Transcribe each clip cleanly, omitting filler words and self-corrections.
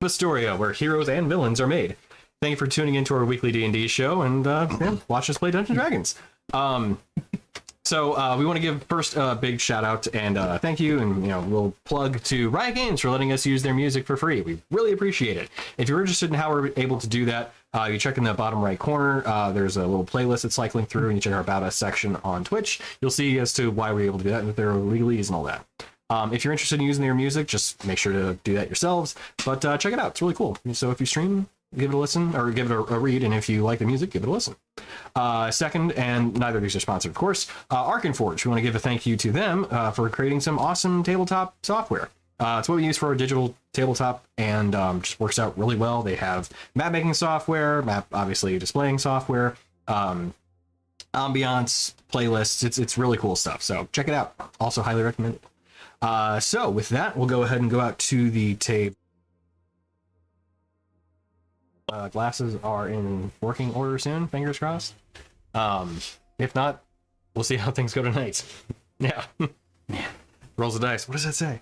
Istoria, where heroes and villains are made. Thank you for tuning into our weekly D&D show and watch us play Dungeons & Dragons. So we want to give first a big shout out and thank you, and we'll plug to Riot Games for letting us use their music for free. We really appreciate it. If you're interested in how we're able to do that, you check in the bottom right corner. There's a little playlist that's cycling through, and you check our About Us section on Twitch. You'll see as to why we're able to do that and if there are legalese and all that. If you're interested in using their music, just make sure to do that yourselves. But check it out; it's really cool. So if you stream, give it a listen or give it a read, and if you like the music, give it a listen. Second, and neither of these are sponsored, of course, Arkenforge. We want to give a thank you to them for creating some awesome tabletop software. It's what we use for our digital tabletop, and just works out really well. They have map making software, obviously displaying software, ambiance, playlists. It's really cool stuff. So check it out. Also highly recommend it. So with that, we'll go ahead and go out to the table. Glasses are in working order soon, fingers crossed. If not, we'll see how things go tonight. Yeah. Rolls the dice. What does that say?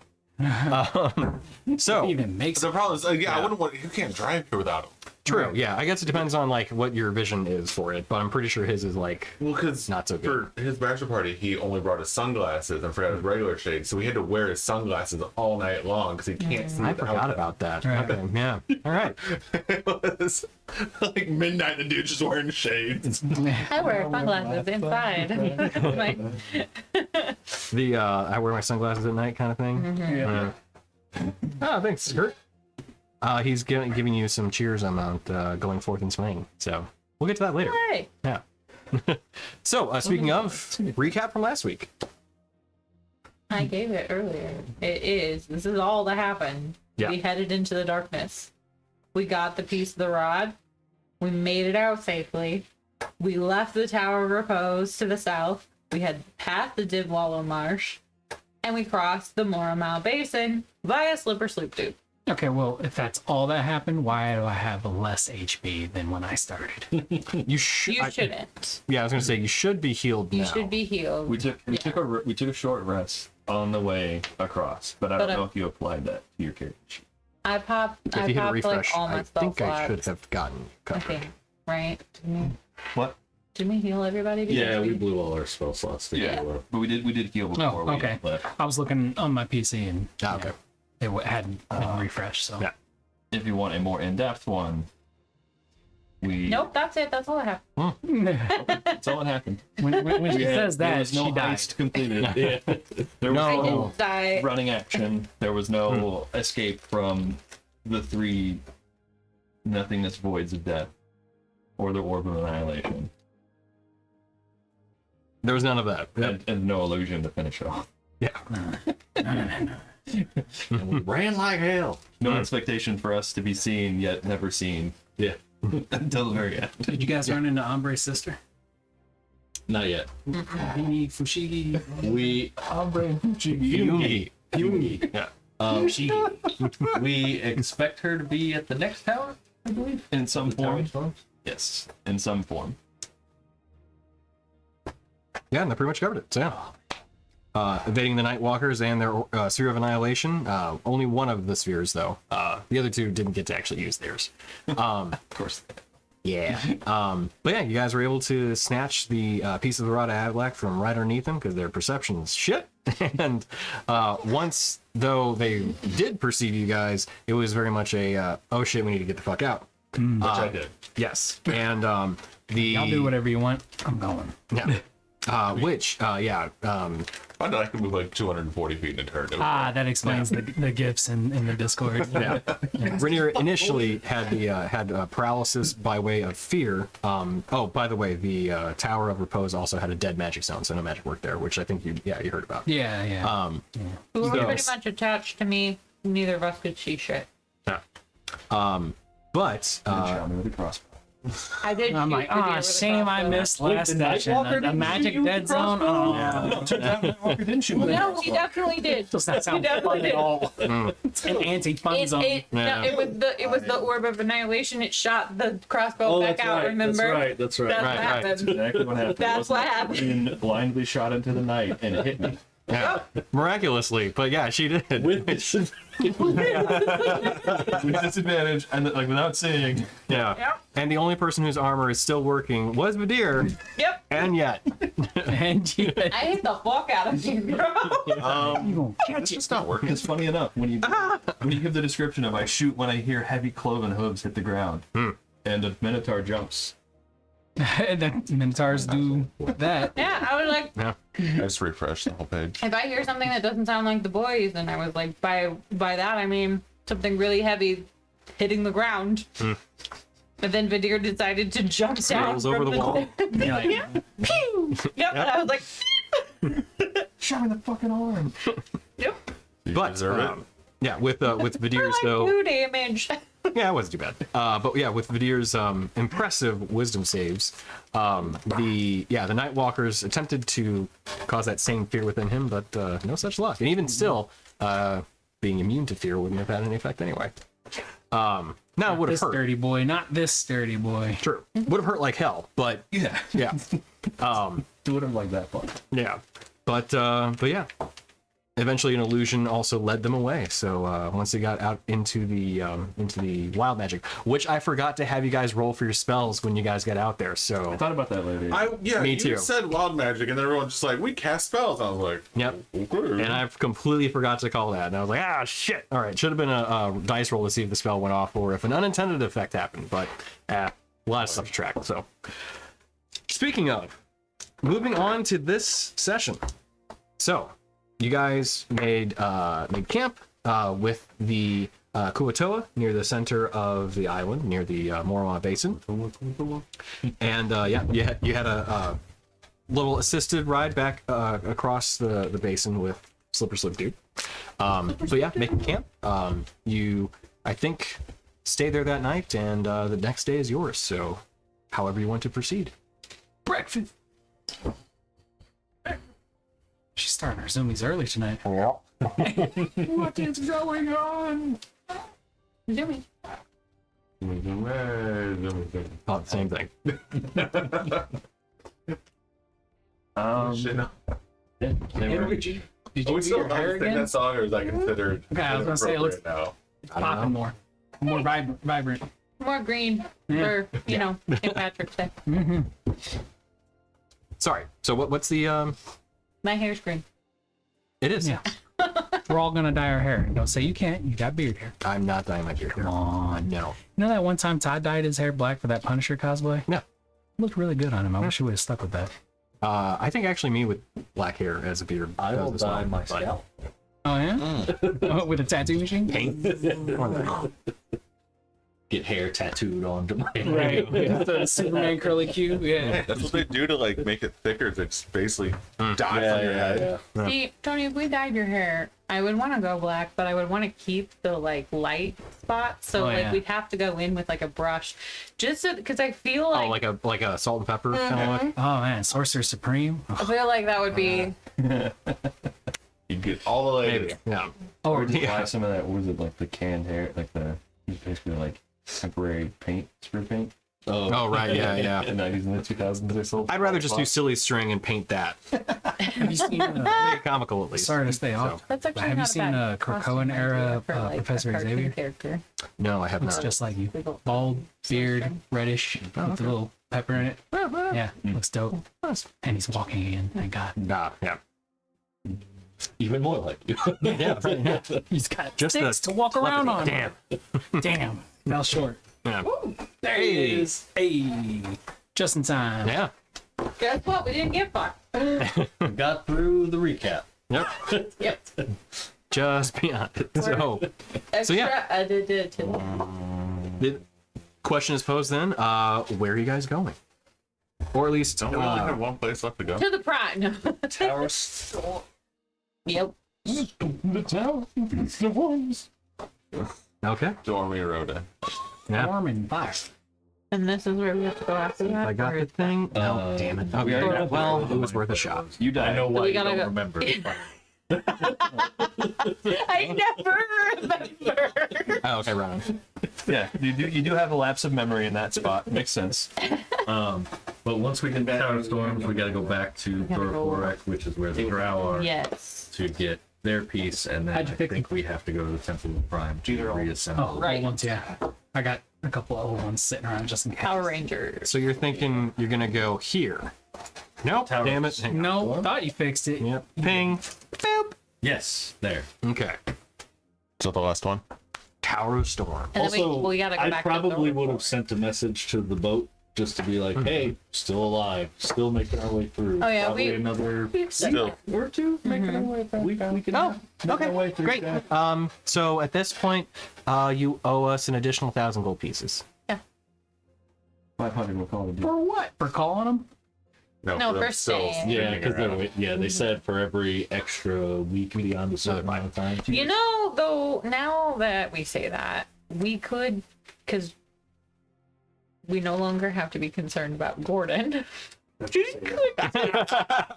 So even makes the problem is, I wouldn't want. You can't drive here without them. True. Yeah, I guess it depends on like what your vision is for it, but I'm pretty sure his is like because not so good. For his bachelor party, he only brought his sunglasses and forgot his regular shades, so he had to wear his sunglasses all night long because he can't see. I forgot about that. Right. Okay, yeah. All right. It was like midnight, and the dude just wearing shades. I wear sunglasses inside. I wear my sunglasses at night kind of thing. Mm-hmm. Yeah. Oh, thanks, Kurt. He's giving you some cheers amount going forth in swing. So we'll get to that later. Hey. Yeah. So speaking of, recap from last week. I gave it earlier. This is all that happened. Yeah. We headed into the darkness. We got the piece of the rod. We made it out safely. We left the Tower of Repose to the south. We had passed the Dibwallow Marsh. And we crossed the Moramau Basin via Slipper Sloop Tube. Okay, well, if that's all that happened, why do I have less HP than when I started? You shouldn't. Yeah, I was gonna say you should be healed now. You should be healed. We took a short rest on the way across, but I don't know if you applied that to your character sheet. I popped If you hit a refresh, like all my I spell think I slots. should have gotten I covered. think, right? What? Did we heal everybody? Yeah, we blew all our spell slots together. But we did heal before we okay. left. I was looking on my PC and Okay. it hadn't been refreshed, so. Yeah. If you want a more in-depth one, Nope, that's it. That's all I have. That's all that happened. When she says there that, was no she died. heist completed. There was I no didn't die. running action. There was no escape from the three nothingness voids of death or the orb of annihilation. There was none of that. And no illusion to finish it off. Yeah. And we ran like hell. No expectation for us to be seen yet never seen. Yeah. Until the very end. Did you guys run into Ombre's sister? Not yet. Hini Fushigi. We Yungi. Yeah. We expect her to be at the next tower, I believe. In some form. Yes, in some form. Yeah, and that pretty much covered it. So yeah. Evading the Nightwalkers and their Sphere of Annihilation. Only one of the spheres, though. The other two didn't get to actually use theirs. Of course. Yeah. But yeah, you guys were able to snatch the piece of the Rod of Adlac from right underneath them because their perception's shit. And once, though, they did perceive you guys, it was very much a, oh shit, we need to get the fuck out. which I did. Yes. And Y'all do whatever you want. I'm going. Yeah. I know I could move like 240 feet in a turn. That explains the gifts in the Discord. Yeah. Rainier initially had paralysis by way of fear. Oh, by the way, the Tower of Repose also had a dead magic zone, so no magic worked there, which I think you heard about. Yeah. Who were pretty much attached to me. Neither of us could see shit. Yeah. But Shot me with a crossbow. I did. I'm like, shame I missed last session. The magic dead zone. Oh, No, he definitely did. does not sound definitely fun at did. all. It's an anti-fun zone. No, it was the orb of annihilation. It shot the crossbow back out. Remember? That's right. That's what happened. Exactly what happened. That's what happened. And blindly shot into the night and it hit me. Yeah, miraculously, but yeah, she did. With disadvantage and like without seeing. Yeah. Yep. And the only person whose armor is still working was Vadir, Yep. and yet. And you, I hit the fuck out of you, bro. you gonna catch It's it. just not working. It's funny enough when you give the description of I shoot when I hear heavy cloven hooves hit the ground, and a minotaur jumps. And then Minotaurs do that. Yeah, I was like, Yeah. I just refreshed the whole page. if I hear something that doesn't sound like the boys, and I was like, by that I mean something really heavy hitting the ground. And then Vadir decided to jump down Rolls over from the wall. You're like, Yeah. Pew! Yep. And I was like, Shot me the fucking arm. yep. You But deserve it. yeah, with Vadir's Like though. 2 damage. Yeah, it wasn't too bad. But yeah, with Vadir's impressive wisdom saves, the Nightwalkers attempted to cause that same fear within him, but no such luck. And even still, being immune to fear wouldn't have had any effect anyway. Now it would have this hurt. dirty boy, not this sturdy boy. True, would have hurt like hell. But Yeah. yeah, Do whatever like that fun. yeah, but yeah. Eventually, an illusion also led them away. So once they got out into the wild magic, which I forgot to have you guys roll for your spells when you guys got out there. I So thought about that later. Me you too. said wild magic, and then everyone's just like, we cast spells. I was like, yep. okay. And I completely forgot to call that. And I was like, ah, shit. All right, should have been a dice roll to see if the spell went off or if an unintended effect happened. But a lot of stuff to track. So speaking of, moving on to this session. So you guys made camp with the Kuatoa near the center of the island, near the Moroma Basin. And you had a little assisted ride back across the basin with Slipper Slip Dude. So yeah, making camp. You, I think, stay there that night, and the next day is yours. So, however you want to proceed. Breakfast. She's starting her zoomies early tonight. What is going on? Zoomy. Thought the same thing. Shit, no. Did Are you we do still your allowed hair to sing again? that song, or is that considered Okay, I was gonna say, it looks- inappropriate now? Popping more vibrant. More green for, you know, St. Patrick's Day. Sorry. So what's the My hair's green. It is. Yeah. We're all gonna dye our hair. Don't say you can't. You got beard hair. I'm not dyeing my beard. Come on. No. You know that one time Todd dyed his hair black for that Punisher cosplay? No. Looked really good on him. I wish he would have stuck with that. I think actually me with black hair as a beard. I will does as well, dye my but- scalp. Oh yeah? Oh, with a tattoo machine? Paint. Get hair tattooed onto my Right. With the Superman curly Q. Yeah. That's what they do to like make it thicker. They just basically dye Yeah, on your yeah, head. yeah. See, Tony, if we dyed your hair, I would want to go black, but I would want to keep the like light spots. So Oh, like yeah. we'd have to go in with like a brush, just so because I feel like, like a salt and pepper kind of look. Oh man, Sorcerer Supreme. I feel like that would be. You get all the layers. Maybe. Yeah. Or just Yeah. buy some of that, what was it, like the canned hair, like the, basically like temporary paint, spray paint. Oh right. Yeah. Yeah. In the 90s and the 2000s they sold. I'd rather just do silly string and paint that. Have you seen Make it comical at least. sorry to stay off. That's actually Have you not seen a bad Krakoan costume era idea for, like, Professor a cartoon Xavier? character. No, I have Looks not. just like you. Little- Bald, beard, reddish, with a little pepper in it. Yeah. Yeah, looks dope. And he's walking again, thank God. Nah, yeah. Even more like you. Yeah. He's got Just sticks the to walk around on. Damn. Damn. Fell short. Yeah. There he is. Hey. Just in time. Yeah. Guess what? We didn't get far. Got through the recap. Yep. Yep. Just beyond it. So Extra yeah. edited. the question is posed then, where are you guys going? Or at least Don't we only have one place left to go? To the prime. No. Towers. Yep. The tower, the ones. okay. Dormy Rhoda. Yeah. Warm and fire. And this is where we have to go after that. I got the thing. No, damn it. Okay. already got Well, that. it was worth a shot. You died. I know why we you gotta don't go. remember. I never remember. Oh, okay, Ron. Yeah, you do have a lapse of memory in that spot. Makes sense. But once we get Tower Storms, we gotta go back to gotta go- Thorporek, which is where the Drow are, Yes. to get their piece, and then How'd I you pick think we have to go to the Temple of Prime to reassemble. Oh, Right. old ones, yeah. I got a couple of old ones sitting around just in case. Power Rangers. So you're thinking you're gonna go here? Nope. Tower Damn it. Hang on. No, thought you fixed it. Yep. Ping. Boop. Yes, there. Okay. Is that the last one? Tower of Storm. And then we gotta go I back to probably the would have sent a message to the boat just to be like, "Hey, still alive, still making our way through." Oh, yeah, probably we- another Still. or two making our way back. We can Oh, make our way okay. through Great. that. So at this point, you owe us an additional 1,000 gold pieces. 500 we'll call it. For what? For calling them? No, for them for still staying. Yeah, figuring because it out. they said for every extra week beyond a certain amount of time. You know, though, now that we say that, we could, because we no longer have to be concerned about Gordon.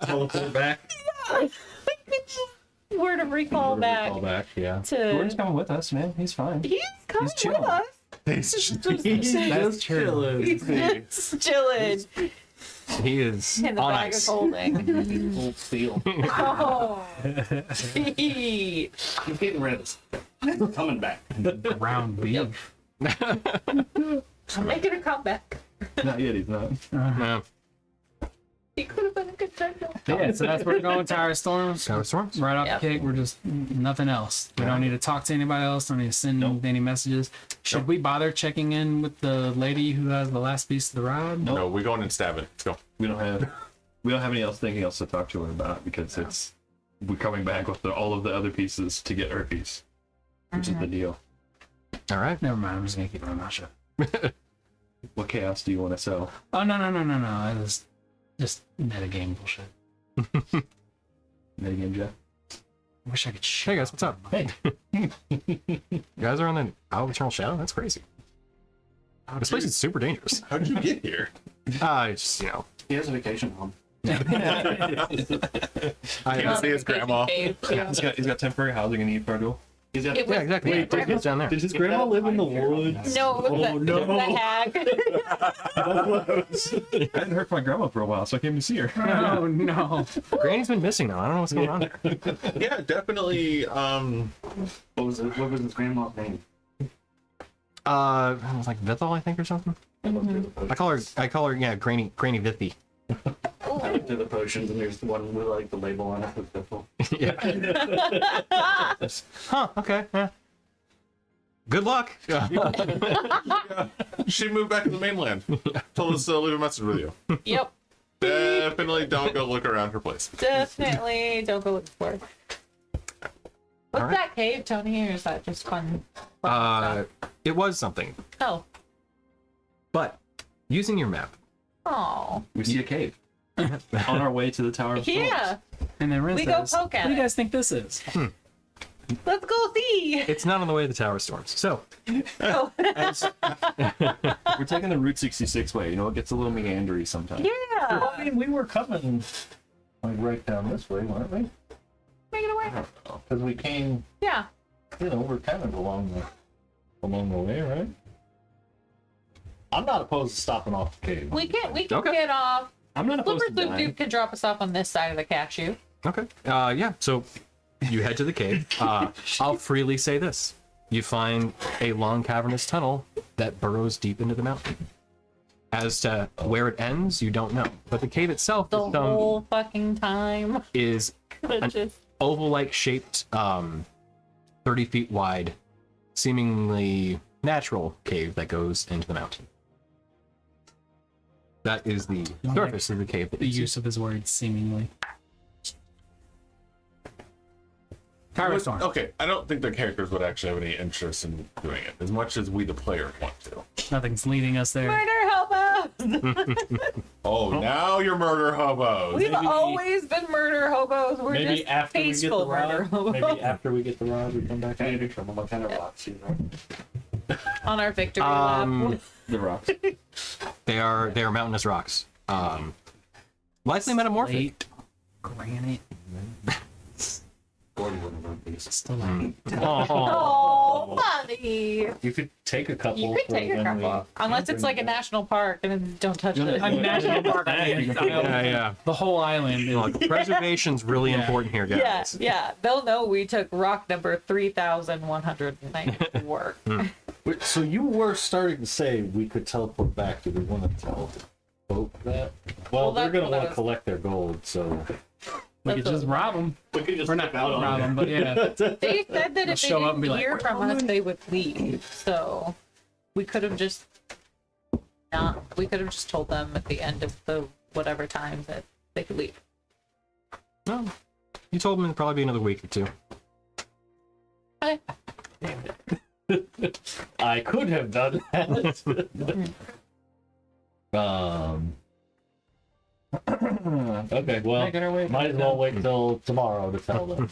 Teleport back. Word of recall back Call back. Yeah. Gordon's to. coming with us, man. He's fine. He's coming chilling. with us. He's Just chilling. He's just chilling He is in the on bag ice. of holding. Full steel. Oh, gee. He's getting rid of us. Coming back. Ground beef. I'm making a comeback. Not yet, he's not. No. He could have been a contender. Yeah, so that's where we're going. Tower of Storms. Tower of Storms. Right off Yep. the kick, we're just nothing else. We don't need to talk to anybody else. Don't need to send any messages. Should we bother checking in with the lady who has the last piece of the rod? No, we're going and stab it. Let's go. We don't have anything else to talk to her about because we're coming back with all of the other pieces to get her piece, which is the deal. All right. Never mind. I'm just gonna keep my mouth shut. What chaos do you want to sell? Oh no. It was just metagame bullshit. Metagame, Jeff? I wish I could Hey shit. guys, what's up? Hey. You guys are on the Isle of Eternal Shadow? That's crazy. This place is super dangerous. How did you get here? It's, you know, He has a vacation home. Can't see his grandma. He's got temporary housing in East He's got It was- yeah, exactly. Wait, Yeah, it's down there. Did his grandma live in the woods? No, it was Oh, the, no. the hag. I hadn't heard from my grandma for a while, so I came to see her. Oh no. Granny's been missing now. I don't know what's going on there. Yeah, definitely. What was his grandma's name? It was like Vithal, I think, or something. I call her, yeah, Granny Vithy. I looked at the potions, and there's the one with like the label on it with Biffle. Yeah. Huh, okay. Yeah. Good luck. She moved back to the mainland. Told us to leave a message with you. Yep, Definitely don't go look around her place. definitely. Don't go looking for it. What's Alright. that cave, Tony, or is that just fun? It was something, Oh, but using your map, oh, We see a cave on our way to the Tower of Storms. yeah. And then Rin We go says, poke at "What do you it. guys think this is?" Let's go see. it's not on the way to the Tower of Storms. So, Oh, We're taking the Route 66 way. You know, it gets a little meandery sometimes. yeah. I mean, we were coming like right down this way, weren't we? Make it away. Because we came, Yeah. you know, we're kind of along the way, right? I'm not opposed to stopping off the cave. We can Okay. get off. I'm not opposed Flipper to Sloop dying. Duke can drop us off on this side of the cashew. okay. Yeah, so you head to the cave. I'll freely say this. You find a long cavernous tunnel that burrows deep into the mountain. As to where it ends, you don't know. But the cave itself The whole fucking time. is Could've just- oval-like shaped, 30 feet wide, seemingly natural cave that goes into the mountain. That is the surface of the cave. That The you see. use of his words, seemingly. Tower of Storms. Okay, I don't think the characters would actually have any interest in doing it as much as we, the player, want to. Nothing's leading us there. Murder hobos! Oh, now you're murder hobos. We've Maybe- always been murder hobos. We're Maybe just after we get the peaceful murder rod, hobos. maybe after we get the rod, we come back and from what kind of rocks, you know? On our victory lap. The rocks. They are mountainous rocks. Likely metamorphic. Slate, granite, Gordon wouldn't run these. stalactite. Oh, Oh, Buddy, You could take a couple. you could for take a when we couple. Unless it's like a national park and then don't touch it. I'm national park. I mean, Yeah. the whole island. Is, Look, preservation's really Yeah. important here, guys. Yeah. They'll know we took rock number 3,194. Wait, so you were starting to say we could teleport back. Do we want to tell the boat that? Well, they're that's going what to I want to was- collect their gold, so we could just rob them. we could just Or not out on rob them, but yeah. They said that if they show up and didn't be like, hear "Where's from my us, money?" they would leave. So we could have just not. We could have just told them at the end of the whatever time that they could leave. No, you told them it'd probably be another week or two. Okay. I could have done that. Okay, well, Make it our way might as well wait till tomorrow to tell them.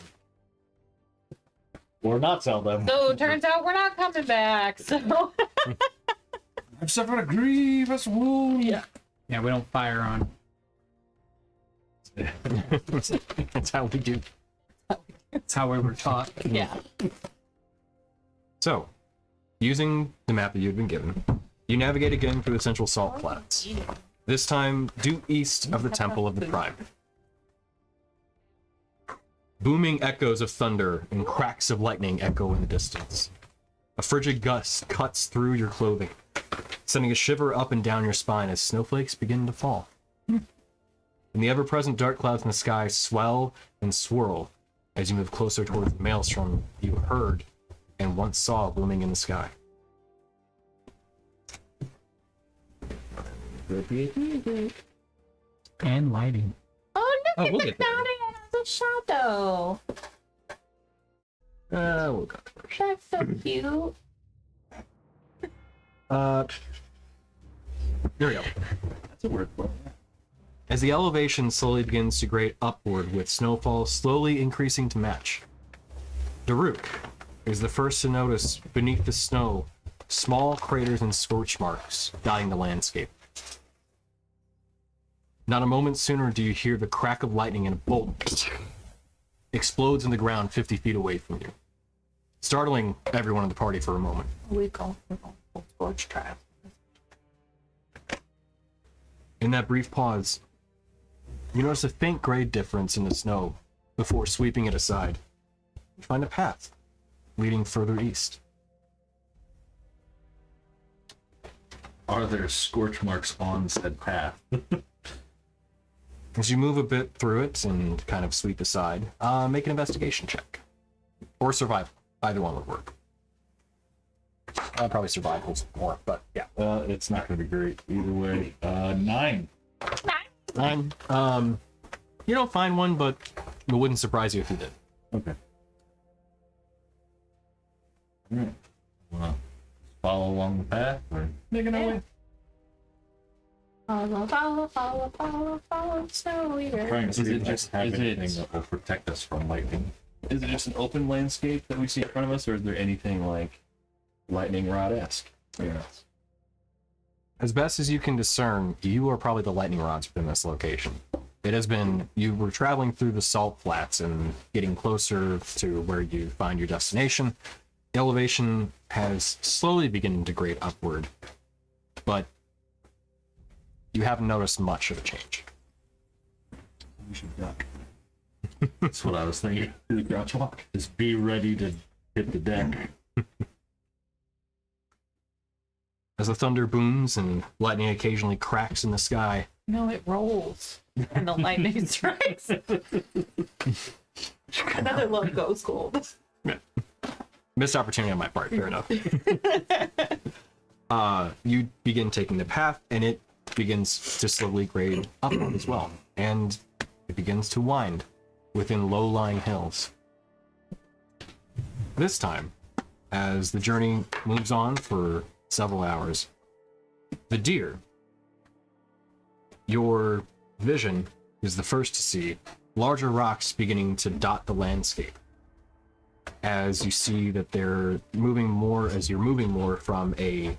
Or not tell them. So it turns out we're not coming back. So I've suffered a grievous wound. yeah. Yeah, we don't fire on. That's how we do. That's how we were taught. Yeah. So, using the map that you had been given, you navigate again through the central salt flats. This time, due east of the Temple of the Prime. Booming echoes of thunder and cracks of lightning echo in the distance. A frigid gust cuts through your clothing, sending a shiver up and down your spine as snowflakes begin to fall. And the ever-present dark clouds in the sky swell and swirl as you move closer towards the maelstrom you heard and once saw looming in the sky. And lighting. Oh, look Oh, at we'll the get there. cloud. It has a shadow. We'll go first. That's so cute. There we go. That's a word for it. As the elevation slowly begins to grade upward with snowfall slowly increasing to match. Daruk is the first to notice beneath the snow small craters and scorch marks dotting the landscape. Not a moment sooner do you hear the crack of lightning and a bolt explodes in the ground 50 feet away from you, startling everyone in the party for a moment. We're going full scorch trial. In that brief pause, you notice a faint grade difference in the snow before sweeping it aside. You find a path leading further east. Are there scorch marks on said path? As you move a bit through it and kind of sweep aside, make an investigation check. Or survival. Either one would work. Probably survival's more, but yeah. It's not going to be great either way. 9. 9. You don't find one, but it wouldn't surprise you if you did. Okay. Alright. Wanna follow along the path or Making our way. Follow, snow eater. trying to see Is it if I just- have is it- anything that will protect us from lightning? Is it just an open landscape that we see in front of us, or is there anything like lightning rod-esque? Yeah. As best as you can discern, you are probably the lightning rods within this location. It has been, you were traveling through the salt flats and getting closer to where you find your destination. Elevation has slowly begun to grade upward, but you haven't noticed much of a change. We should duck. That's what I was thinking. Do the crouch walk. Just be ready to hit the deck. As the thunder booms and lightning occasionally cracks in the sky, No, it rolls. And the lightning strikes. Another love goes gold. missed opportunity on my part, fair enough. You begin taking the path, and it begins to slowly grade upward as well. And it begins to wind within low-lying hills. This time, as the journey moves on for several hours, the deer, your vision is the first to see larger rocks beginning to dot the landscape. As you see that they're moving more, as you're moving more from a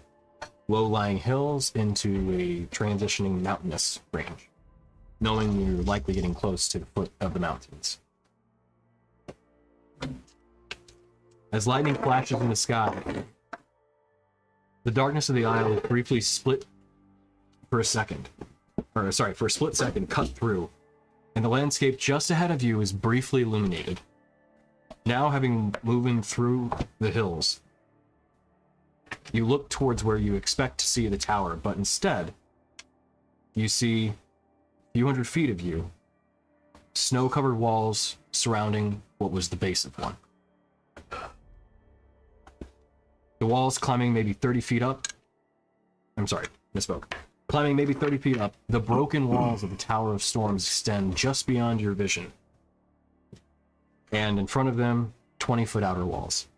low-lying hills into a transitioning mountainous range, knowing you're likely getting close to the foot of the mountains. As lightning flashes in the sky, the darkness of the isle is briefly split for a second. Or, sorry, for a split second, cut through, and the landscape just ahead of you is briefly illuminated. Now, having moved through the hills, you look towards where you expect to see the tower, but instead, you see a few hundred feet of you, snow-covered walls surrounding what was the base of one. The walls climbing maybe 30 feet up. I'm sorry, misspoke. Climbing maybe 30 feet up, the broken walls of the Tower of Storms extend just beyond your vision. And in front of them, 20-foot outer walls.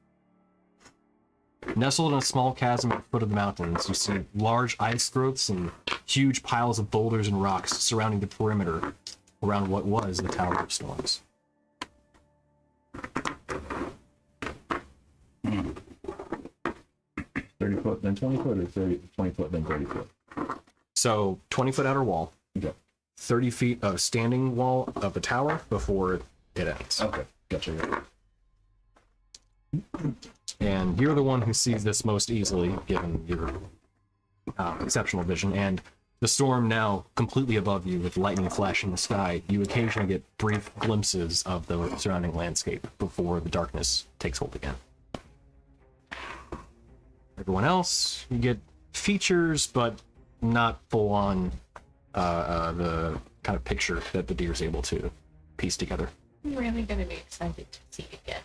Nestled in a small chasm at the foot of the mountains, you see large ice growths and huge piles of boulders and rocks surrounding the perimeter around what was the Tower of Storms. 30 foot, then 20 foot, or 20 foot, then 30 foot? So, 20-foot outer wall, Okay. 30 feet of standing wall of the tower before it ends. Okay. Gotcha. And you're the one who sees this most easily, given your exceptional vision. And the storm now completely above you, with lightning flashing in the sky. You occasionally get brief glimpses of the surrounding landscape before the darkness takes hold again. Everyone else, you get features, but not full on the kind of picture that the deer's able to piece together. I'm really gonna be excited to see it again.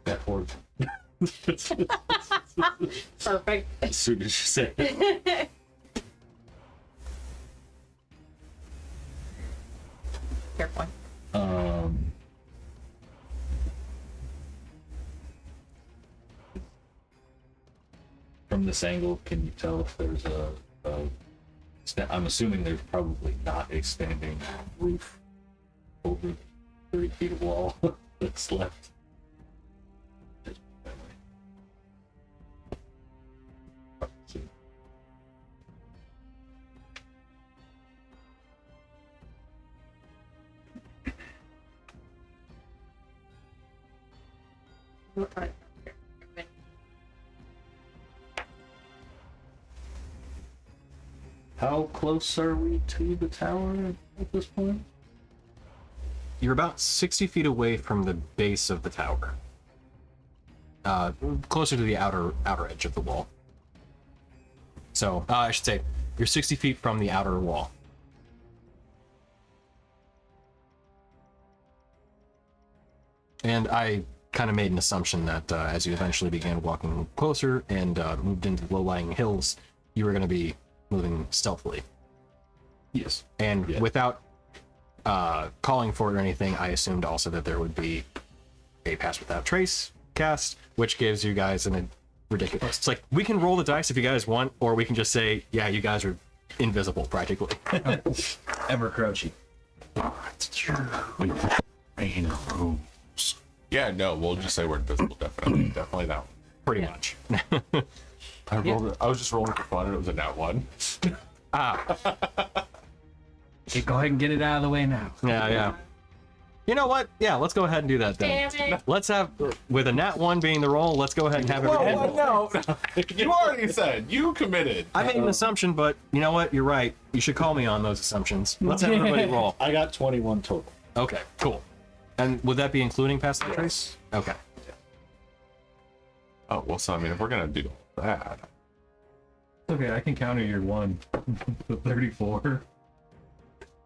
That worked. Perfect. As soon as you say it. Fair point. From this angle, can you tell if there's I'm assuming there's probably not a standing roof over 30 feet of wall that's left. How close are we to the tower at this point? You're about 60 feet away from the base of the tower. Closer to the outer edge of the wall. So, I should say, you're 60 feet from the outer wall. And I kind of made an assumption that as you eventually began walking closer and moved into the low-lying hills, you were going to be moving stealthily. Yes. And without calling for it or anything, I assumed also that there would be a pass without trace cast, which gives you guys an ridiculous. It's like, we can roll the dice if you guys want, or we can just say, yeah, you guys are invisible practically. Ever crouchy. Yeah, no, we'll just say we're invisible. Definitely, definitely that one. Pretty much. I rolled it. I was just rolling for fun, and it was a nat one. Okay, go ahead and get it out of the way now. Yeah. You know what? Yeah, let's go ahead and do that then. Damn it. Let's have, with a nat 1 being the roll, let's go ahead and have everything. No, you already said you committed. I made an assumption, but you know what? You're right. You should call me on those assumptions. Let's have everybody roll. I got 21 total. Okay, cool. And would that be including pass the trace? Okay. Oh well, so I mean, if we're gonna do that, Okay, I can counter your one. The 34.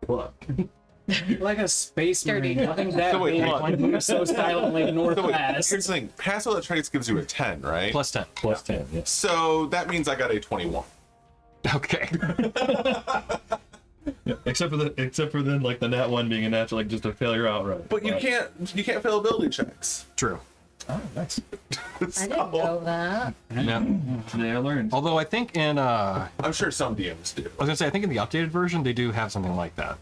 Look. Like a space Dirty. marine. Nothing that So wait, big. hold on. When you're so silently so wait, northwest. here's the thing: pass without trace gives you a 10, right? Plus 10. Plus 10, yes. So that means I got a 21. Okay. Yeah, except for then like the nat one being a natural, like just a failure outright. But you Right. can't fail ability checks. True. Oh, nice. I didn't know that. Yeah. Today I learned. Although I think in, I I'm sure some DMs do. was gonna say, I think in the updated version, they do have something like that.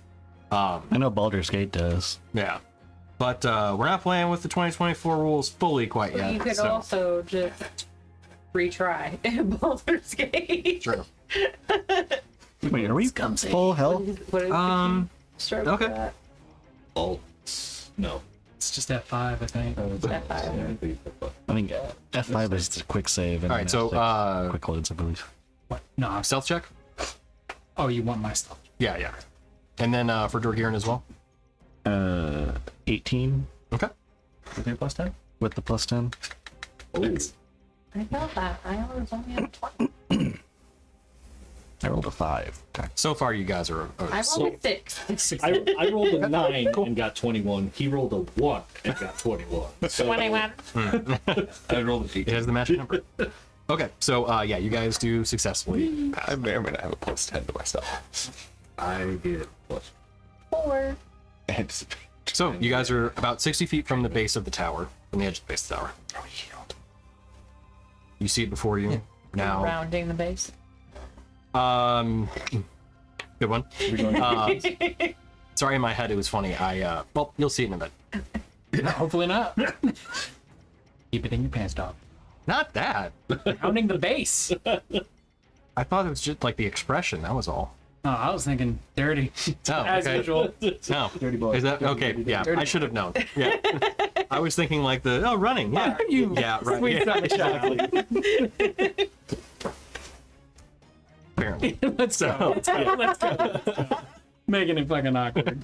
I know Baldur's Gate does. Yeah. But we're not playing with the 2024 rules fully quite yet. You could so. also just retry in Baldur's Gate. True. Wait, are we full health? What is Um, stroke okay. for that? Bolts. No. It's just F5, I think. I think F5 is the quick save. And All right, so quick loads, I believe. What? No, I'm stealth check. Oh, you want my stuff? Yeah. And then for Dorgiran as well. 18 Okay. With your plus 10? with the plus 10. I felt that. I was only at 20. I rolled a 5. So far, you guys are. I rolled a 6. I rolled a 9 and got 21. He rolled a 1 and got 21. So 21. I rolled a It 8. has the magic number. Okay, so yeah, you guys do successfully pass. I may or may not have a plus 10 to myself. I get plus 4. And So you guys are about 60 feet from the base of the tower, from the edge of the base of the tower. You see it before you now. Rounding the base. Good one. Sorry, in my head it was funny. Well, you'll see it in a bit. Hopefully not. Keep it in your pants, dog. Not that. Rounding the base. I thought it was just like the expression. That was all. Oh, I was thinking dirty. Oh, As okay. usual. No. Dirty boy. Is that okay? Yeah, I should have known. Yeah. I was thinking like running. Yeah. You Yeah, right. sweet Yeah, son of a child. apparently. Let's go. Let's go. Making it fucking awkward.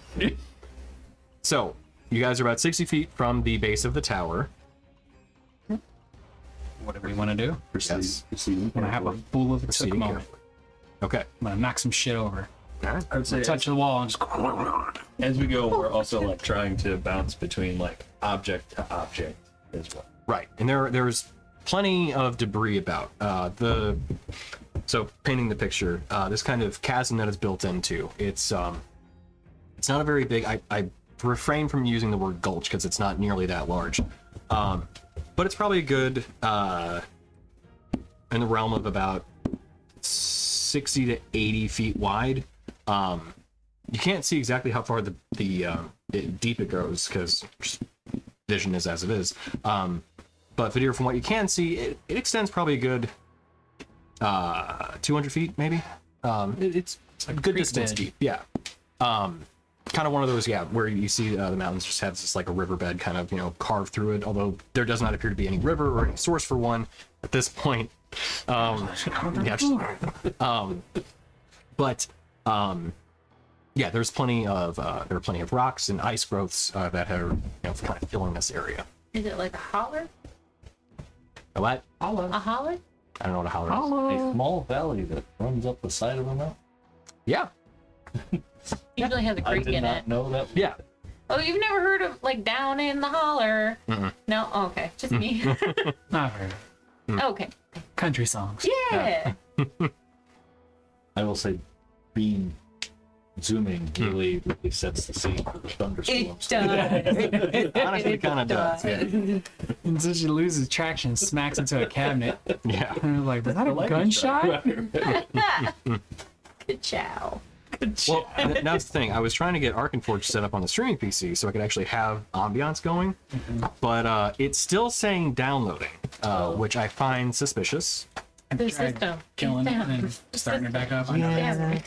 So you guys are about 60 feet from the base of the tower. What do we want to do? Yes. I'm gonna have a fool of a took Proceeding moment. carefully. Okay. I'm gonna knock some shit over. All right. I would say Touch the wall and just. as we go, we're also like trying to bounce between like object to object as well. Right, and there's plenty of debris about. So painting the picture, this kind of chasm that it's built into, it's not a very big. I refrain from using the word gulch because it's not nearly that large, but it's probably a good in the realm of about 60 to 80 feet wide. You can't see exactly how far the deep it goes because vision is as it is. But Vadir, from what you can see, it extends probably a good 200 feet, maybe. It's a good creek distance bed. deep. Yeah. Kind of one of those, where you see the mountains just have this like a riverbed kind of, carved through it. Although there does not appear to be any river or any source for one at this point. There's plenty of there are plenty of rocks and ice growths that are kind of filling this area. Is it like a holler? A what? A holler? I don't know what a holler is. A small valley that runs up the side of the mountain. Yeah. Usually has a I creek did in not it. know that. Yeah. Oh, you've never heard of like down in the holler? Mm-mm. No? Oh, okay. Just me. Not very. Okay. Country songs. Yeah. I will say, being zooming really sets the scene for the It thunderstorms. does. It honestly kind of does. Yeah. And so she loses traction, smacks into a cabinet. Yeah. And we're like, was that a like gunshot? Good chow. Well, that's the thing. I was trying to get Arkenforge set up on the streaming PC so I could actually have ambiance going, but it's still saying downloading, which I find suspicious. The Tried system. killing it Down. and then starting it back up. I know that's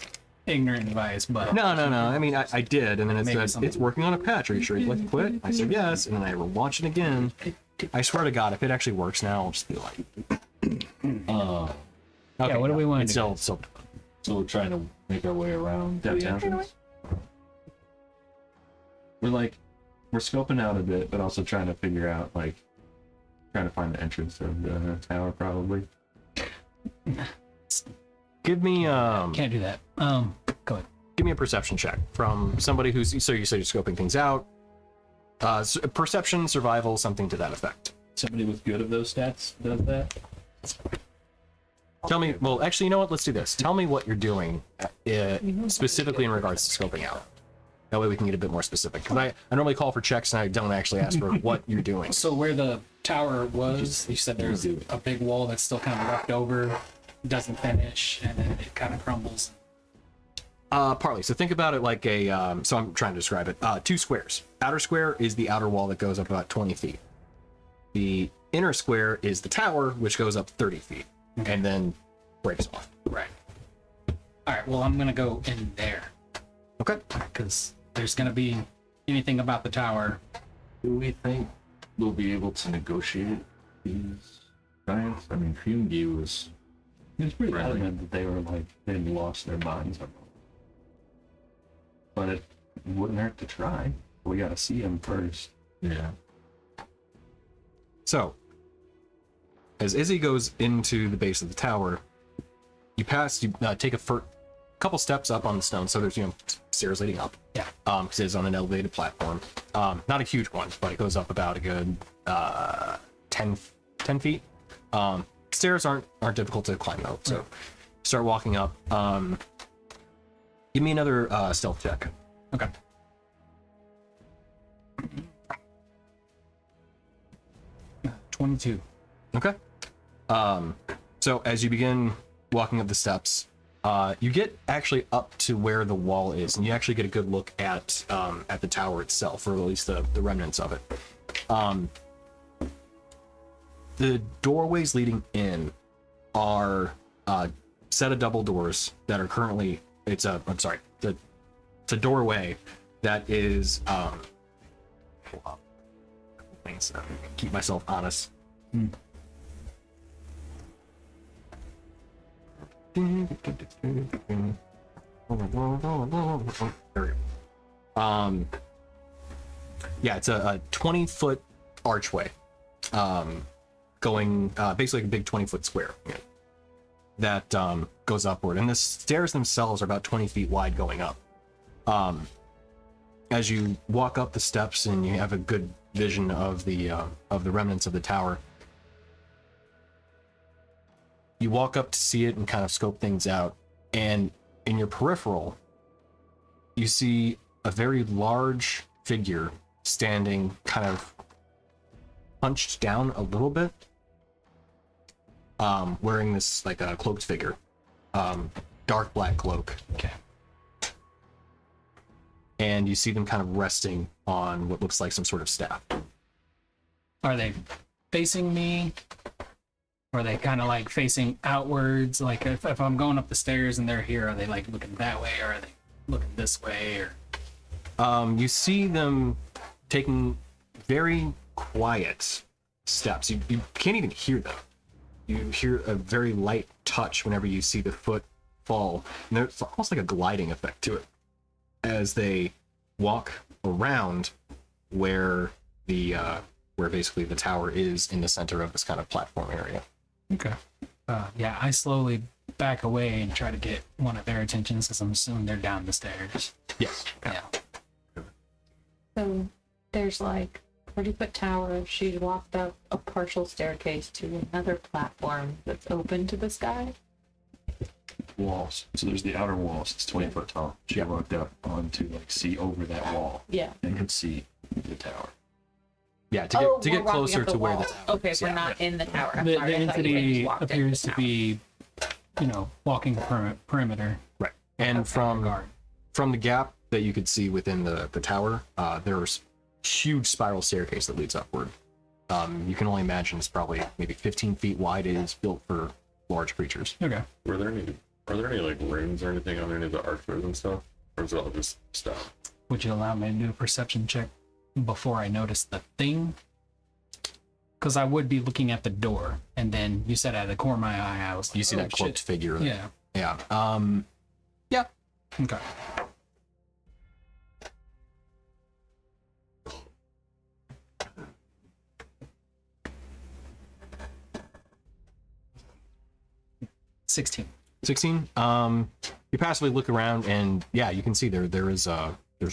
ignorant advice, but No. I mean, I did, and then it Maybe said, something. it's working on a patch. Are you sure you'd like to quit? I said yes, and then I launched it again. I swear to God, if it actually works now, I'll just be like... Yeah, what do we want to It's do? still So we're trying to make our way around the Downtown. entrance. We're scoping out a bit, but also trying to figure out trying to find the entrance of the tower probably. Give me Can't do that. Go ahead. give me a perception check from somebody who's, so you say you're scoping things out. Perception, survival, something to that effect. Somebody with good of those stats does that. Tell me, well, actually, you know what? Let's do this. Tell me what you're doing specifically in regards to scoping out. That way we can get a bit more specific. Because I normally call for checks and I don't actually ask for what you're doing. So where the tower was, you said there's a big wall that's still kind of left over, doesn't finish, and then it kind of crumbles. Partly. So think about it like so I'm trying to describe it. 2 squares. Outer square is the outer wall that goes up about 20 feet. The inner square is the tower, which goes up 30 feet. And then breaks off. Right. All right. Well, I'm gonna go in there Okay. because there's gonna be anything about the tower. Do we think we'll be able to negotiate these giants? I mean, Fungi was pretty adamant that they were like they'd lost their minds. But it wouldn't hurt to try. We gotta see them first. Yeah. So, as Izzy goes into the base of the tower, you take a couple steps up on the stone. So there's stairs leading up. Yeah. Because it's on an elevated platform. Not a huge one, but it goes up about a good 10 feet. Stairs aren't difficult to climb though. So start walking up. Give me another stealth check. Okay. $22. Okay. So as you begin walking up the steps, you get actually up to where the wall is, and you actually get a good look at the tower itself, or at least the remnants of it. The doorways leading in are a set of double doors that are currently. It's a doorway that is. Hold up. Things to keep myself honest. Yeah, it's a 20-foot archway, going basically a big 20-foot square that goes upward, and the stairs themselves are about 20 feet wide going up. As you walk up the steps and you have a good vision of the remnants of the tower, you walk up to see it and kind of scope things out, and in your peripheral you see a very large figure standing kind of hunched down a little bit, wearing this like a cloaked figure, dark black cloak. Okay. And you see them kind of resting on what looks like some sort of staff. Are they facing me? Or are they kind of like facing outwards? Like if I'm going up the stairs and they're here, are they like looking that way, or are they looking this way? Or you see them taking very quiet steps. You can't even hear them. You hear a very light touch whenever you see the foot fall. And there's almost like a gliding effect to it as they walk around where basically the tower is in the center of this kind of platform area. okay. Yeah, I slowly back away and try to get one of their attentions because I'm assuming they're down the stairs. Yes. Yeah. So there's like 40-foot tower. She walked up a partial staircase to another platform that's open to the sky. Walls. So there's the outer walls. It's 20 foot tall. She walked up on to like see over that wall Yeah. and could see the tower. Yeah, to we're get walking closer up the to where the wall. tower Okay, is. we're Yeah. not in the tower. I'm The sorry, I thought you entity just walked into appears the to tower. be, walking perimeter. Right. And from Guard. the gap that you could see within the tower, there's huge spiral staircase that leads upward. You can only imagine it's probably maybe 15 feet wide. It is built for large creatures. Okay. Are there any like runes or anything on any of the archways and stuff? Or is it all just stuff? Would you allow me to do a perception check before I notice the thing? Because I would be looking at the door, and then you said out of the corner of my eye, I was like, You see oh, that cloaked shit. figure. Yeah. Yeah. Yeah. Okay. $16. 16. You passively look around, and yeah, you can see there's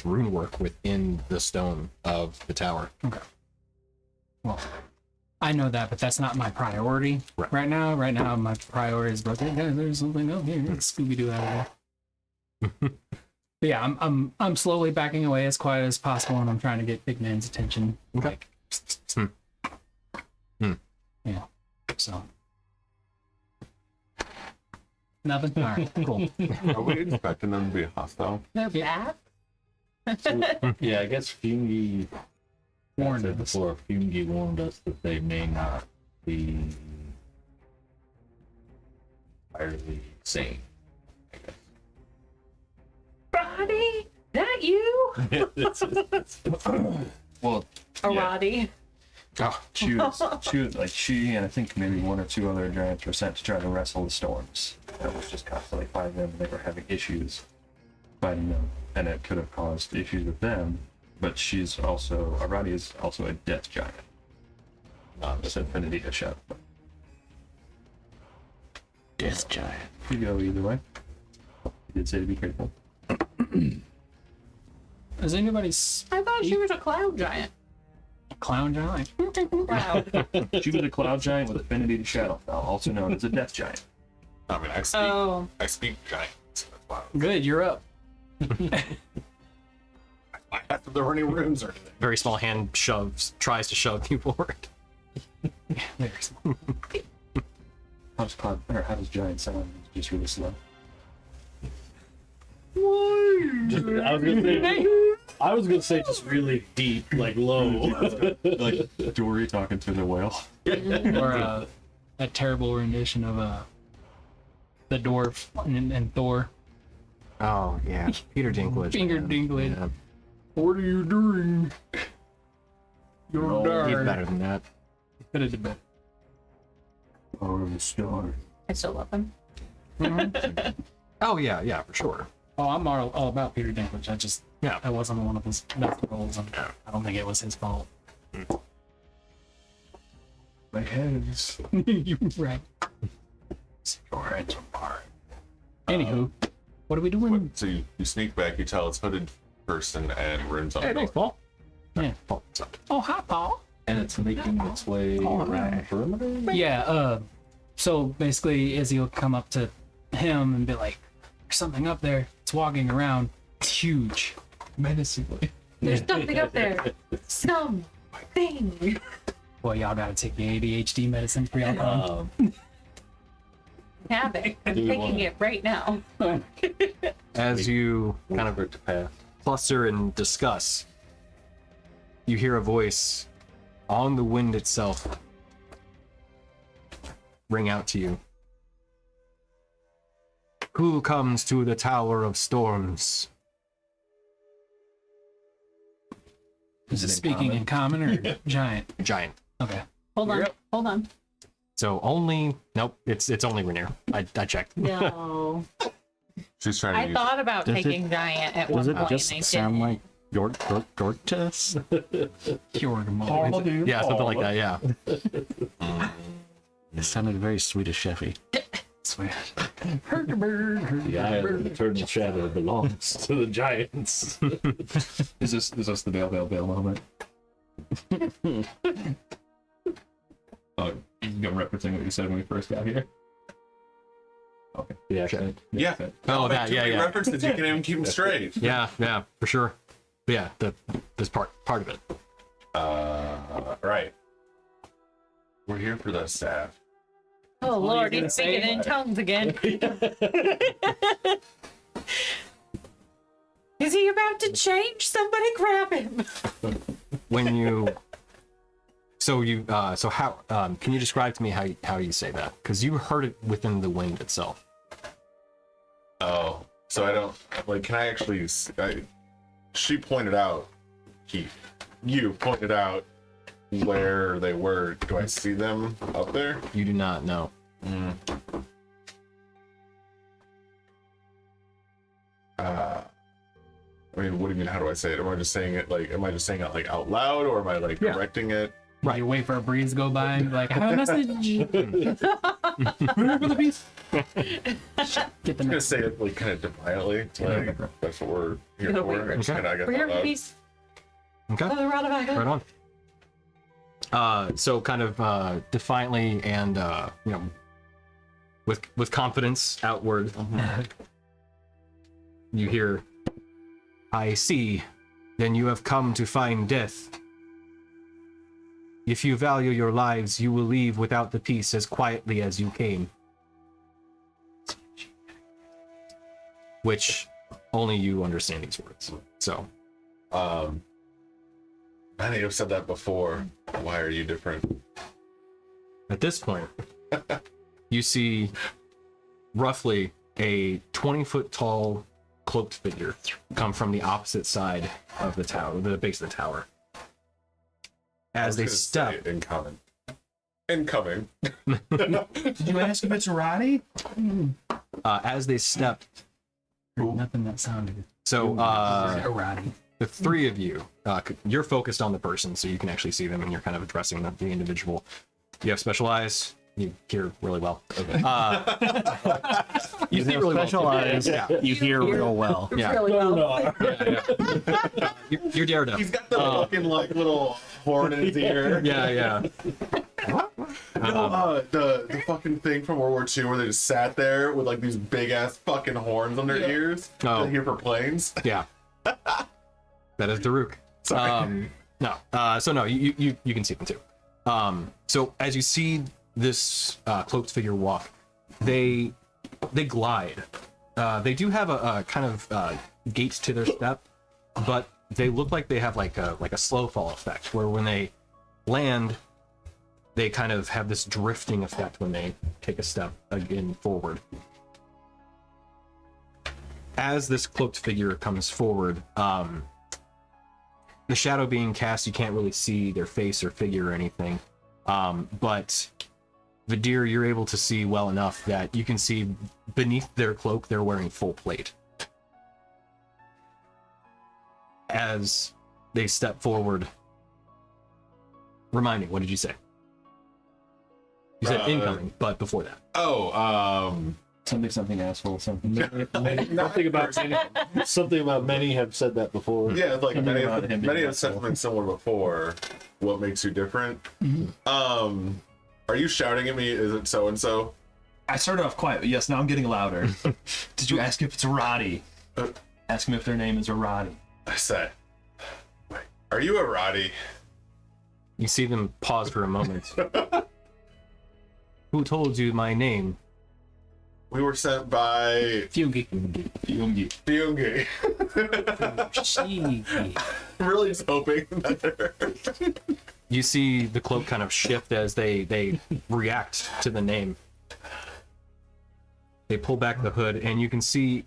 rune work within the stone of the tower. Okay. Well, I know that, but that's not my priority Right. right now. Right now, my priority is, but there's something up here. It's Scooby-Doo out of there. But yeah, I'm slowly backing away as quiet as possible, and I'm trying to get Big Man's attention. Okay. Like, Hmm. Yeah. So. Nothing. All right. Cool. Are we expecting them to be hostile? They're back? Yeah, I guess Fungi Warned said us. before. Fungi warned us that they may not be entirely sane. I guess. Bonnie? That you? Well, Arati. Oh, She and I think maybe one or two other giants were sent to try to wrestle the storms. That was just constantly fighting them. They were having issues fighting them, and it could have caused issues with them. But Arati is also a death giant. This Infinity a shout. Death giant. You go either way. You did say to be careful. Is anybody I thought she was a cloud giant. clown giant? Cloud. She was a cloud giant with affinity to Shadowfell, also known as a death giant. I mean, Oh. I speak giant. So that's why Good, you're up. I have to, there were any rooms or anything. very small hand tries to shove you forward. There's How does giant sound? Just really slow. I was gonna say just really deep, like low. Like Dory talking to the whale. or that terrible rendition of the dwarf and Thor. Oh yeah, Peter Dinklage. Finger man. Dinklage. Yeah. What are you doing? You're He's dark. better than that. Could have been. Or the star. I still love him. Oh yeah, for sure. Oh, I'm all about Peter Dinklage. Yeah. I wasn't one of his best roles, and I don't think it was his fault. My hands. You're right. Your hands are hard. Anywho, what are we doing? So you sneak back, you tell it's hooded person and runes on Hey, the door. thanks, Paul. Yeah. Paul, what's up? Oh, hi, Paul. And it's making its way around the perimeter? Yeah, so basically Izzy will come up to him and be like, there's something up there. It's walking around. It's huge. Menacingly. There's something up there. Something. Boy, y'all gotta take the ADHD medicine for y'all. Have it. I'm Do we taking wanna- it right now. As you kind Kind of of to path. cluster and discuss, you hear a voice on the wind itself ring out to you. Who comes to the Tower of Storms? Is it speaking in common or giant? Giant. Okay. Hold on. Hold on. So nope, it's only Rainier. I checked. No. She's trying to I use thought about Does taking giant at one Does it point. just and I sound didn't. like Yorktus? Cured them. Yeah, something like that, yeah. It sounded very Swedish chefy. Swear. The eye of the eternal shadow belongs to the giants. Is this the bail moment? Oh, you're referencing what you said when we first got here. Okay. The accent. Yeah. Oh, that, yeah. References, you can't even keep them straight. Yeah, for sure. But yeah, this part of it. Right. We're here for the staff. Oh What are Lord, you he's gonna speaking say? in tongues again. Is he about to change? Somebody grab him. When you so how can you describe to me how you say that? Because you heard it within the wind itself. Oh, so I don't like. Can I actually? She pointed out. You pointed out where they were. Do I see them up there? You do not know. I mean, what do you mean? How do I say it? Am I just saying it like? Am I just saying it like out loud, or am I like directing it? Right. You wait for a breeze to go by and be like, I have a message. Remember the piece? Get the I'm gonna message. say it like kind of defiantly. Like that's what we're here Yeah, for. I just okay. kind of I guess We're out here for loud. peace. Okay. Oh, the Radabaga. Right on. So kind of defiantly and with confidence outward, you hear, "I see. Then you have come to find death. If you value your lives, you will leave without the peace as quietly as you came." Which only you understand these words. So I think I've said that before. Why are you different? at this point, you see roughly a 20-foot tall cloaked figure come from the opposite side of the tower, the base of the tower. as they step. Incoming. Incoming. Did you ask if it's Roddy? As they step. Nothing that sounded So karate. the three of you, you're focused on the person, so you can actually see them, and you're kind of addressing the individual. You have special eyes. You hear really well. You see really Special well. eyes. Yeah. You hear real well. Yeah. Really well. You're Daredevil. He's got the fucking like little horn in his ear. Yeah. The fucking thing from World War II where they just sat there with like these big ass fucking horns on their ears. Oh. To hear for planes. Yeah. That is Daruk. Sorry. So no, you can see them too. So as you see this cloaked figure walk, they glide. They do have a kind of gait to their step, but they look like they have like a slow fall effect, where when they land, they kind of have this drifting effect when they take a step again forward. As this cloaked figure comes forward, the shadow being cast, you can't really see their face or figure or anything. But Vidir, you're able to see well enough that you can see beneath their cloak, they're wearing full plate. As they step forward, remind me, what did you say? You said incoming, but before that. Something asshole, something. Something about many have said that before. Yeah, it's like Something many about him being have an said asshole. something similar before. What makes you different? Are you shouting at me? Is it so and so? I started off quiet, but yes, now I'm getting louder. Did you ask if it's Roddy? Ask them if their name is Roddy. I said, wait, are you a Roddy? You see them pause for a moment. Who told you my name? We were sent by Fugi. Byungi. I'm really just hoping that You see the cloak kind of shift as they react to the name. They pull back the hood, and you can see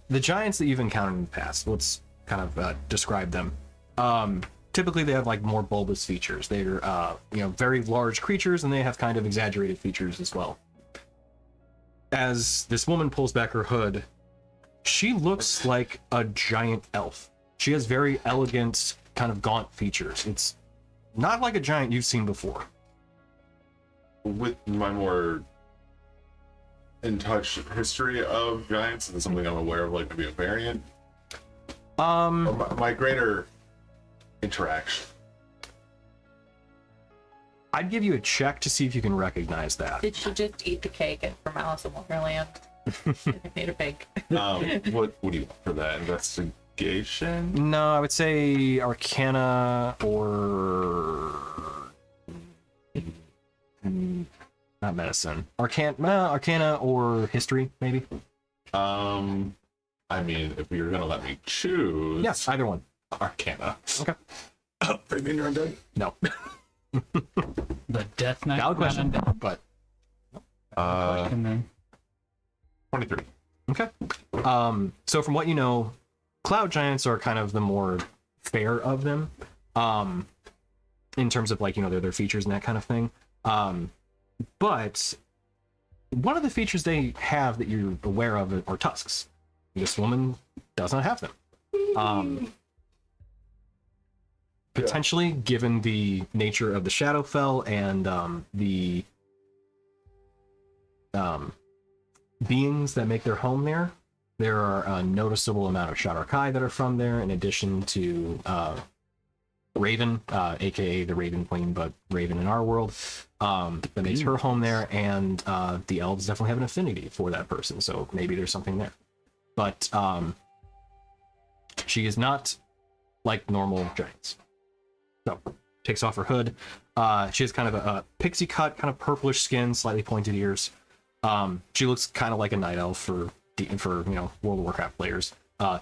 the giants that you've encountered in the past. Let's kind of describe them. Typically, they have like more bulbous features. They're very large creatures, and they have kind of exaggerated features as well. As this woman pulls back her hood, she looks like a giant elf. She has very elegant, kind of gaunt features. It's not like a giant you've seen before. with my more in touch history of giants, is it something I'm aware of, like maybe a variant? Or my greater interaction. I'd give you a check to see if you can recognize that. Did she just eat the cake from Alice in Wonderland? They made a bake. What do you want for that? Investigation? No, I would say Arcana or not medicine. Arcana or history, maybe. I mean, if you're gonna let me choose, Yes, either one. Arcana. Okay. Does it mean you're undead? No. The Death Knight. Valid question, not undead. but 23. okay. So from what you know, cloud giants are kind of the more fair of them, in terms of like, their features and that kind of thing. But one of the features they have that you're aware of are tusks. This woman does not have them. Potentially, given the nature of the Shadowfell and the beings that make their home there are a noticeable amount of Shadar-kai that are from there, in addition to Raven, aka the Raven Queen, but Raven in our world, that makes her home there, and the elves definitely have an affinity for that person, so maybe there's something there. But she is not like normal giants. So, takes off her hood. She has kind of a pixie cut, kind of purplish skin, slightly pointed ears. She looks kind of like a night elf for World of Warcraft players.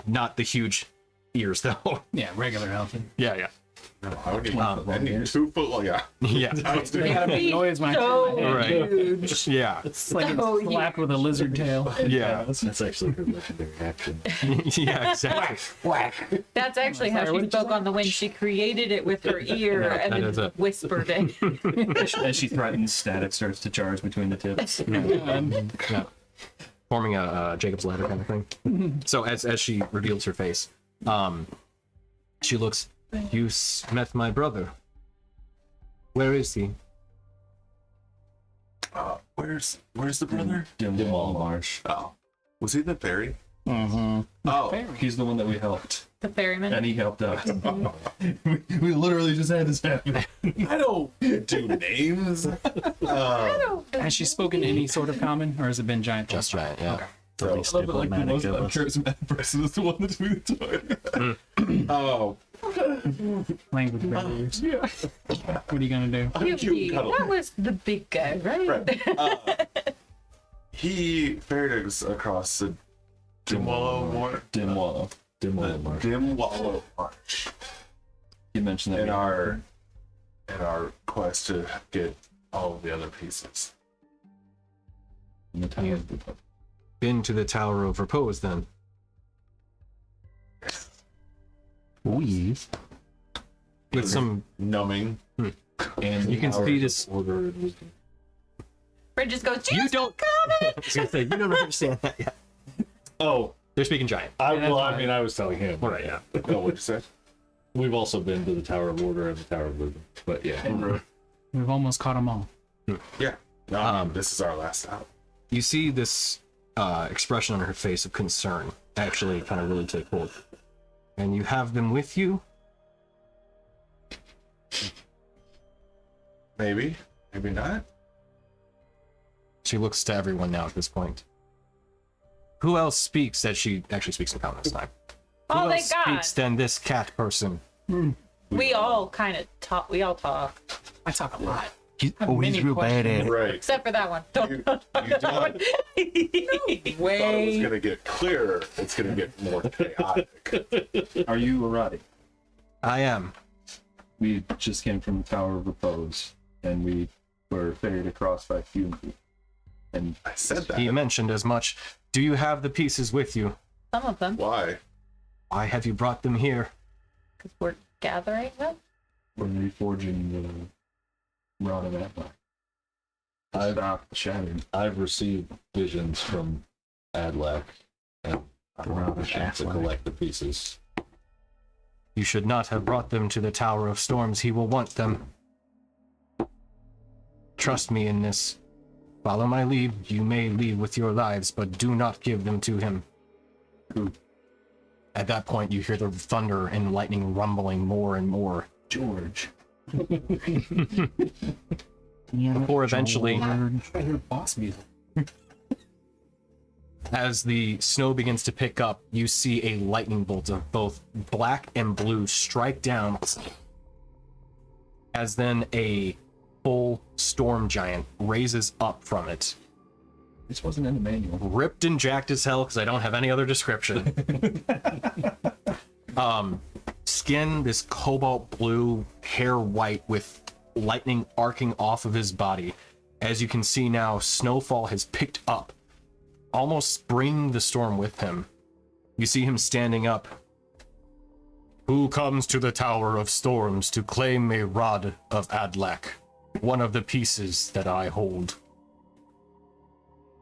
Not the huge ears though. Yeah, regular healthy. Yeah. No, I would need 2 foot long. Yeah. Yeah. They gotta make noise when I So turn my head. Right. huge. Yeah. It's like So it's slapped with a lizard tail. Yeah. That's actually her legendary action. Yeah, exactly. That's actually how Sorry, what she did you spoke say? on the wind. She created it with her ear Yeah, and that is then it. whispered it. As she threatens, static starts to charge between the tips. Yeah. Forming a Jacob's ladder kind of thing. So as she reveals her face, she looks. You met my brother. Where is he? Where's the brother? Dimwall Marsh. Oh, was he the fairy? Mm-hmm. Oh, He's the one that we helped, The ferryman. and he helped out. We literally just had this happen. I don't do names. Has she spoken any sort of common, or has it been giant? Just giant. Yeah. So, I love it, like the most uncharismatic person is the one that's being toy. oh, Language barriers. yeah. What are you gonna do? Yuki, that was the big guy, right? Right. He ferried us across the Dimwallow March You mentioned that in our quest to get all of the other pieces. in the tower. Been to the Tower of Repose then. Oui. With some, Numbing. And you can see this. order and wisdom. Fred just goes, You "Just don't. I was gonna say, you don't understand that yet. Oh, They're speaking giant. I mean, I was telling him. All right. Yeah. Oh, what'd you say? We've also been to the Tower of Order and the Tower of Wisdom. But yeah. We've almost caught them all. Yeah. No, this is our last out. You see this expression on her face of concern actually kind of really take hold. And you have them with you? Maybe. Maybe not. She looks to everyone now at this point. Who else speaks? That she actually speaks in common this time. Who oh, thank else God. speaks than this cat person? We all kind of talk. We all talk. I talk a lot. He's many real bad at questions. it. Right. Except for that one. You don't. Thought it was Way. gonna get clearer. It's gonna get more chaotic. Are you Arati? I am. We just came from the Tower of Repose, and we were ferried across by Fume. And I said that. He mentioned as much. Do you have the pieces with you? Some of them. Why? Why have you brought them here? Because we're gathering them. we're reforging the Rod of Atla. I've- Stop the shattering. I've received visions from Adlac and I'm Around a chance to Adlac. collect the pieces. You should not have brought them to the Tower of Storms. He will want them. Trust me in this. Follow my lead. You may leave with your lives, but do not give them to him. At that point, you hear the thunder and lightning rumbling more and more. George. Before eventually, I hear boss music. as the snow begins to pick up, you see a lightning bolt of both black and blue strike down, as then a full storm giant raises up from it. This wasn't in the manual. Ripped and jacked as hell because I don't have any other description. Skin this cobalt blue, hair white with lightning arcing off of his body. As you can see now, snowfall has picked up, almost bringing the storm with him. You see him standing up. Who comes to the Tower of Storms to claim a rod of Adlac, one of the pieces that I hold?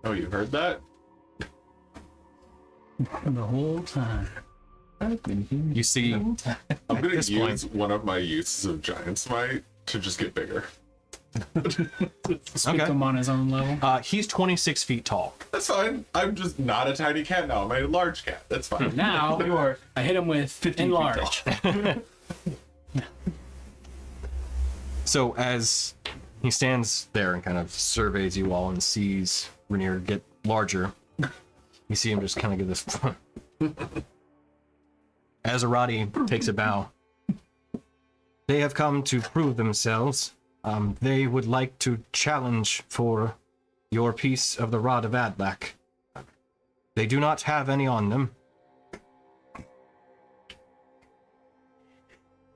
Oh, you heard that? The whole time. You see, I'm gonna this use one of my uses of Giant Smite to just get bigger. Speak him on his own level. he's 26 feet tall. That's fine. I'm just not a tiny cat now. I'm a large cat. That's fine. Now I hit him with 15 feet enlarge. So as he stands there and kind of surveys you all and sees Rainier get larger, you see him just kind of give this. As Arati takes a bow, they have come to prove themselves. They would like to challenge for your piece of the Rod of Adlac. They do not have any on them.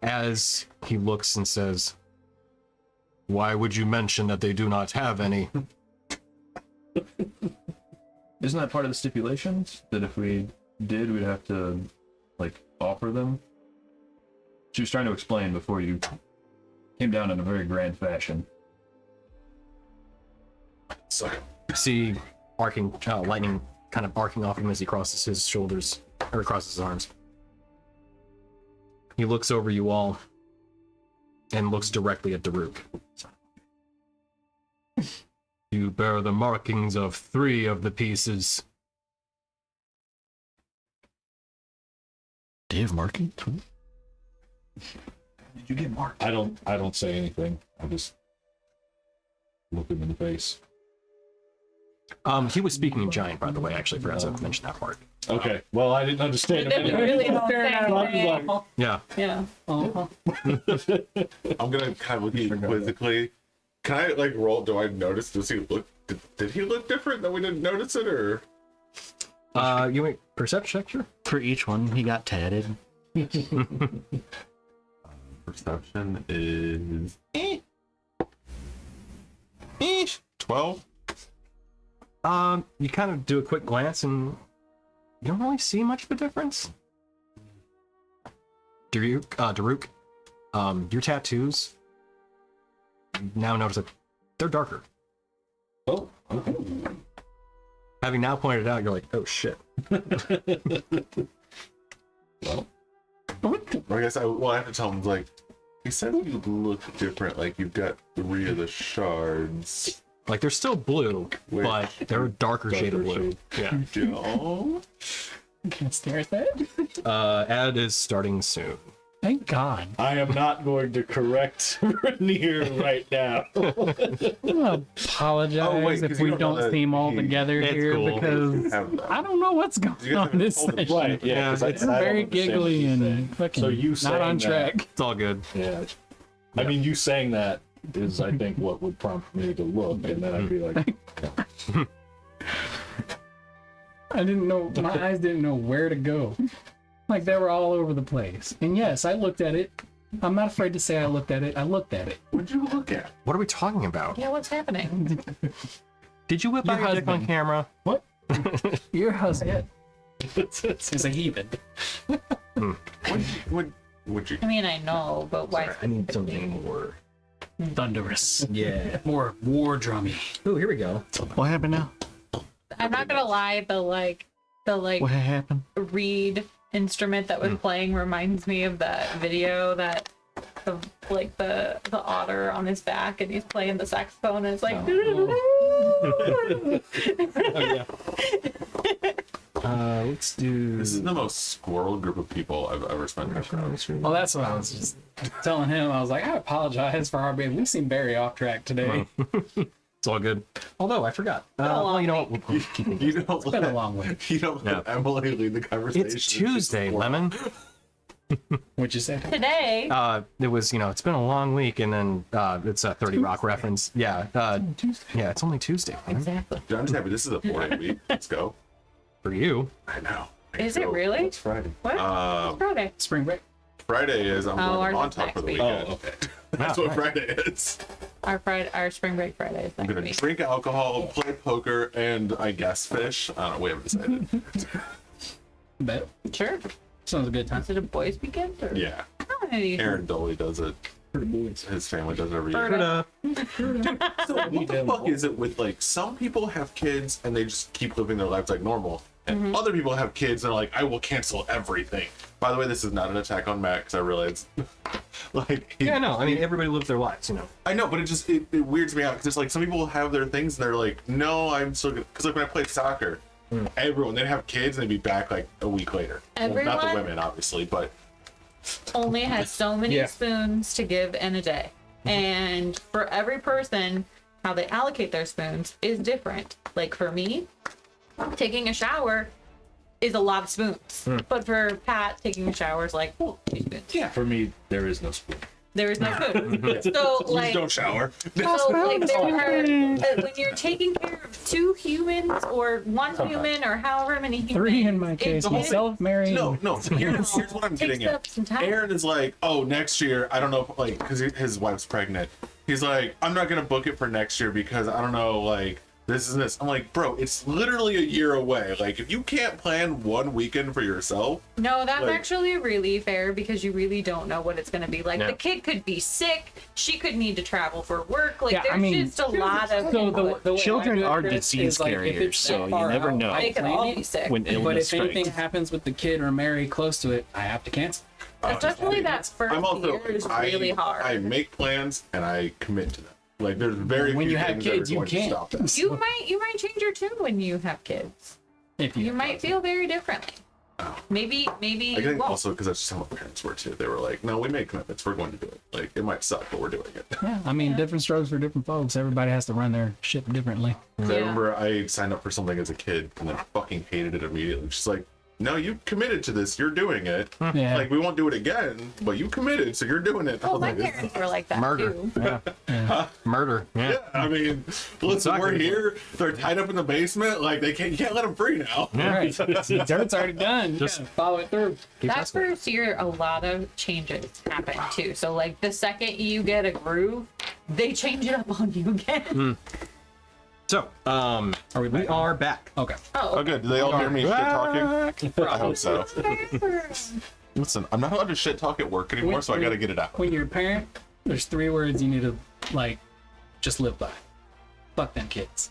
as he looks and says, "Why would you mention that they do not have any?" Isn't that part of the stipulations? That if we did, we'd have to, like, offer them? She was trying to explain before you came down in a very grand fashion. So, See arcing lightning kind of arcing off him as he crosses his shoulders or crosses his arms. He looks over you all and looks directly at Daruk. You bear the markings of 3 of the pieces. Do you have marking? Did you get marked? I don't say anything. I just look him in the face. He was speaking in giant, by the way. I actually forgot to mention that part. Okay. Well, I didn't understand him. Didn't really understand. Yeah. Yeah. Uh-huh. I'm gonna kind of look at you quizzically. Can I like roll? Do I notice? Does he look? Did he look different that we didn't notice it, or? You make perception check, sure? For each one, he got tatted. Perception is 12. You kind of do a quick glance and you don't really see much of a difference. Daruk, your tattoos, you now notice that they're darker. Oh, okay. Having now pointed it out, you're like, oh shit. Well, I guess I have to tell him like, he said you look different. Like you've got 3 of the shards. Like they're still blue, Wait. but they're a darker shade of blue. Yeah. Don't. Can I stare at that? Ad is starting soon. Thank God. I am not going to correct Rainier right now. I'm gonna apologize Oh, wait, if 'cause you we don't know don't that seem all he- together It's here cool. because Have I don't know what's going You guys on haven't this told him. session. Right, yeah. 'cause it's I don't Very understand giggly what you're saying. and fucking So you not saying on that- track. It's all good. Yeah. I mean, you saying that is, I think, what would prompt me to look, and then I'd be like, I didn't know, my eyes didn't know where to go. Like they were all over the place. And yes, I looked at it. I'm not afraid to say I looked at it. I looked at it. What'd you look at? What are we talking about? Yeah, what's happening? Did you whip Your out your dick on husband. camera? What? Your husband is a heathen. Would you? I mean, I know, but why? I need something more. Thunderous. Yeah. More war drummy. Oh, here we go. What happened now? I'm not gonna lie. The What happened? reed instrument that was playing reminds me of that video that of like the otter on his back and he's playing the saxophone and it's like Let's do. This is the most squirrel group of people I've ever spent time around. Well, that's what I was just telling him. I was like, I apologize for our being. We seem very off track today. It's all good. Although I forgot. Well, you know what? We'll keep it. You don't Been a let, long way. you don't let Emily lead the conversation. It's Tuesday, Lemon. What'd you say? today. It was, it's been a long week, and then it's a 30 Rock reference. Yeah. Yeah, it's only Tuesday. Lemon. Exactly. I'm just happy this is a 4-day week. Let's go. For you. I know. Is it really? it's Friday. What? It's Friday. Spring break. Friday is I'm Oh, going to ours is Montauk next for the week. weekend. Oh, okay. That's what Friday is. Our spring break Friday is I'm next gonna week. drink alcohol, play poker, and I guess fish. I don't know. We haven't decided. Bet. Sure. Sounds a good time. Is it a boys' weekend? Or? Yeah. Hey. Aaron Dolly does it. His family does it every year. Bird. So what the fuck is it with like some people have kids and they just keep living their lives like normal, and other people have kids and are like, I will cancel everything. By the way, this is not an attack on Matt because I realize, like, Yeah, no. I mean, everybody lives their lives, I know, but it weirds me out because it's like some people have their things and they're like, no, I'm still good. Because like when I played soccer, everyone they'd have kids and they'd be back like a week later. Well, not the Everyone? women, obviously, but Only has so many Yeah. spoons to give in a day. And for every person, how they allocate their spoons is different. Like for me, taking a shower is a lot of spoons. But for Pat, taking a shower is like, oh, 2 spoons. Yeah. For me, there is no spoon. There was no food. So like, Don't shower. so like there are, when you're taking care of 2 humans or 1 human or however many humans. 3 in my case. it- Myself, Mary. No. Here's what I'm getting takes at. up some time. Aaron is like, oh, next year, I don't know, if, like, because his wife's pregnant. He's like, I'm not gonna book it for next year because I don't know, like, this and this. I'm like, bro, it's literally a year away. Like, if you can't plan 1 weekend for yourself, No, that's like- actually really fair because you really don't know what it's going to be like. Yeah. The kid could be sick. She could need to travel for work. Like, Yeah, there's I mean, just a lot of. So input. the way Children I do it, are Chris, disease is, like, if carriers, it's so that you far never out, know. I They could plan all it. be sick. When But illness if anything strikes. happens with the kid or Mary close to it, I have to cancel. Especially that first I'm also, year is really hard. I make plans and I commit to them. Like, there's very When few you have things that are kids, you going to can't. stop that. you might change your tune when you have kids. If You might feel very differently. Maybe I you think won't. also because that's just how my parents were too. They were like, "No, we made commitments. We're going to do it. Like, it might suck, but we're doing it." Yeah, I mean, different strokes for different folks. Everybody has to run their ship differently. 'Cause I Yeah. remember I signed up for something as a kid and then fucking hated it immediately. She's like, "No, you committed to this. You're doing it. Yeah. Like, we won't do it again, but you committed, so you're doing it." I Oh, was my like, "This parents were like that Murder. too. Murder. Yeah. Yeah, I mean, listen, Suck we're it. here. They're tied up in the basement. Like, you can't let them free now. Right. Dirt's already done. Just- Just follow it through. That first year, a lot of changes happen too. So like the second you get a groove, they change it up on you again. So, we are back. Okay. Oh, Oh, good. Do they all hear me shit talking? I hope so. okay. Listen, I'm not allowed to shit talk at work anymore, so I gotta get it out. When you're a parent, there's 3 words you need to, like, just live by. Fuck them kids.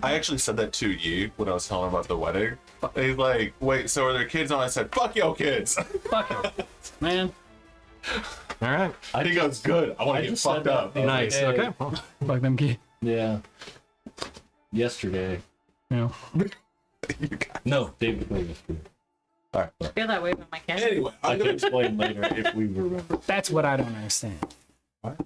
I actually said that to Yi when I was telling him about the wedding. He's like, "Wait, so are there kids on?" I said, "Fuck yo kids." Fuck it. Man. All right. He goes, "Good. I want I to get just said fucked that up." the other Nice. day. Okay. Well, Fuck them kids. Yeah. Yesterday. You know. No, day before yesterday. All I feel that way with my cat. Anyway, I I'm can gonna. explain later if we remember. That's what I don't understand. What?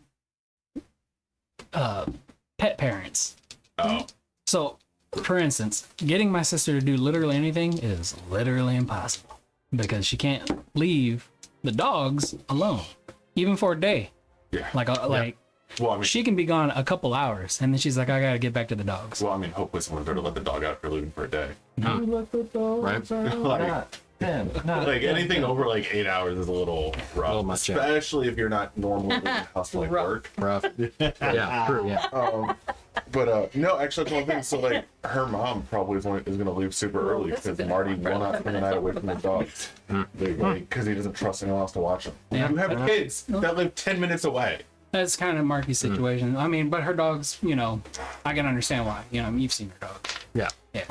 Pet parents. Oh, So, for instance, getting my sister to do literally anything is literally impossible because she can't leave the dogs alone, even for a day. yeah. Like, Well, I mean, she can be gone a couple hours, and then she's like, "I gotta get back to the dogs." Hope was wanted her to let the dog out for leaving for a day. right. Like, like anything over like 8 hours is a little rough, Little much, yeah. especially if you're not normally hustling Rough. work. Rough. Yeah. True. Yeah. But no, actually, that's one thing. So like, her mom probably is going to leave super early this is because gonna Marty be will not spend the night away from the dogs because he doesn't trust anyone else to watch them. Yeah. You have kids that live 10 minutes away. That's kind of Marky's situation. I mean, but her dogs, you know, I can understand why. You know, you've seen her dogs. Yeah. Yeah.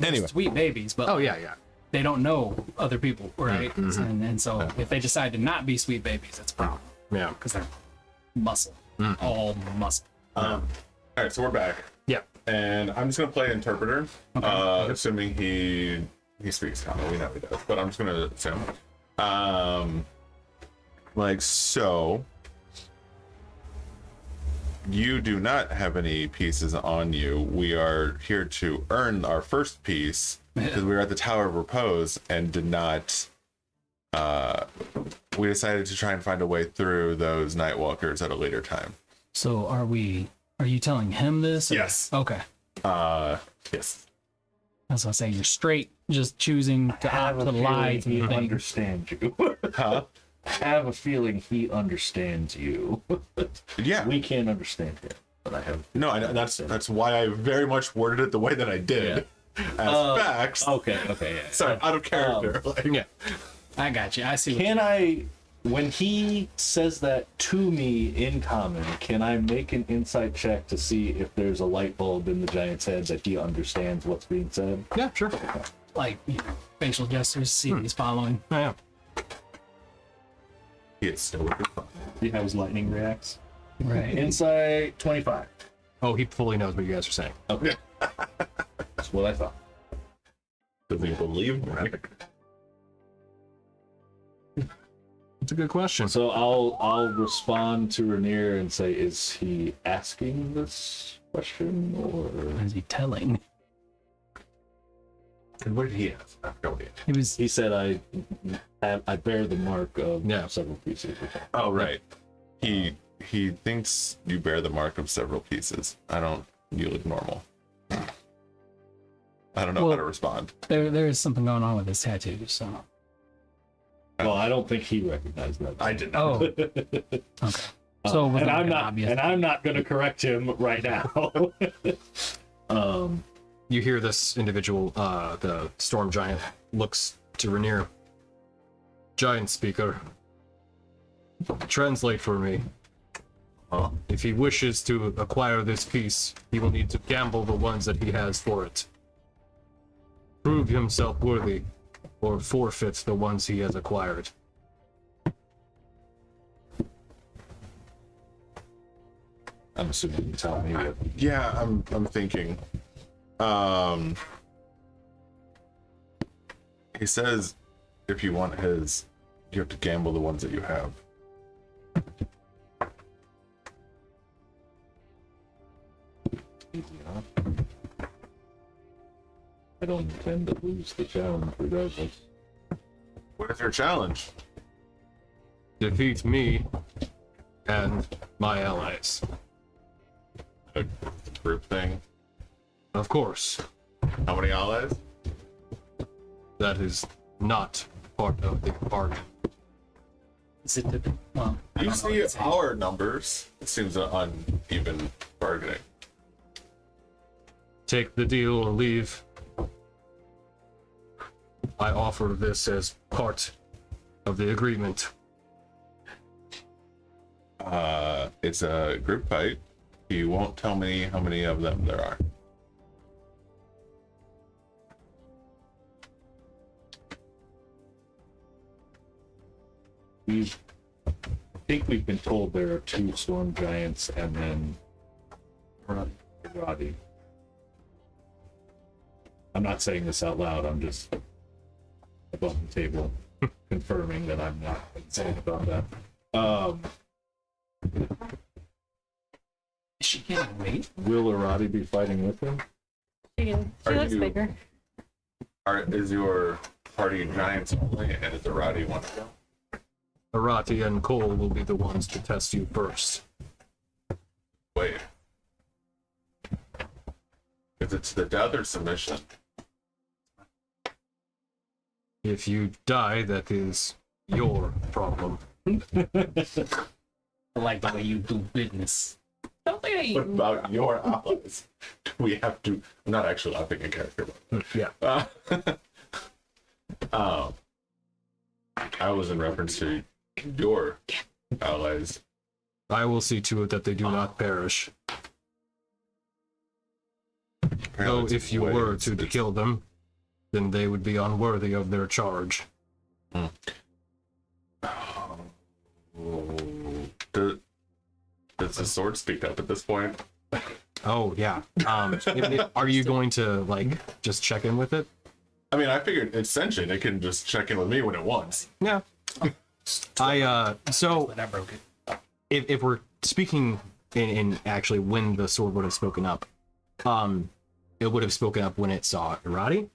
Anyway, Sweet babies, but Oh yeah. Yeah. they don't know other people, right? And so if they decide to not be sweet babies, that's a problem Yeah. because they're muscle, all muscle. all right, so we're back, Yeah. and I'm just gonna play interpreter, assuming he speaks common. We know he does, but I'm just gonna assume. Like so. You do not have any pieces on you. We are here to earn our first piece because we were at the Tower of Repose and did not. We decided to try and find a way through those Nightwalkers at a later time. So are you telling him this? or- Yes. Okay. Yes. That's what I say. You're straight, just choosing to opt to lie to he the thing. understands you. Huh? I have a feeling he understands you. Yeah. We can't understand him, but I have. No, that's why I very much worded it the way that I did. As facts. Okay, yeah. Sorry, out of character. Yeah. I got you. I see. What Can I, when he says that to me in common, can I make an insight check to see if there's a light bulb in the giant's head that he understands what's being said? Yeah. Sure. like, you know, facial gestures, see if he's following. Oh, yeah. He is still with the See how his lightning reacts? Right. Insight 25. Oh, he fully knows what you guys are saying. Okay. That's what I thought. Does he believe me? It's a good question. So I'll respond to Rainier and say, is he asking this question or? Is he telling? And what did he have? I forgot what he had. It was He said I bear the mark of Yeah. several pieces. Oh, right. He thinks you bear the mark of several pieces. You look normal. I don't know how to respond. there is something going on with his tattoo. So Well, I don't think he recognized that. I did not. oh, okay. So it was and like I'm an not, obvious. and I'm not going to correct him right now. You hear this individual, the storm giant, looks to Rainier. Giant speaker, translate for me. If he wishes to acquire this piece, he will need to gamble the ones that he has for it. Prove himself worthy, or forfeit the ones he has acquired. I'm assuming you tell me what. Yeah, I'm thinking. He says if you want his, you have to gamble the ones that you have. I don't intend to lose the challenge regardless. What is your challenge? Defeat me and my allies. A group thing. Of course, How many allies? that is not part of the bargain. Is it the, well, I You don't know see what to say. our numbers. It seems an uneven bargaining. Take the deal or leave. I offer this as part of the agreement. It's a group fight. You won't tell me how many of them there are. I think we've been told there are 2 storm giants and then Roddy. I'm not saying this out loud, I'm just above the table confirming that I'm not insane about that. Is she getting weight? Will Roddy be fighting with him? She Are looks you- bigger. Is your party giants only, and is the Roddy one of them? Arati and Cole will be the ones to test you first. Wait. If it's the death or submission, If you die, that is your problem. I like the way you do business. Don't think what I about your allies? Do we have to? I'm not actually laughing at character. Yeah. I was in reference to your allies. I will see to it that they do not perish. Though Apparently if you it's were ways. to kill them, then they would be unworthy of their charge. Does the sword speak up at this point? Oh yeah. Are you going to like just check in with it? I mean, I figured it's sentient. It can just check in with me when it wants. Yeah. So But I broke it. if we're speaking in actually when the sword would have spoken up, it would have spoken up when it saw Irati,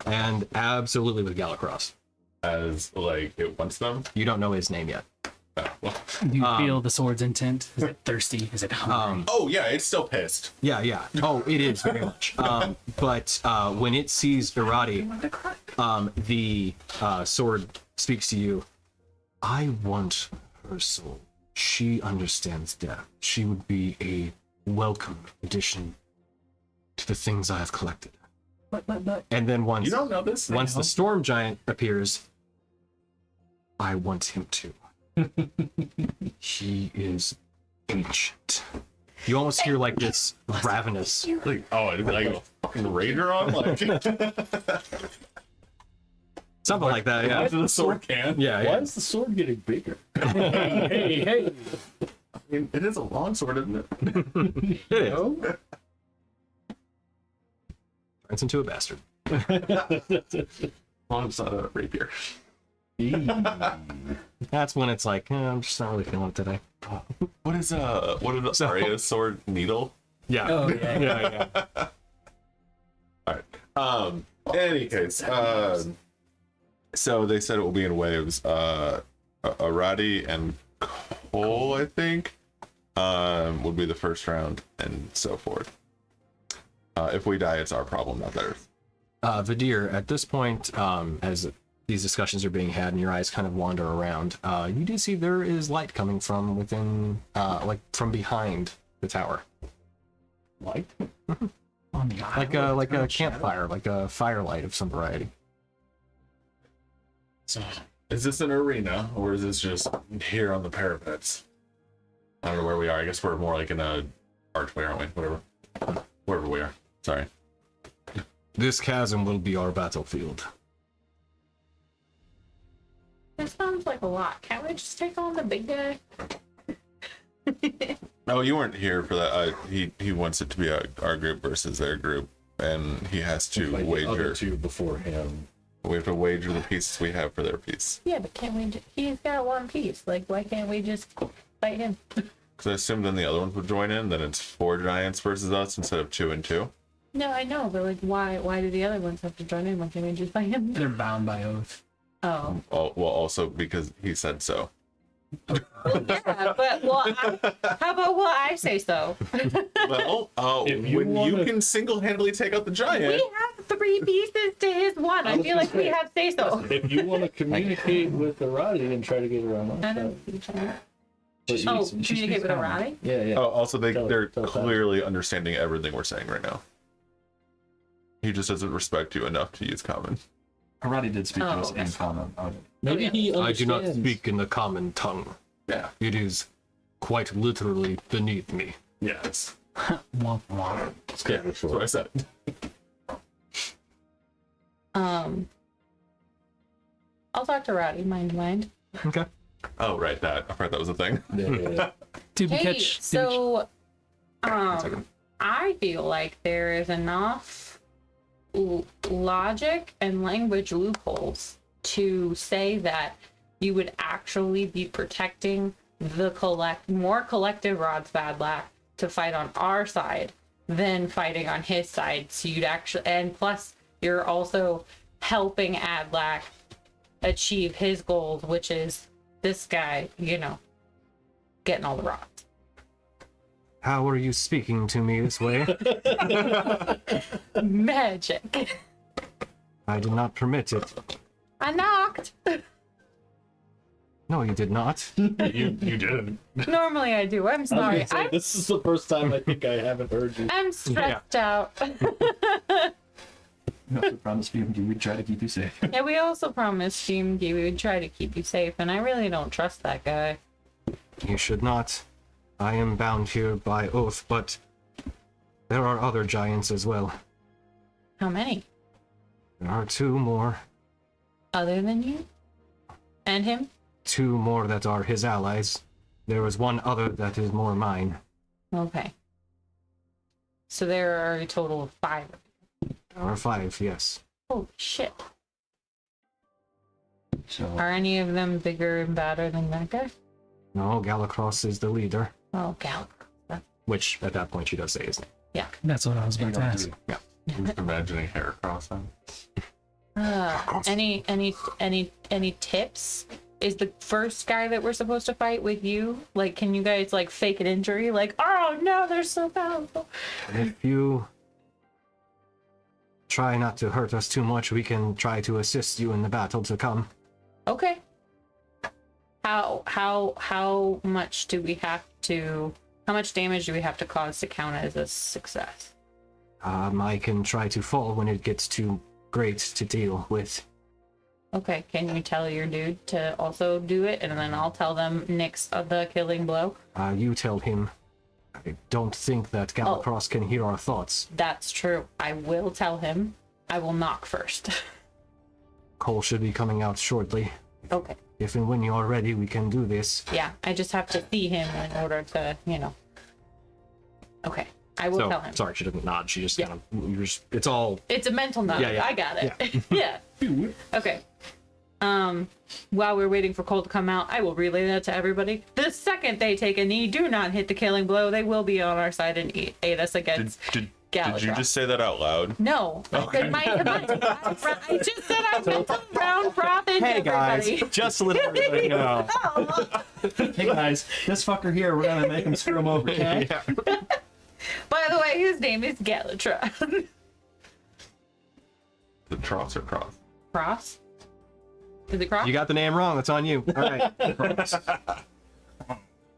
and absolutely with Galacross. As like it wants them. You don't know his name yet. Well. Do you feel the sword's intent? Is it thirsty? Is it hungry? Oh yeah, it's still pissed. Yeah. Oh, it is very much. But when it sees Irati, the sword speaks to you. I want her soul. She understands death. She would be a welcome addition to the things I have collected. But And then once You don't know this? once the storm giant appears, I want him to. He is ancient. You almost hear like this ravenous. Like, oh, it's like a fucking raider on, like Something like that, yeah. after the sword can. Yeah, Why yeah. is the sword getting bigger? hey. I mean, it is a long sword, isn't it? It is. Turns into a bastard. Long it's not a rapier. That's when it's like, I'm just not really feeling it today. What is Arya's sword? Needle? Yeah. Oh yeah. Yeah. All right. any case, so they said it will be in waves. Arati and Cole, I think, would be the first round, and so forth. If we die, it's our problem, not theirs. Vadir, at this point, as these discussions are being had and your eyes kind of wander around, you do see there is light coming from within, like from behind the tower. Light? On the Like a campfire, like a firelight of some variety. So Is this an arena, or is this just here on the parapets? I don't know where we are. I guess we're more like in a archway, aren't we? Wherever we are. Sorry. This chasm will be our battlefield. That sounds like a lot. Can't we just take on the big guy? Oh, you weren't here for that. He wants it to be our group versus their group, and he has to Like the wager. other two before him. We have to wager the pieces we have for their piece. Yeah, but can't we? He's got one piece. Like, why can't we just fight him? Because I assumed then the other ones would join in. Then it's 4 giants versus us instead of 2 and 2. No, I know, but like, why do the other ones have to join in? Why can't we just fight him? they're bound by oath. Oh, Well, also because he said so. yeah, but how about what I say so? Well, If you when wanna- you can single-handedly take out the giant. We have 3 pieces to his 1. I was feel like gonna we say, have say so. If you want to communicate with Arati and try to get around I us, don't see each other. but Oh, you- communicate with Arati? yeah, yeah. Oh, also they're Tell that. clearly understanding everything we're saying right now. He just doesn't respect you enough to use common. Arati did speak to us okay. in common. Maybe yeah. he I do not understands. speak in the common tongue. Yeah. It is quite literally beneath me. Yes. Womp womp. Yeah, that's what I said. I'll talk to Rowdy. Mind. Okay. Oh, right, that. I thought that was a thing. Yeah, yeah, yeah. Did we Hey, catch? so, second. I feel like there is enough logic and language loopholes to say that you would actually be protecting the more collective Rod's bad luck to fight on our side than fighting on his side. So you'd actually, and plus you're also helping Adlac achieve his goals, which is this guy, getting all the rods. How are you speaking to me this way? Magic. I did not permit it. I knocked. No, you did not. you didn't. Normally I do. I'm I was sorry. gonna say, this is the first time I think I haven't heard you. I'm stressed out. We also promised you we'd try to keep you safe. Yeah, we also promised Team we would try to keep you safe, and I really don't trust that guy. You should not. I am bound here by oath, but there are other giants as well. How many? There are 2 more. Other than you? And him? 2 more that are his allies. There is 1 other that is more mine. Okay. So there are a total of 5. There are 5, yes. Holy shit. So Are any of them bigger and badder than that guy? No, Galacross is the leader. Oh, Gal. Which, at that point, she does say his name. That's what I was about to ask. I'm imagining hair crossing. Any tips? Is the first guy that we're supposed to fight with you? Like, can you guys like fake an injury? Like, oh no, they're so powerful. If you try not to hurt us too much, we can try to assist you in the battle to come. Okay. How much do we have to? How much damage do we have to cause to count as a success? I can try to fall when it gets too great to deal with. Okay, can you tell your dude to also do it, and then I'll tell them Nick's the killing blow. You tell him. I don't think that Galacross can hear our thoughts. That's true. I will tell him. I will knock first. Cole should be coming out shortly. Okay. If and when you are ready, we can do this. Yeah, I just have to see him in order to, Okay, I will tell him. Sorry, she didn't nod. She just kind of. It's all. It's a mental nod. Yeah, yeah. I got it. Yeah. Okay. While we're waiting for Cole to come out, I will relay that to everybody. The second they take a knee, do not hit the killing blow. They will be on our side and aid us against. Galatra. Did you just say that out loud? No. I said I just said I meant to round profit. Hey guys, everybody. just to let everybody know. Oh. Hey guys, this fucker here, we're gonna make him screw him over, okay? By the way, his name is Galatra. The Tross or Cross? Cross? Is it Cross? You got the name wrong. That's on you. All right.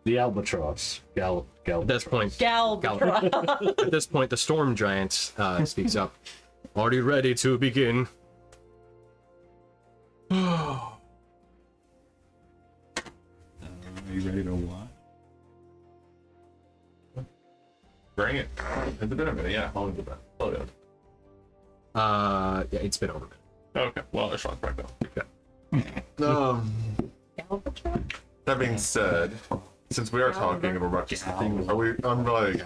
The albatross. At this point, Galatra. at this point, the storm giant speaks up. Are you ready to begin? Are you ready to what? Bring it. Has it been a minute? Yeah, how long has it been? Slow down. Yeah, it's been over. Okay, well, it's back down. Galatra? That being said, since we are talking and we're about to are we? I'm like,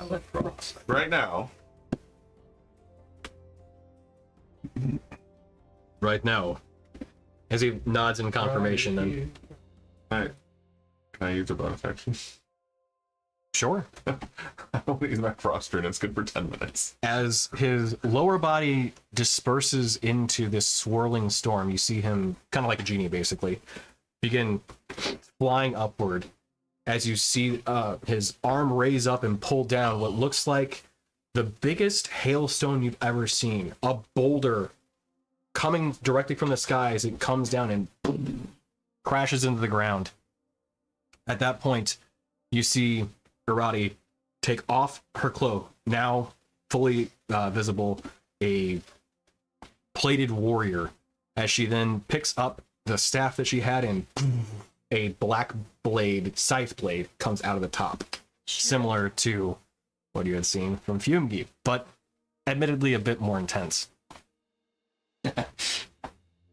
right now. Right now, as he nods in confirmation, then Can I use a bonus action? sure. I want to use my froster and it's good for 10 minutes. As his lower body disperses into this swirling storm, you see him kind of like a genie, basically, begin flying upward. As you see his arm raise up and pull down what looks like the biggest hailstone you've ever seen. A boulder coming directly from the sky as it comes down and crashes into the ground. At that point, you see Irati take off her cloak, now fully visible, a plated warrior, as she then picks up the staff that she had and a black blade, scythe blade, comes out of the top, similar to what you had seen from Fumegi, but admittedly a bit more intense.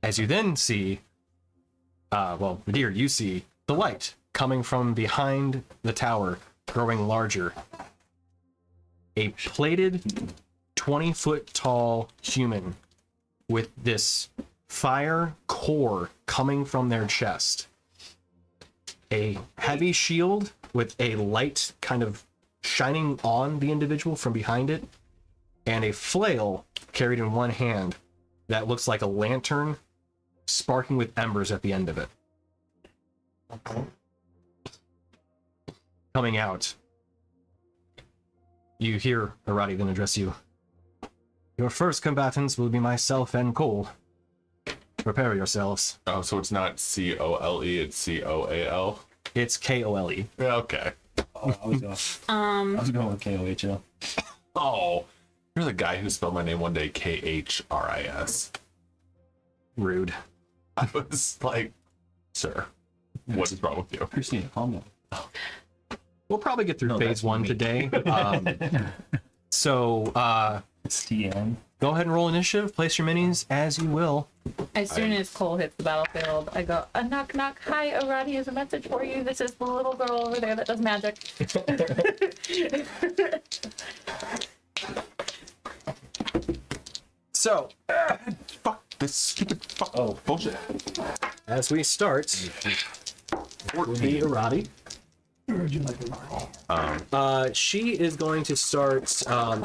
As you then see, dear, you see the light coming from behind the tower, growing larger. A plated, 20-foot tall human with this fire core coming from their chest. A heavy shield with a light kind of shining on the individual from behind it, and a flail carried in one hand that looks like a lantern sparking with embers at the end of it. Coming out, you hear Arati then address you. Your first combatants will be myself and Cole. Prepare yourselves. Oh, so it's not COLE, it's COAL? It's KOLE. Yeah, okay. Oh, I was going with KOHL. Oh, you're the guy who spelled my name one day KHRIS. Rude. I was like, sir, what is wrong with you? Christina, calm down. We'll probably get through No, phase that's one me. today. So It's TN. go ahead and roll initiative. Place your minis as you will. As soon as Cole hits the battlefield, I go, a knock knock. Hi, Arati has a message for you. This is the little girl over there that does magic. So Fuck this stupid fuck bullshit. as we start, Arati. She is going to start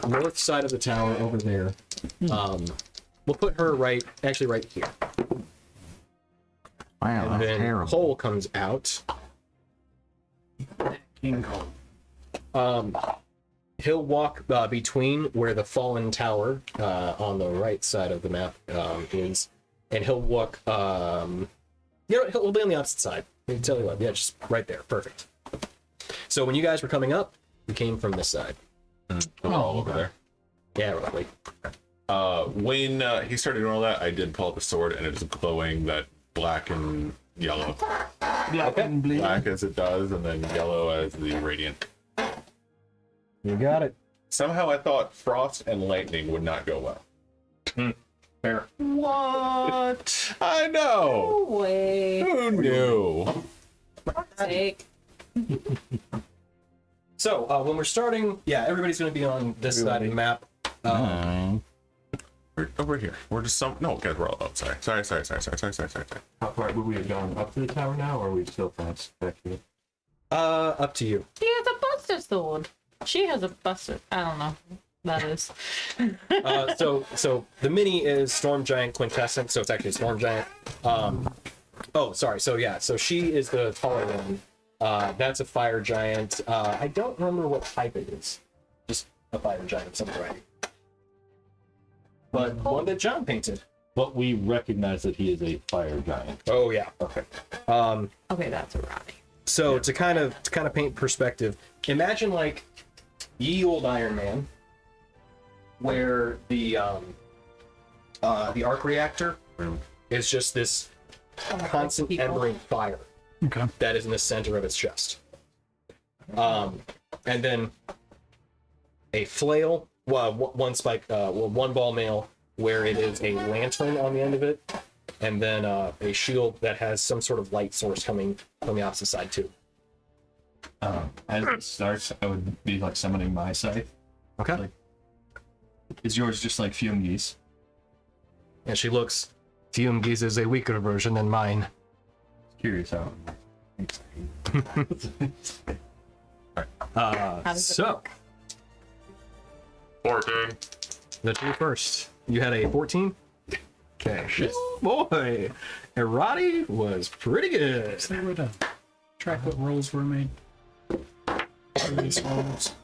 north side of the tower over there. We'll put her right here. Wow, And that's then terrible. Cole comes out. King Cole. He'll walk between where the fallen tower on the right side of the map is, and he'll walk. He'll be on the opposite side. I can tell you what. Yeah, just right there. Perfect. So when you guys were coming up, we came from this side. We're all over there. Yeah, roughly. When he started doing all that, I did pull out the sword and it is glowing that black and yellow. Black as it does, and then yellow as the radiant. You got it. Somehow I thought frost and lightning would not go well. Fair. What? I know. No way. Who knew? Sake. So when we're starting, yeah, everybody's going to be on this side of the map. We're over here. We're just no, guys, we're all out. Sorry. How far would we have gone up to the tower now, or are we still past back here? Up to you. He has a buster sword. She has a buster. I don't know. that is. So the mini is Storm Giant Quintessence, so it's actually a Storm Giant. Oh, sorry. So yeah, so she is the taller one. That's a Fire Giant. I don't remember what type it is. Just a Fire Giant of some variety. But one that John painted. But we recognize that he is a fire giant. Oh yeah. Okay. Okay, that's a Roddy. So to kind of paint perspective, imagine like ye old Iron Man, where the arc reactor is just this constant people. embering fire Okay. that is in the center of its chest. And then a flail, well, one spike, one ball mail, where it is a lantern on the end of it, and then a shield that has some sort of light source coming from the opposite side too. As it starts, I would be like summoning my scythe. Okay. Like, is yours just like Fume Geese? And she looks. Fumegeese is a weaker version than mine. Curious how. How does it So 14. the two first. You had a 14. Okay. Boy, Errati was pretty good. Is there a way to track what rolls were made? These rolls.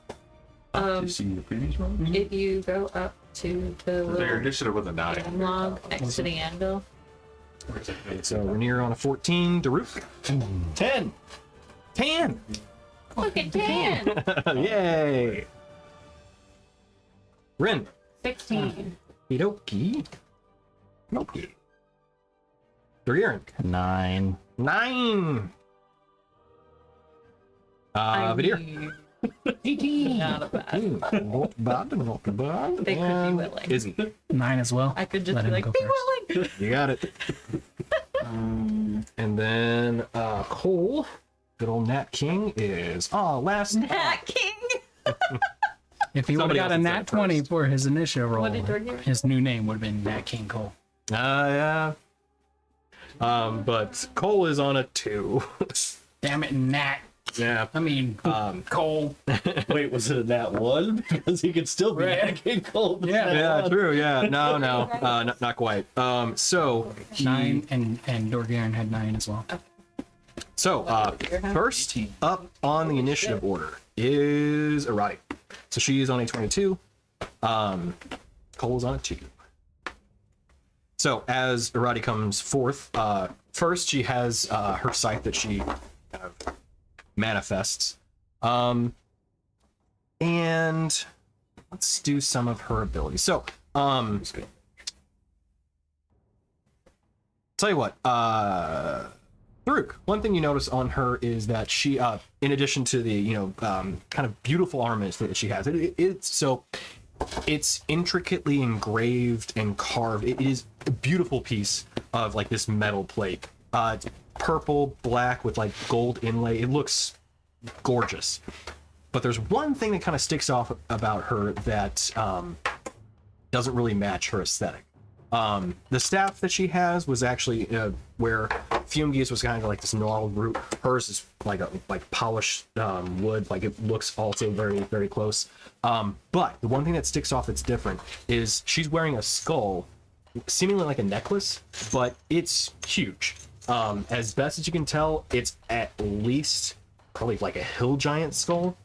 Did you see the previous one? If you go up to the Their little initiative with a 9. game log next to the anvil, So Rainier on a 14. Daruk. 10. 10. look at 10. Yay. Rin. 16. Okie dokie. Durian. 9. 9. Vidir. 18. Not bad. Not bad, not bad. They could be And willing. Izzy. 9 as well. I could just Let be him like, go be first. willing. You got it. And then Cole, good old Nat King, is last. Nat King. If he would Somebody have got a else nat said 20 first. for his initial roll, What did Dorothy- his new name would have been Nat King Cole. Yeah. But Cole is on a 2. Damn it, Nat. Yeah. I mean, Cole. Wait, was it that one? Because he could still be Right. acting cold. Yeah. Yeah, true. Yeah. No, not quite. So he, 9 and Dorgaren had 9 as well. So first up on the initiative order is Errati. So she is on a 22. Cole's on a 2. So as Errati comes forth, first she has her scythe that she kind of manifests. And let's do some of her abilities. So tell you what, Farouk, one thing you notice on her is that she, in addition to the, kind of beautiful armament that she has, it's intricately engraved and carved. It is a beautiful piece of like this metal plate. It's purple, black with like gold inlay. It looks gorgeous. But there's one thing that kind of sticks off about her that doesn't really match her aesthetic. The staff that she has was actually where Fumegeese was kind of like this gnarled root. Hers is like polished wood. Like it looks also very, very close. But the one thing that sticks off that's different is she's wearing a skull, seemingly like a necklace, but it's huge. As best as you can tell, it's at least probably like a hill giant skull.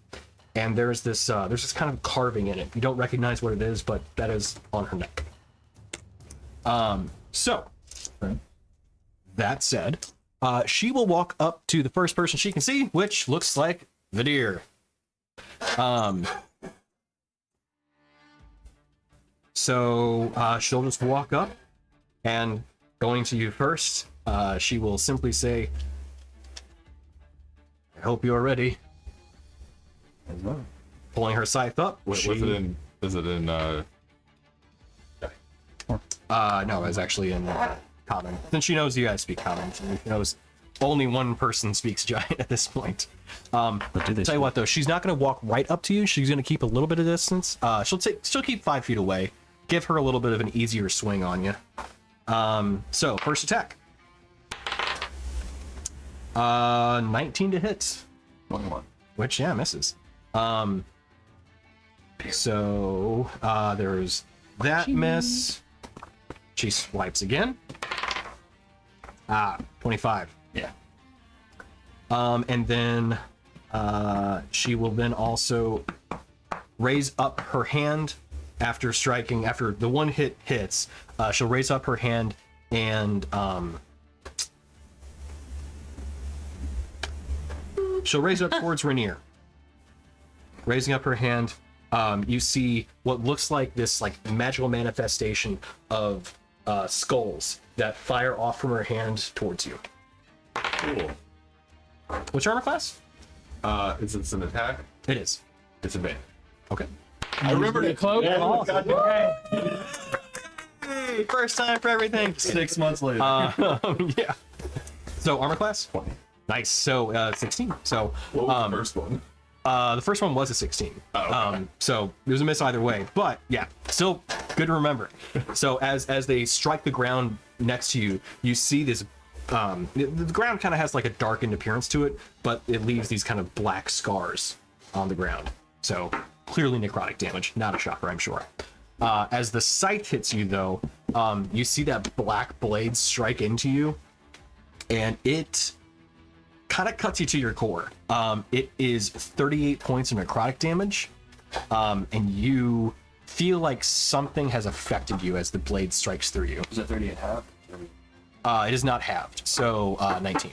And there's this kind of carving in it. You don't recognize what it is, but that is on her neck. That said, she will walk up to the first person she can see, which looks like Vidir. So she'll just walk up, and going to you first, she will simply say, "I hope you are ready." Pulling her scythe up. Was it in? Is it in? No, it's actually in common. Since she knows you guys speak common, she knows only one person speaks giant at this point. But do they Tell you what, though, she's not going to walk right up to you. She's going to keep a little bit of distance. She'll keep 5 feet away. Give her a little bit of an easier swing on you. So first attack. 19 to hit, 21. which misses. So there's that miss. She swipes again. 25. Yeah. And then she will then also raise up her hand after striking. After the one hit hits, she'll raise up her hand and she'll raise it up towards Rainier. Raising up her hand, you see what looks like this like magical manifestation of skulls that fire off from her hand towards you. Cool. What's your armor class? Is it an attack? It is. It's a band. Okay. I remember the cloak. Hey, first time for everything. 6 months later. Yeah. So armor class? 20. Nice. So 16. So What was the first one? the first one was a 16. So it was a miss either way. But yeah, still good to remember. So as they strike the ground next to you, you see this. The ground kind of has like a darkened appearance to it, but it leaves these kind of black scars on the ground. So clearly necrotic damage. Not a shocker, I'm sure. As the scythe hits you, though, you see that black blade strike into you, and it kind of cuts you to your core. It is 38 points of necrotic damage, and you feel like something has affected you as the blade strikes through you. Is it 38 half? It is not halved, so 19.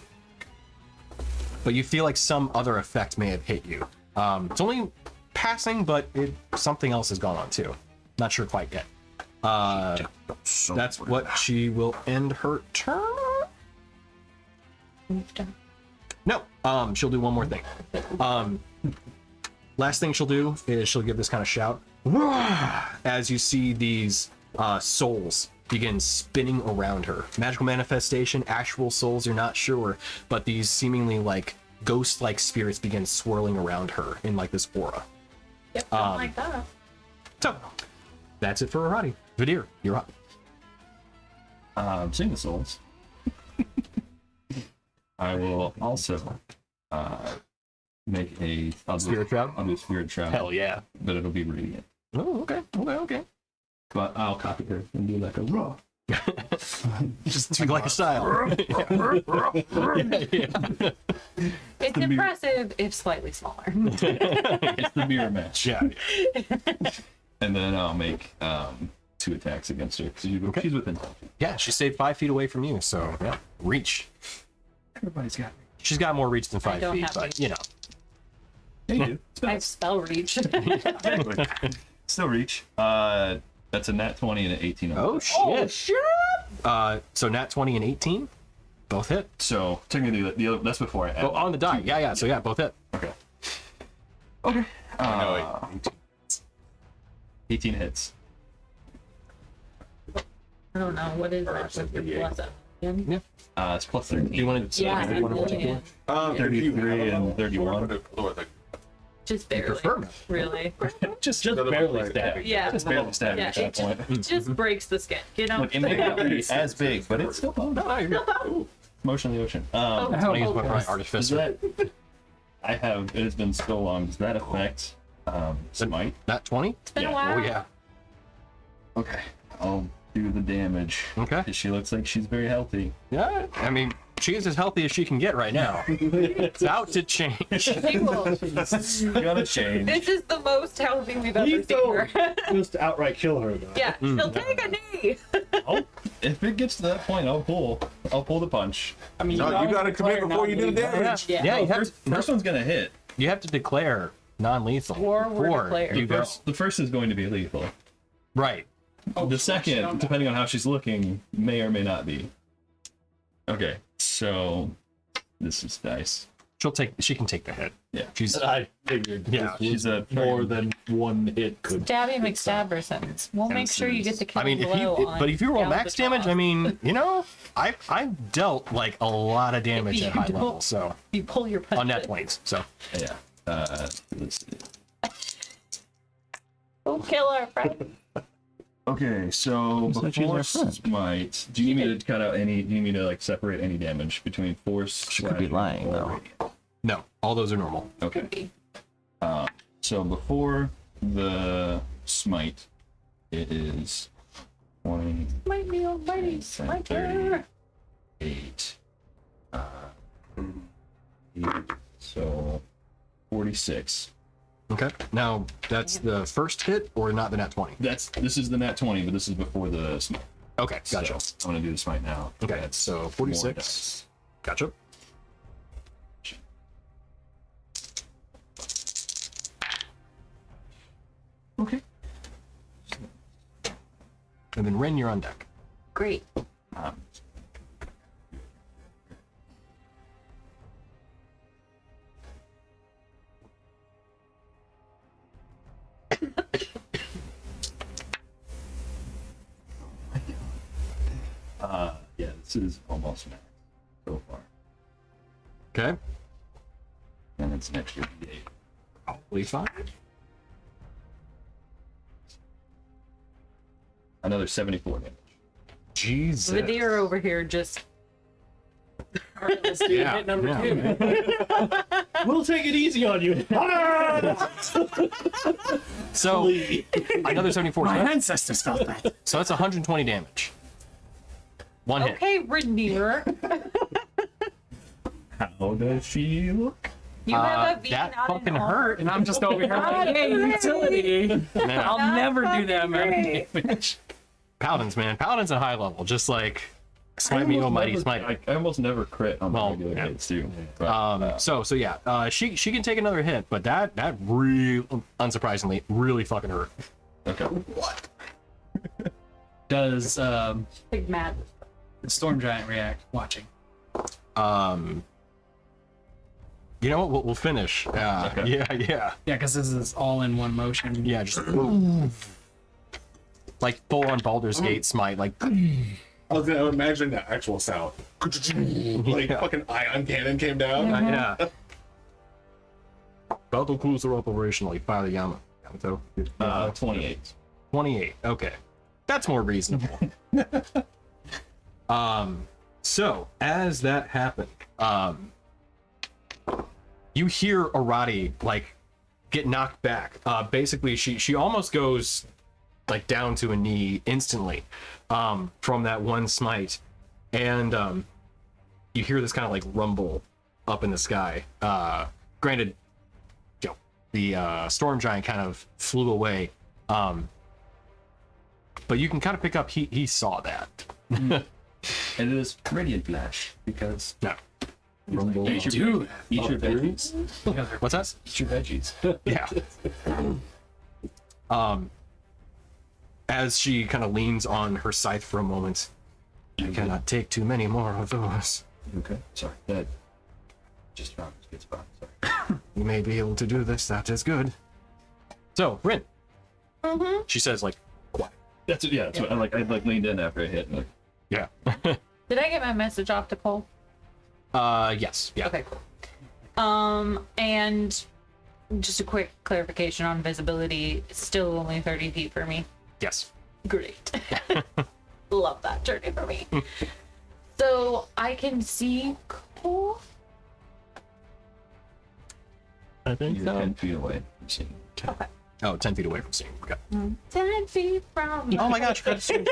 But you feel like some other effect may have hit you. It's only passing, but something else has gone on too. Not sure quite yet. That's what she will end her turn. No, she'll do one more thing. Last thing she'll do is she'll give this kind of shout as you see these souls begin spinning around her. Magical manifestation, actual souls, you're not sure, but these seemingly like ghost-like spirits begin swirling around her in like this aura. Yep, don't like that. So that's it for Arati. Vidir, you're up. Seeing the souls. I will also make I'll Spirit Shroud? I'll do Spirit Shroud. Hell yeah. But it'll be radiant. Oh, okay. But I'll copy her and do like a raw. Just do like a style. It's impressive if slightly smaller. It's the mirror match. Yeah. And then I'll make 2 attacks against her because she's within touch. Yeah, she stayed 5 feet away from you, so yeah. Reach. Everybody's got me. She's got more reach than 5 don't feet, have but reach. you know. Yeah, you do. I have spell reach. Still reach. That's a nat 20 and an 18. Oh shit. So nat 20 and 18, both hit. So technically, the other, that's before I add. Oh, on the die. Yeah. So yeah, both hit. Okay. Okay. No, 18 hits. I don't know what is that. What's the plus up? Yeah. It's plus 13. Do you want to? Yeah, you want to yeah. 33 and 31. Just You barely. prefer really. Just barely stabbing. Yeah. Just barely stabbing Yeah, at that point. it just breaks the skin, you know? Look, it may not be as big, but it's still bone. No, you're good. Motion of the ocean. Oh, I'll use my okay. probably artificer. Does that? I have. It has been so long. Does that affect smite? Nat 20? It's been a Yeah. while. Oh yeah. Okay. I'll do the damage. Okay. She looks like she's very healthy. Yeah. I mean, she is as healthy as she can get right now. It's about to change. She will. Gotta change. This is the most healthy we've ever seen her. Just to outright kill her, though. Yeah, she'll take a knee. If it gets to that point, I'll pull the punch. I mean, No, you gotta commit before you do the damage. Yeah, you have First one's gonna hit. you have to declare non-lethal. War were before declared. you go. The first is going to be lethal. Right. The second, depending on how she's looking, may or may not be. Okay, so this is dice. She can take the hit. Yeah. She's I figured. Yeah, She's a more than one hit could. Stabby McStabbersons. We'll make sure you get the kill I mean, blow if you roll down max the damage, top. I mean, you know, I've dealt like a lot of damage You at high don't- level, so You pull your punch. on net 20s. So yeah. Let's see. Go kill her, friend. Okay, so Who's that she's before our friend? smite, do you need me to cut out any? Do you need me to like separate any damage between force? She could be lying, or though. radiant? no, all those are normal. Okay. So before the smite, it is 20, Might be almighty sniper. 8, 8, so 46. Okay. Now that's the first hit or not the nat 20? This is the nat 20, but this is before the smite. Okay, gotcha. So I'm gonna do the smite now. Okay, That's so more 46. dice. Gotcha. Okay. And then Ren, you're on deck. Great. Um, yeah, this is almost max so far. Okay. And it's an extra D8. Probably fine. Another 74 damage. Jesus. The deer over here just. Let's do Yeah, hit number yeah. 2. We'll take it easy on you. So another 74. My So ancestors felt that. that's 120 damage. One hit. Okay, Renier. How does she look? You have a V, That not an fucking R. hurt. And I'm just over here like, hey, utility. I'll Not never do that amount of great. damage. Paladins, man. Paladins at high level. Just like smite me, almighty smite. I almost never crit on Well, my regular yeah. hits too. But, So yeah, she can take another hit, but that really, unsurprisingly, really fucking hurt. okay. Does Big mad. the storm giant react watching? You know what? We'll finish. Okay. Yeah. Yeah, because this is all in one motion. Yeah, just like full on Baldur's Gate smite, like I was gonna imagine the actual sound. Like Yeah. fucking ion cannon came down. yeah. Battle crews are operational. Fire the Yamato. 28. 28. Okay, that's more reasonable. So as that happened, you hear Arati like get knocked back. Basically, she almost goes like down to a knee instantly from that one smite, and you hear this kind of like rumble up in the sky. Granted, you know, the storm giant kind of flew away, but you can kind of pick up he saw that. And it is radiant flash because No, rumble. Eat your veggies. what's that? Eat your veggies. Yeah. As she kind of leans on her scythe for a moment, I cannot take too many more of those. Okay. Sorry. That just found a good spot. Sorry. You may be able to do this. That is good. So, Rin. She says, like, quiet. That's it. Yeah. That's what I leaned in after I hit. And, Yeah. Did I get my message off to Cole? Yes. Yeah. Okay, cool. And just a quick clarification on visibility. It's still only 30 feet for me. Yes. Great. Love that journey for me. So I can see Cole. I think you're 10 feet away from seeing. Okay. Oh, 10 feet away from seeing. Okay. 10 feet from. Oh my gosh, you got to swing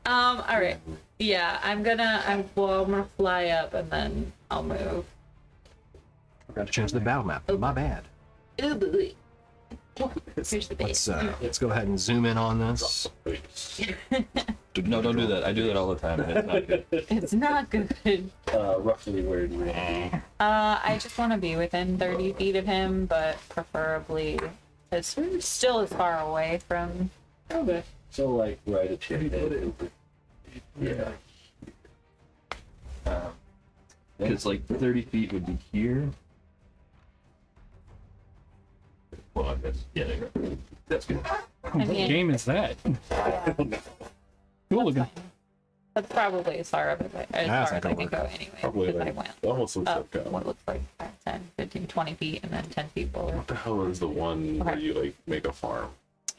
All right. Yeah, I'm gonna fly up and then I'll move. Forgot to change the battle map. My bad. Ooh, boy. Here's the base. Let's go ahead and zoom in on this. No, don't do that. I do that all the time. And it's not good. It's not good. Roughly where do you I just want to be within 30 feet of him, but preferably still as far away from. Okay. So like right at your head. Yeah. Because like 30 feet would be here. Well, that's good. I What mean, game is that? Cool looking. that's probably as far as That's I not can gonna go anyway. Probably Because I like, went almost looks up like what looks like 5, 10, 15, 20 feet, and then 10 feet forward. what the hell is the one where Okay. you like make a farm?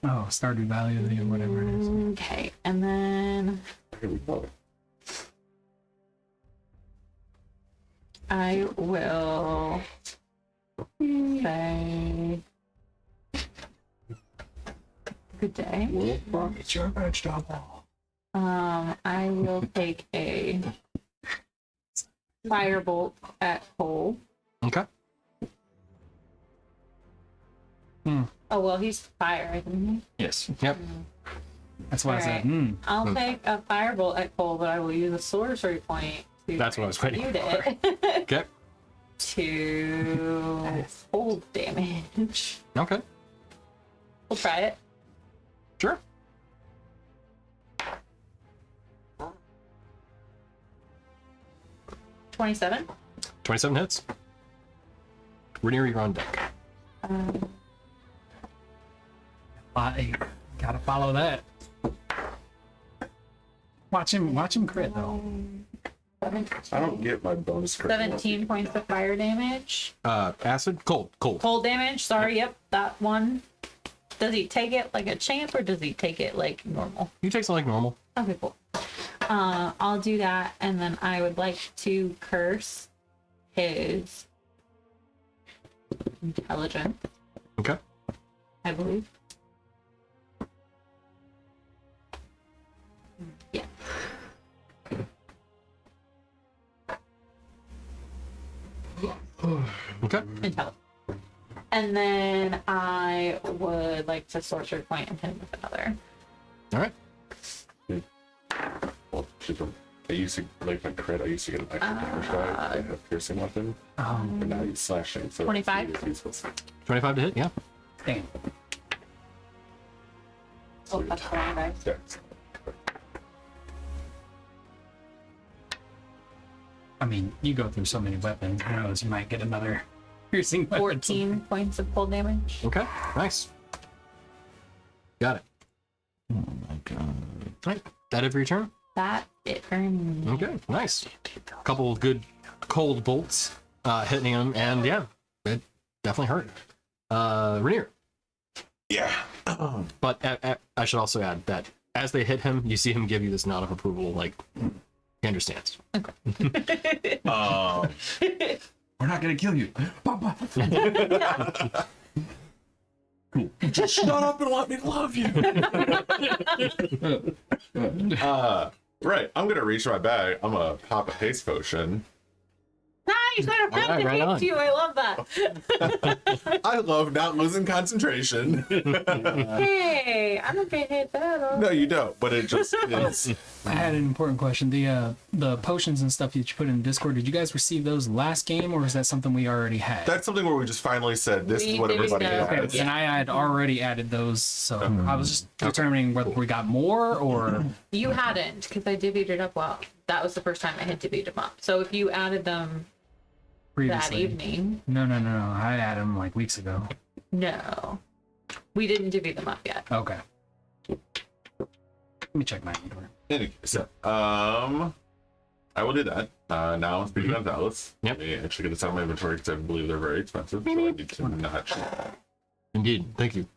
Oh, Stardew Valley or whatever it is. Okay, and then Here we go. I will say Good day. It's your vegetable. I will take a firebolt at Cole. Okay. Oh well, he's fire, isn't he? Yes. Yep. That's why I said, Alright. I'll take a firebolt at Cole, but I will use a sorcery point to That's what I was waiting transmute for. it Okay. to hold damage. Okay. We'll try it. Sure. 27. 27 hits. Rainier, you're on deck. I gotta follow that. Watch him crit though. I don't get my bonus crit. 17 points of fire damage. Acid? Cold. Cold damage. Sorry, yep, that one. Does he take it like a champ or does he take it like normal? You take something like normal. Okay, cool. I'll do that, and then I would like to curse his intelligence, Okay. I believe. Yeah. Okay. Intelligence. And then I would like to sorcery point and hit him with another. All right. Well, I used to, like my crit, I used to get an extra damage die. I have a piercing weapon. But now he's slashing. So 25? it's useless. 25 to hit, yeah. Damn. Oh, that's the wrong dice. Yeah. I mean, you go through so many weapons. Who knows? You might get another piercing weapon. 14 points of cold damage. Okay. Nice. Got it. Oh my god. All right. That it for your turn? That's it for me. Okay. Nice. Couple good cold bolts hitting him, and yeah, it definitely hurt. Rainier. Yeah. But I should also add that as they hit him, you see him give you this nod of approval, like he understands. We're not gonna kill you. Cool. Just shut up and let me love you. Right. I'm gonna reach my bag. I'm gonna pop a haste potion. Nice! I don't have Alright, to right hate on. you. I love that. I love not losing concentration. Hey, I'm not gonna hit that. No, you don't. But it just is. I had an important question. The potions and stuff that you put in Discord, did you guys receive those last game, or is that something we already had? That's something where we just finally said this is We what did everybody know. Okay, has. and I had already added those, so I was just determining whether we got more or. You hadn't, because I divvied it up well. That was the first time I had divvied them up. So if you added them that Previously. evening, No. I added them like weeks ago. no. We didn't divvy them up yet. Okay. Let me check my inventory. Anyway, so, I will do that. Now, speaking of Dallas, Yep. let me actually get this out of my inventory because I believe they're very expensive. So I need to not. Indeed. Thank you.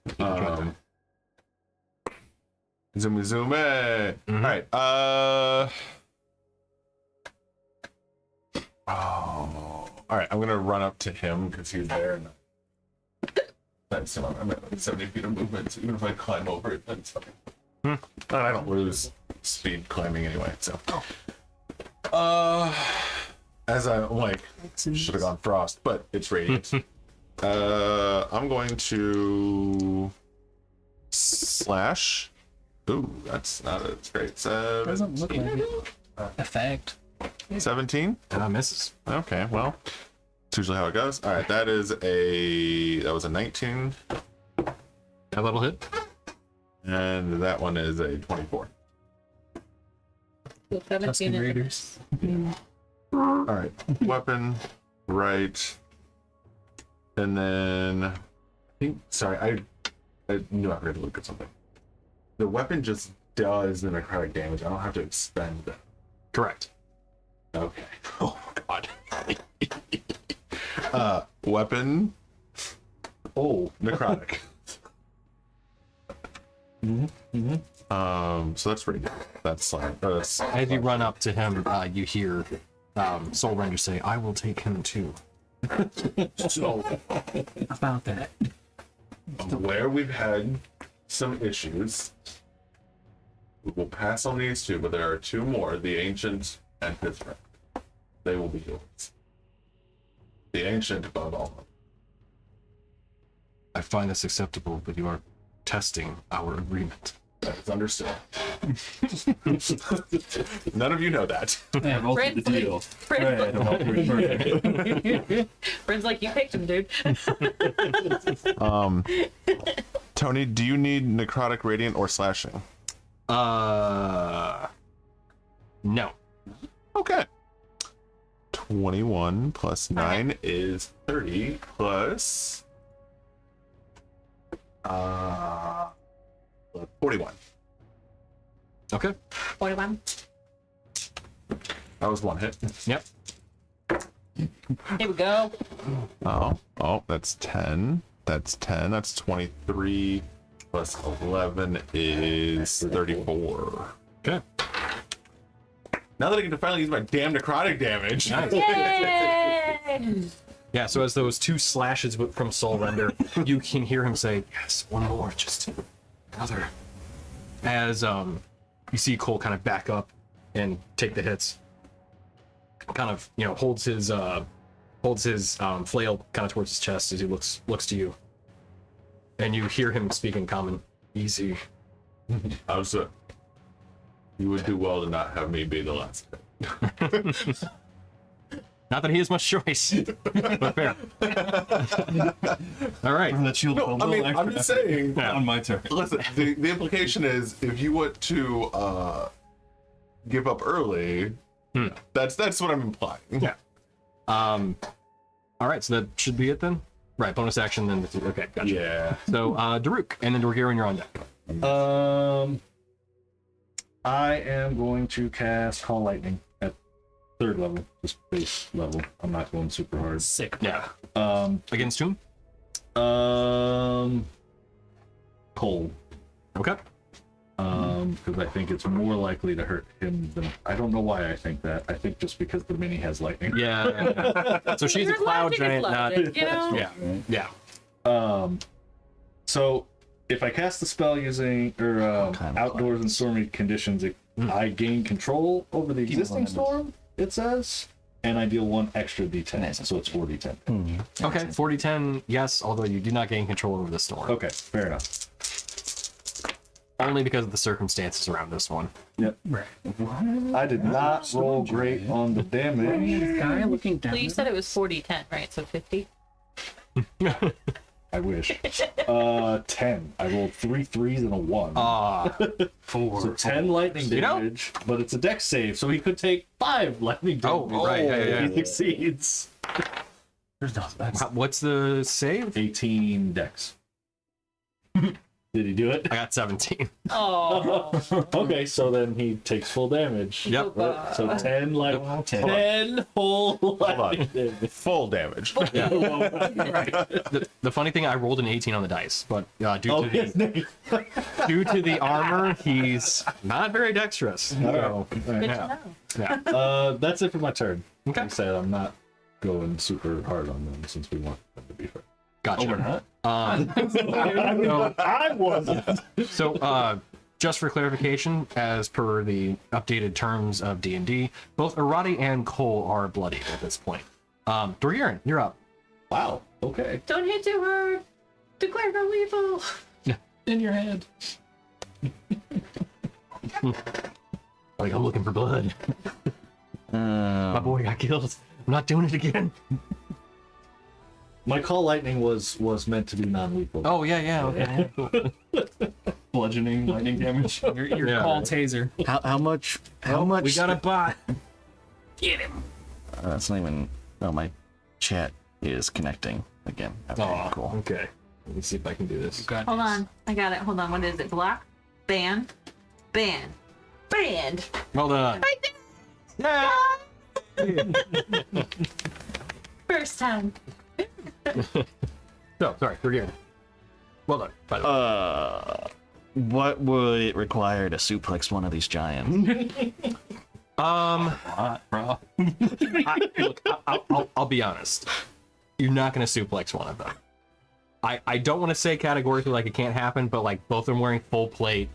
Zoom. All right. All right. I'm gonna run up to him because he's there. And that's I'm at like 70 feet of movement. So even if I climb over it, that's fine. And I don't lose speed climbing anyway. So. As I'm like, should have gone frost, but it's radiant. I'm going to slash. Ooh, that's not as great. Doesn't look like it. Effect. 17. Misses. Okay, well, it's usually how it goes. All right, that was a 19, That'll hit. and that one is a 24. So 17 Tusken is Raiders. All right, weapon, right, and then I think. Sorry, I knew I forgot to look at something. The weapon just does the necrotic damage. I don't have to expend that. Correct. Okay. Oh God. Weapon. Oh, necrotic. So that's pretty good. That's fine. That's As you run up to him, you hear Soul Ranger say, "I will take him too." so About that. I'm aware we've had some issues. We will pass on these two, but there are two more, the Ancient and his friend. They will be yours. The Ancient above all. I find this acceptable, but you are testing our agreement. That is understood. None of you know that. Yeah, I've altered the Friends, deal. Friends, Right, I've altered it. Friends like you picked him, dude. Tony, do you need necrotic radiant or slashing? No. Okay. 21 plus 9 is 30 plus 41. Okay. 41. That was one hit. Yep. Here we go. Oh, that's 10. That's 10. That's 23 plus 11 is 34. Okay. Now that I get to finally use my damn necrotic damage. Nice. Yay! Yeah, so as those two slashes from Soul Render, you can hear him say, yes, one more, just another. As you see Cole kind of back up and take the hits. Kind of, holds his flail kind of towards his chest as he looks to you. And you hear him speak in common. Easy. How's it? You would do well to not have me be the last. Not that he has much choice, but fair. All right. That shield No, I mean, I'm just saying. on my turn. Listen, the implication is if you want to give up early, that's what I'm implying. Yeah. All right, so that should be it then. Right, bonus action then. Okay, gotcha. Yeah. So Daruk, and then Dorgirin, you're on deck. I am going to cast Call Lightning at 3rd level, just base level. I'm not going super hard. Sick. Yeah. Against whom? Cole. Okay. Because I think it's more likely to hurt him than I don't know why I think that. I think just because the mini has lightning. Yeah. So she's a Your cloud logic is giant, not. logic, you know? Yeah. Yeah. So if I cast the spell using kind of outdoors and stormy conditions, I gain control over the existing storm. It says, and I deal 1 extra d10, so it's 4d10. Okay. 40-10, yes. Although you do not gain control over the storm. Okay, fair enough. Only because of the circumstances around this one. Yep. Right. I did not roll great on the damage. Guy looking down. Well, you said it was 40-10, right? So 50? I wish. 10. I rolled 3 3s and a 1. So 10 lightning You know? damage, but it's a dex save, so he could take 5 lightning damage. Oh, right, yeah. If he succeeds. What's the save? 18 dex. Did he do it? I got 17. Oh. Okay, so then he takes full damage. Yep. Right? So 10 like 10 whole lightning damage. Full damage. Yeah. The funny thing, I rolled an 18 on the dice, but due to the armor, he's not very dexterous. So, Good to know. yeah. That's it for my turn. Okay. Like I said, I'm not going super hard on them since we want them to be fair. Gotcha. We're not. I wasn't. So, just for clarification, as per the updated terms of D&D, both Arati and Cole are bloodied at this point. Dorgirin, you're up. Wow. Okay. Don't hit too hard. Declare no lethal. in your head. Like, I'm looking for blood. My boy got killed. I'm not doing it again. My call lightning was meant to be non-lethal. Oh, yeah. Okay. Bludgeoning lightning damage. Your Yeah. call taser. How much? How much? We got a bot. That's not even. Oh, my chat is connecting again. Okay, Oh, cool. okay. Let me see if I can do this. God, Hold on. I got it. Hold on. What is it? Block? Ban? Ban. Banned. Well done. I did it. First time. So, sorry, Dorgirin. Well done, by the way. What would it require to suplex one of these giants? Bro. Look, I'll be honest. You're not going to suplex one of them. I don't want to say categorically like it can't happen, but like both of them wearing full plate.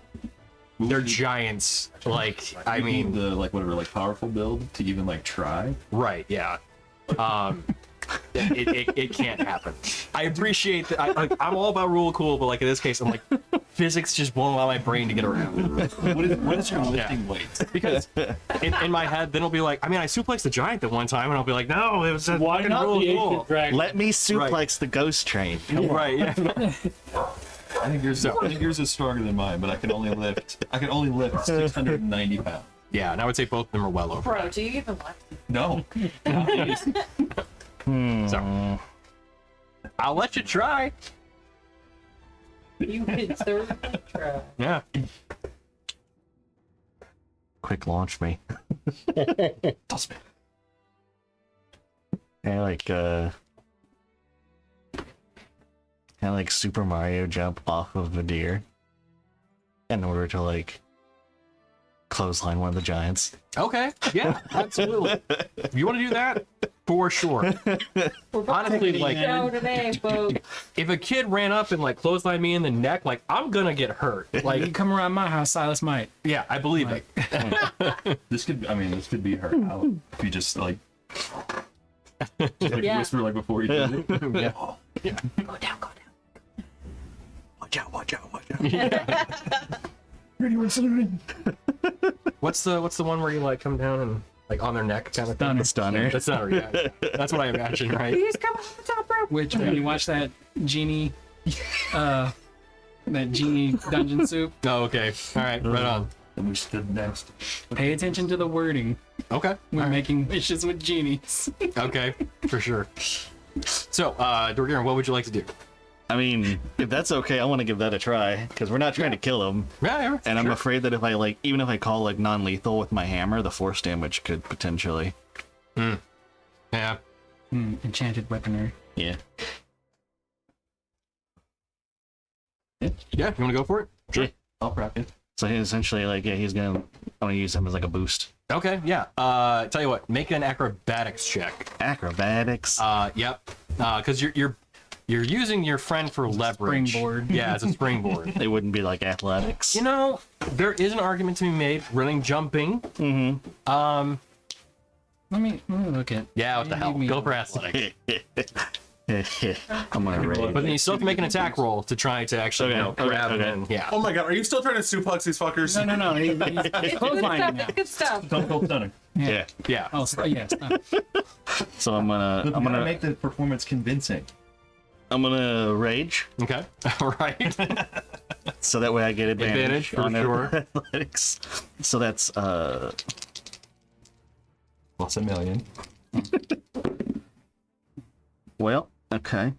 They're giants. Like, I mean, the like whatever like powerful build to even like try. right? Yeah. It can't happen. I appreciate that. I'm all about rule cool, but like in this case, I'm like physics just won't allow my brain to get around. What is your lifting weight? Because in my head, then it'll be like, I mean, I suplexed the giant that one time, and I'll be like, no, it was a Why fucking not rule the cool. ancient dragon? Let me suplex the ghost train. Right? Yeah. I think yours is stronger than mine, but I can only lift 690 pounds. Yeah, and I would say both of them are well over. Bro, do you even like No. So I'll let you try. you can certainly try. Yeah. Quick launch me. Toss me. Kind of like Super Mario jump off of a deer in order to like clothesline one of the giants. Okay. Yeah, absolutely. If you want to do that, for sure. Honestly, like, Show today, folks. if a kid ran up and like clotheslined me in the neck, like I'm gonna get hurt. You Like, come around my house, Silas might. yeah, I believe it. This could be her out if you just like Yeah. whisper like before you do it. Yeah. Go down, go down. Watch out! Watch out! Watch out! What's the one where you like come down and like on their neck kind of thing? Stunner. Stunner. That's not yeah. That's what I imagine, right? He's coming from the top rope. Which when you watch that genie, that genie dungeon soup, Oh, okay. All right. Right on. And we stood next. pay attention to the wording Okay. when making wishes with genies. Okay. For sure. So, Dorgiran, what would you like to do? I mean, if that's okay, I want to give that a try because we're not trying to kill him. Yeah. And I'm afraid that if I like, even if I call like non-lethal with my hammer, the force damage could potentially. Yeah. Enchanted weaponry. Yeah. Yeah. You want to go for it? Sure. I'll prep it. So he essentially like, yeah, I'm gonna use him as like a boost. Okay. Yeah. Tell you what. Make an acrobatics check. Acrobatics. Yep. Because you're using your friend for leverage. Springboard. Yeah, it's a springboard. It wouldn't be like athletics. You know, there is an argument to be made. Running, jumping. Mm-hmm. Let me look at. Yeah. What the hell? Give me Go a- for athletics. I'm gonna rage. But then you still have to make an attack roll to try to actually, Okay, you know, grab okay. him. And, yeah. Oh my god, are you still trying to suplex these fuckers? No. He's It's good clotheslining stuff. now. It's good stuff. Don't go stunning. Yeah. Yeah. Oh, yes. So I'm gonna make the performance convincing. rage. Okay. All right. So that way I get Advantage, advantage, for on sure. athletics. So that's Plus a million. well, okay.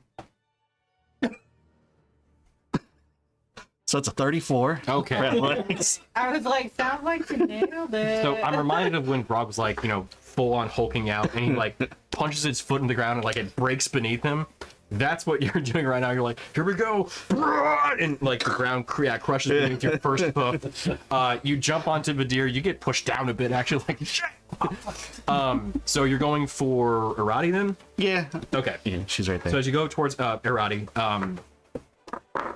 So it's a 34. Okay. Athletics. I was like, sounds like you nailed it. So I'm reminded of when Grog was like, you know, full on hulking out, and he like punches his foot in the ground and like it breaks beneath him. That's what you're doing right now. You're like, here we go, and like the ground crushes beneath your first hoof. You jump onto Vadir. You get pushed down a bit, actually. Like, shit. So you're going for Irati then? Yeah. Okay. Yeah, she's right there. So as you go towards Irati,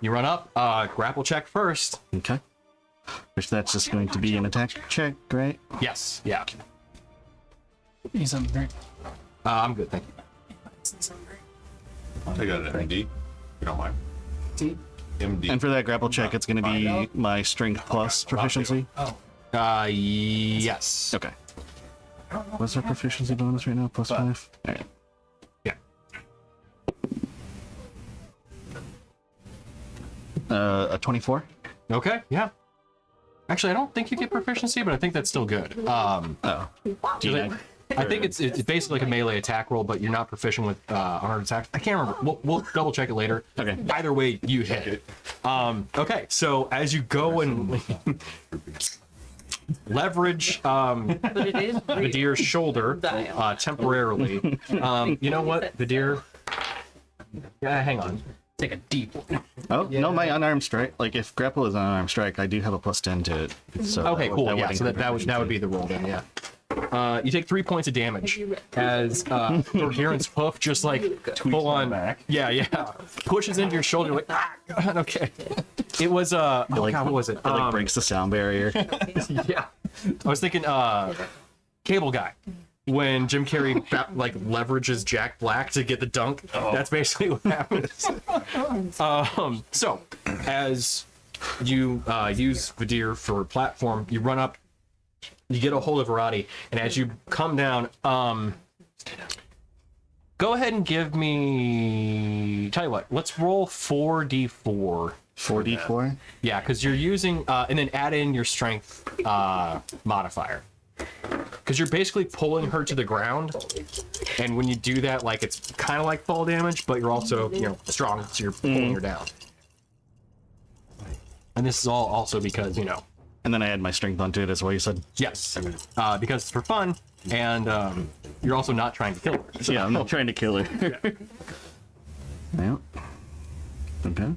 you run up. Grapple check first. Okay. Which that's just going to be an attack check, right? Yes. Yeah. He's something great. I'm good. Thank you. I got an MD. You don't mind. See? MD. And for that grapple check, it's going to be my strength plus proficiency. Yes. Okay. What's our proficiency bonus right now? Plus 5? Alright. Yeah. A 24? Okay. Yeah. Actually, I don't think you get proficiency, but I think that's still good. Oh. I think it's basically like a melee attack roll, but you're not proficient with armored attacks. I can't remember. We'll double check it later. Okay. Either way, you hit it. Okay. So as you go and leverage But it is Vadir's shoulder temporarily. You know what, Vadir? Yeah, hang on. Take a deep one. Oh, no, my unarmed strike. Like, if grapple is an unarmed strike, I do have a plus 10 to it. So Okay, that would- cool. that Yeah, would so that would include be the roll then. Yeah. You take 3 points of damage as Dorgiran's hoof just like full on back. Yeah, pushes into your shoulder like God, okay. It was oh like- God, what was it? It like breaks the sound barrier. Yeah, I was thinking Cable Guy when Jim Carrey like leverages Jack Black to get the dunk. That's basically what happens. So as you use Vadir for platform, you run up, you get a hold of Arati, and as you come down, go ahead and give me. Tell you what, let's roll 4d4. 4d4. Yeah, because you're using, and then add in your strength modifier. Because you're basically pulling her to the ground, and when you do that, like it's kind of like fall damage, but you're also, strong, so you're pulling her down. And this is all also because, And then I add my strength onto it as well, you said? yes, because it's for fun, and you're also not trying to kill her. So, Yeah, I'm not trying to kill her. Yeah. Okay.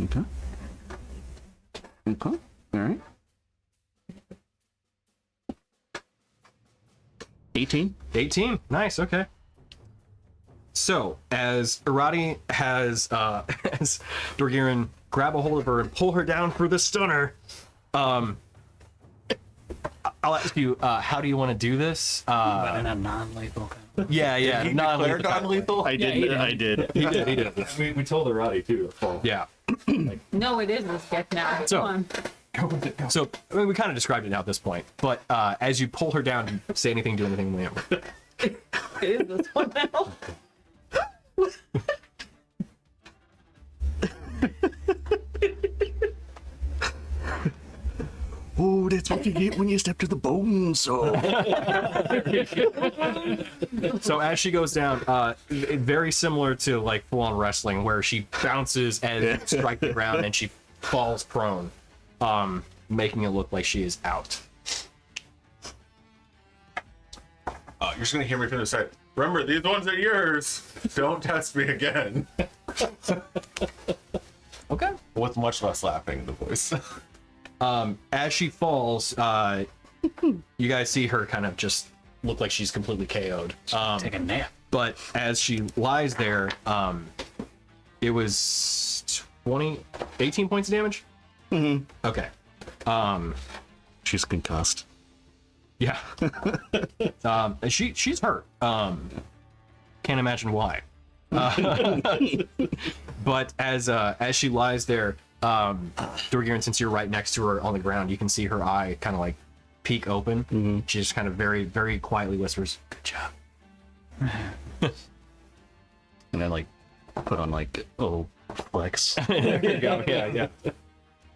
Okay. Okay. All right. 18. 18. Nice. Okay. So as Arati has as Dorgiran grab a hold of her and pull her down for the stunner, I'll ask you, how do you want to do this? But in a non-lethal kind of. Yeah, non-lethal. non-lethal? I did. he did. I did. He did. We told her Roddy too to fall. Yeah. No, it is this gift now. So- Come on. So I mean, we kind of described it now at this point, but as you pull her down, do you say anything, do anything, Liam? It is this one now. Oh, that's what you get when you step to the bone saw. So as she goes down, very similar to like full-on wrestling, where she bounces and you strike the ground and she falls prone, making it look like she is out. You're just gonna hear me from the side. Remember, these ones are yours. Don't test me again. Okay. With much less laughing in the voice. As she falls, you guys see her kind of just look like she's completely KO'd. Take a nap. But as she lies there, it was 18 points of damage? Mm-hmm. Okay. She's concussed. Yeah. She's hurt. Can't imagine why. But as she lies there, Dorgiran, since you're right next to her on the ground, you can see her eye kind of like peek open. Mm-hmm. She just kind of very, very quietly whispers, "Good job." And then like put on like flex. There you go. Yeah.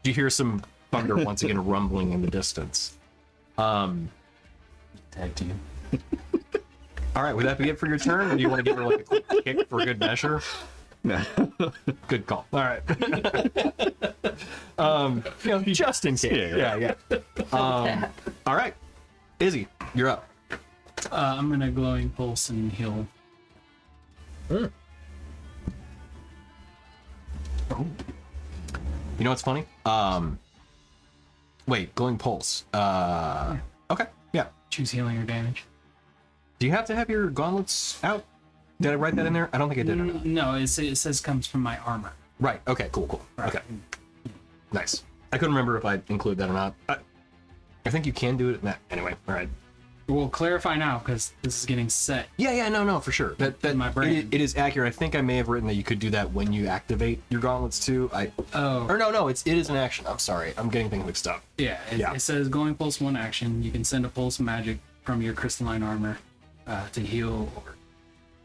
You hear some thunder once again rumbling in the distance. Tag team. All right, would that be it for your turn, or do you want to give her like a quick kick for good measure? Good call. All right. Just in case. Yeah. All right, Izzy, you're up. I'm gonna glowing pulse and heal. You know what's funny? Wait, glowing pulse. Okay, yeah. Choose healing or damage. Do you have to have your gauntlets out? Did I write that in there? I don't think I did. Or not. No, it says comes from my armor. Right. Okay. Cool. Okay. Nice. I couldn't remember if I include that or not. I think you can do it. Anyway. All right. We'll clarify now because this is getting set. Yeah. No, for sure. That My brain. it is accurate. I think I may have written that you could do that when you activate your gauntlets too. Oh. Or no. It is an action. I'm sorry. I'm getting things mixed up. Yeah, it says glowing pulse one action. You can send a pulse of magic from your crystalline armor to heal or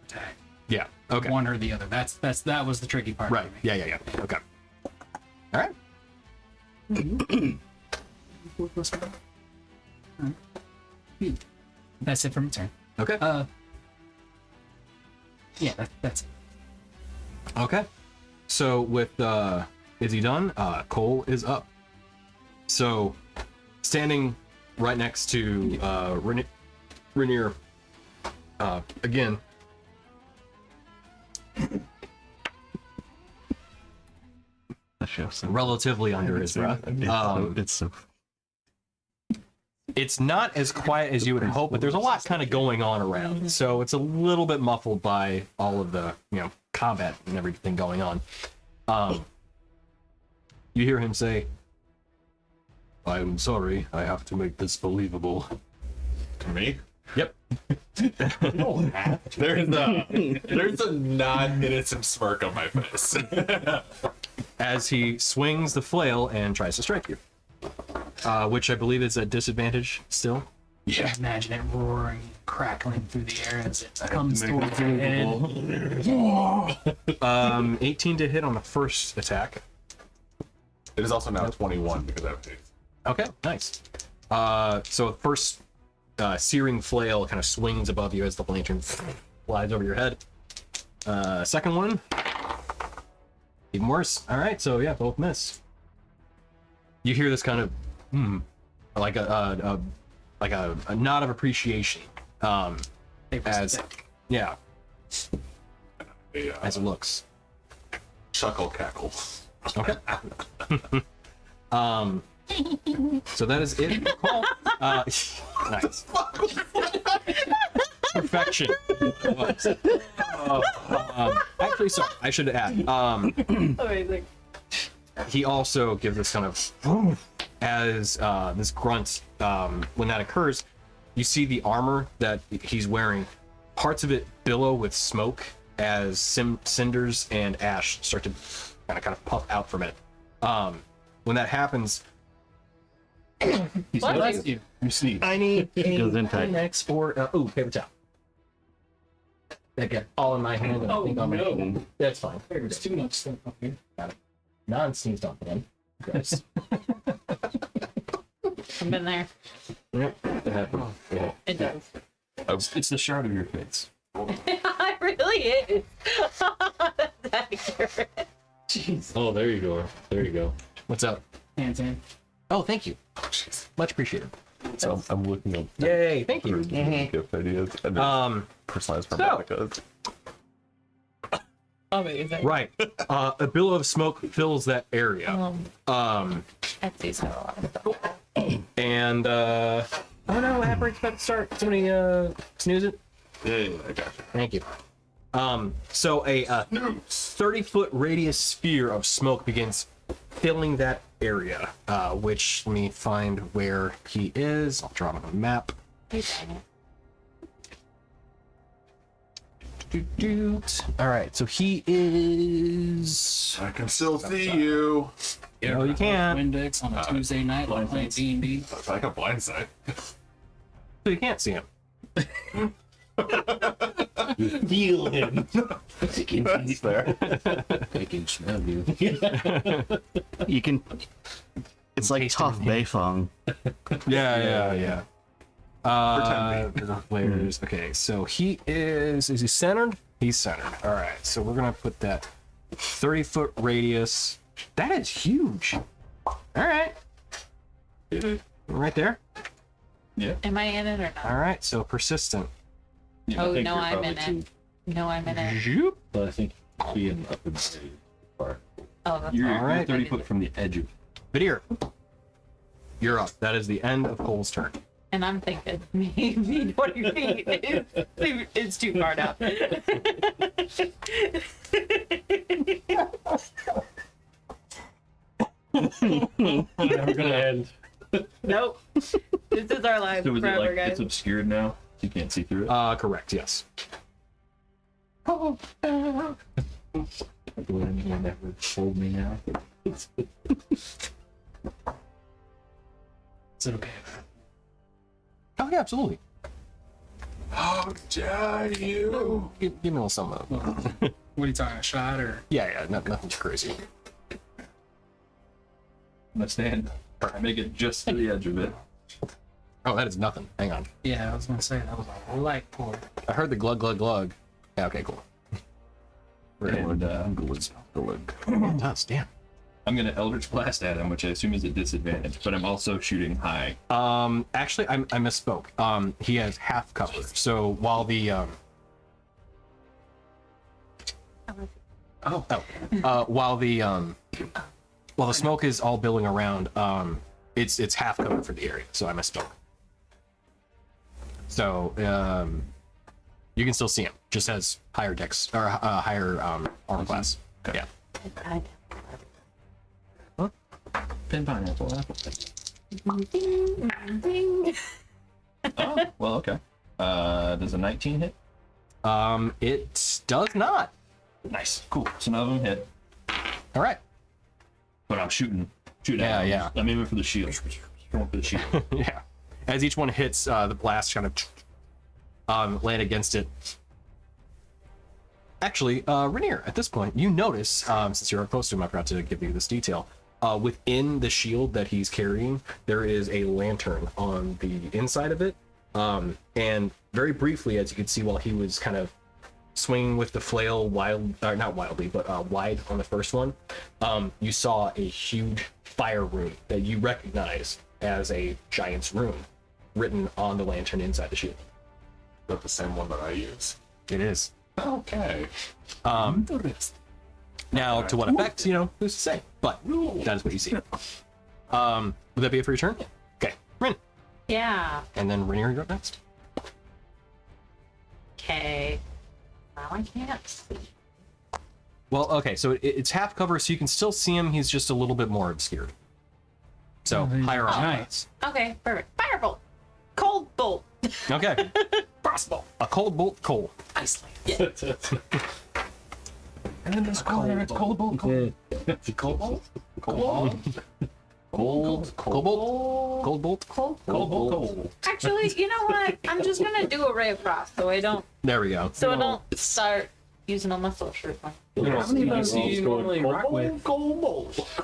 attack. Yeah. Okay. One or the other. That was the tricky part. Right. for me. Yeah. Okay. All right. That's it for my turn. Okay. Yeah, that's it. Okay. So with is he done? Cole is up. So standing right next to Rainier again. That shows Relatively under his breath. it's so It's not as quiet as you would hope, but there's a lot kind of going on around. So it's a little bit muffled by all of the, combat and everything going on. You hear him say, "I'm sorry, I have to make this believable." To me? Yep. There's a non-innocent smirk on my face. As he swings the flail and tries to strike you. Which I believe is a disadvantage still. Yeah. Imagine it roaring, crackling through the air as it comes towards your head. 18 to hit on the first attack. It is also now 21 because I have haste. Okay, nice. So first searing flail kind of swings above you as the lantern flies over your head. Second one, even worse. All right, so yeah, both miss. You hear this kind of like a nod of appreciation as yeah, as it looks. Chuckle cackle. Okay. So that is it. Cool. Nice. Perfection. Actually, sorry, I should add. Amazing. He also gives this kind of as this grunt. When that occurs, you see the armor that he's wearing. Parts of it billow with smoke as cinders and ash start to kind of puff out from it. When that happens, Bless you. You sneeze. I need a Goes in tight. Kleenex or paper towel. That get all in my hand. And I think on my hand. That's fine. There's too much stuff up here. Non-sneezed on again. Gross. I've been there. Yep. It happened. Yeah. It does. It's the shard of your face. It really is. That's accurate. Jeez. Oh, there you go. There you go. What's up? Hands in. Oh, thank you. Much appreciated. So I'm looking up Yay! Thank you. gift ideas and personalized so- harmonicas. Amazing. Right. A billow of smoke fills that area. Etsy's got a lot of stuff. And oh no, ad break's about to start. Somebody snooze it. Yeah, I got you. Thank you. So a 30-foot radius sphere of smoke begins filling that area. Which let me find where he is. I'll draw him on a map. All right, so he is. I can still see you. No, you can't. Windex on a Tuesday night while playing D&D. It's like a blindside. So you can't see him. Feel him. That's fair. I can smell you. You can. It's like tough Beifong. Yeah. Players. Okay, so he is he centered? He's centered. All right, so we're gonna put that 30-foot radius. That is huge. All right, right there. Am I in it or not? All right, so persistent. Yeah, I Oh, think no, you're I'm in probably it. No, I'm in it. Zoop. But I think being up in the part. Oh, that's You're, All right. you're 30 foot from the edge of Vidir, you're up. That is the end of Cole's turn. And I'm thinking, maybe 20 feet is too far down. Never gonna end. Nope. This is our life So is it forever, like guys. it's obscured now? So you can't see through it? Correct. Yes. Glenn, you'll never hold me now. Is it okay? Oh yeah, absolutely. How dare you? Give me a little something. What are you talking, a shot or? Yeah. Nothing too crazy. I stand. I make it just to the edge of it. Oh, that is nothing. Hang on. Yeah, I was gonna say that was a light pour. I heard the glug glug glug. Yeah. Okay. Cool. And It does. Damn. I'm gonna Eldritch Blast at him, which I assume is a disadvantage, but I'm also shooting high. Actually, I misspoke. He has half cover. So while the while the smoke is all billowing around, it's half cover for the area. So I misspoke. So you can still see him, just has higher dex or higher armor class. Yeah. Pin pineapple apple. Ding, ding. Oh, well, okay. Does a 19 hit? It does not. Nice. Cool. So none of them hit. All right. But I'm shooting. Yeah, at them. yeah. I'm aiming for the shield. Going for the shield. Yeah. As each one hits, the blast kind of land against it. Actually, Rainier, at this point, you notice, since you're close to him, I forgot to give you this detail. Within the shield that he's carrying, there is a lantern on the inside of it. And very briefly, as you could see while he was kind of swinging with the flail not wildly, but wide on the first one, you saw a huge fire rune that you recognize as a giant's rune written on the lantern inside the shield. Is that the same one that I use? It is. Okay. Now, to what effect, who's to say? But that is what you see. Would that be it for your turn? Okay, Rin. Yeah. And then Rainier, you're up next. Okay. Now I can't see. Well, okay, so it's half cover, so you can still see him. He's just a little bit more obscured. So, higher armor class. Okay, perfect. Firebolt. Cold bolt. Okay. Crossbow. A cold bolt, coal. Iceland. Yeah. And then this corner, it's cold bolt. Cold bolt? Cold bolt? Cold bolt? Cold. Cold. Actually, you know what? I'm just gonna do a ray of frost so I don't start using all my social points. How many of those do you normally rock with?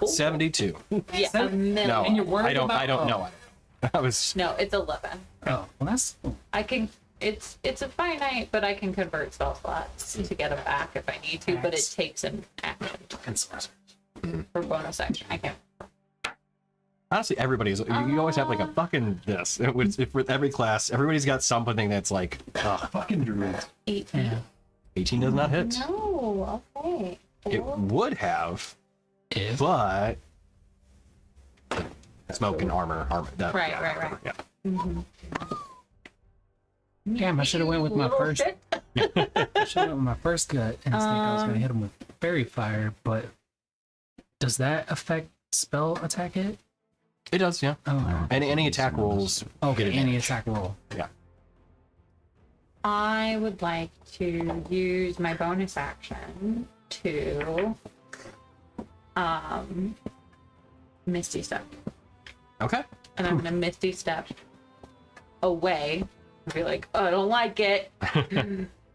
72. Yeah, a million. No, And you're worried I don't about- know. I was No, it's 11. Oh, well, that's. I can. It's a finite, but I can convert spell slots to get them back if I need to. But it takes an action for bonus action. I can. honestly everybody's. You always have like a fucking this. If with every class, everybody's got something that's like Fucking druids. 18. Yeah. 18 does not hit. No. Okay. It would have, If. but smoke and armor. That, Right. Yeah. Damn, I should have went with my Little first. shit. I should have went with my first gut instinct. I was gonna hit him with fairy fire, but does that affect spell attack hit? It does, yeah. Oh, Any attack rolls. okay. get Any advantage. attack roll. Yeah. I would like to use my bonus action to Misty Step. Okay. And I'm gonna Misty Step away and be like, oh, I don't like it.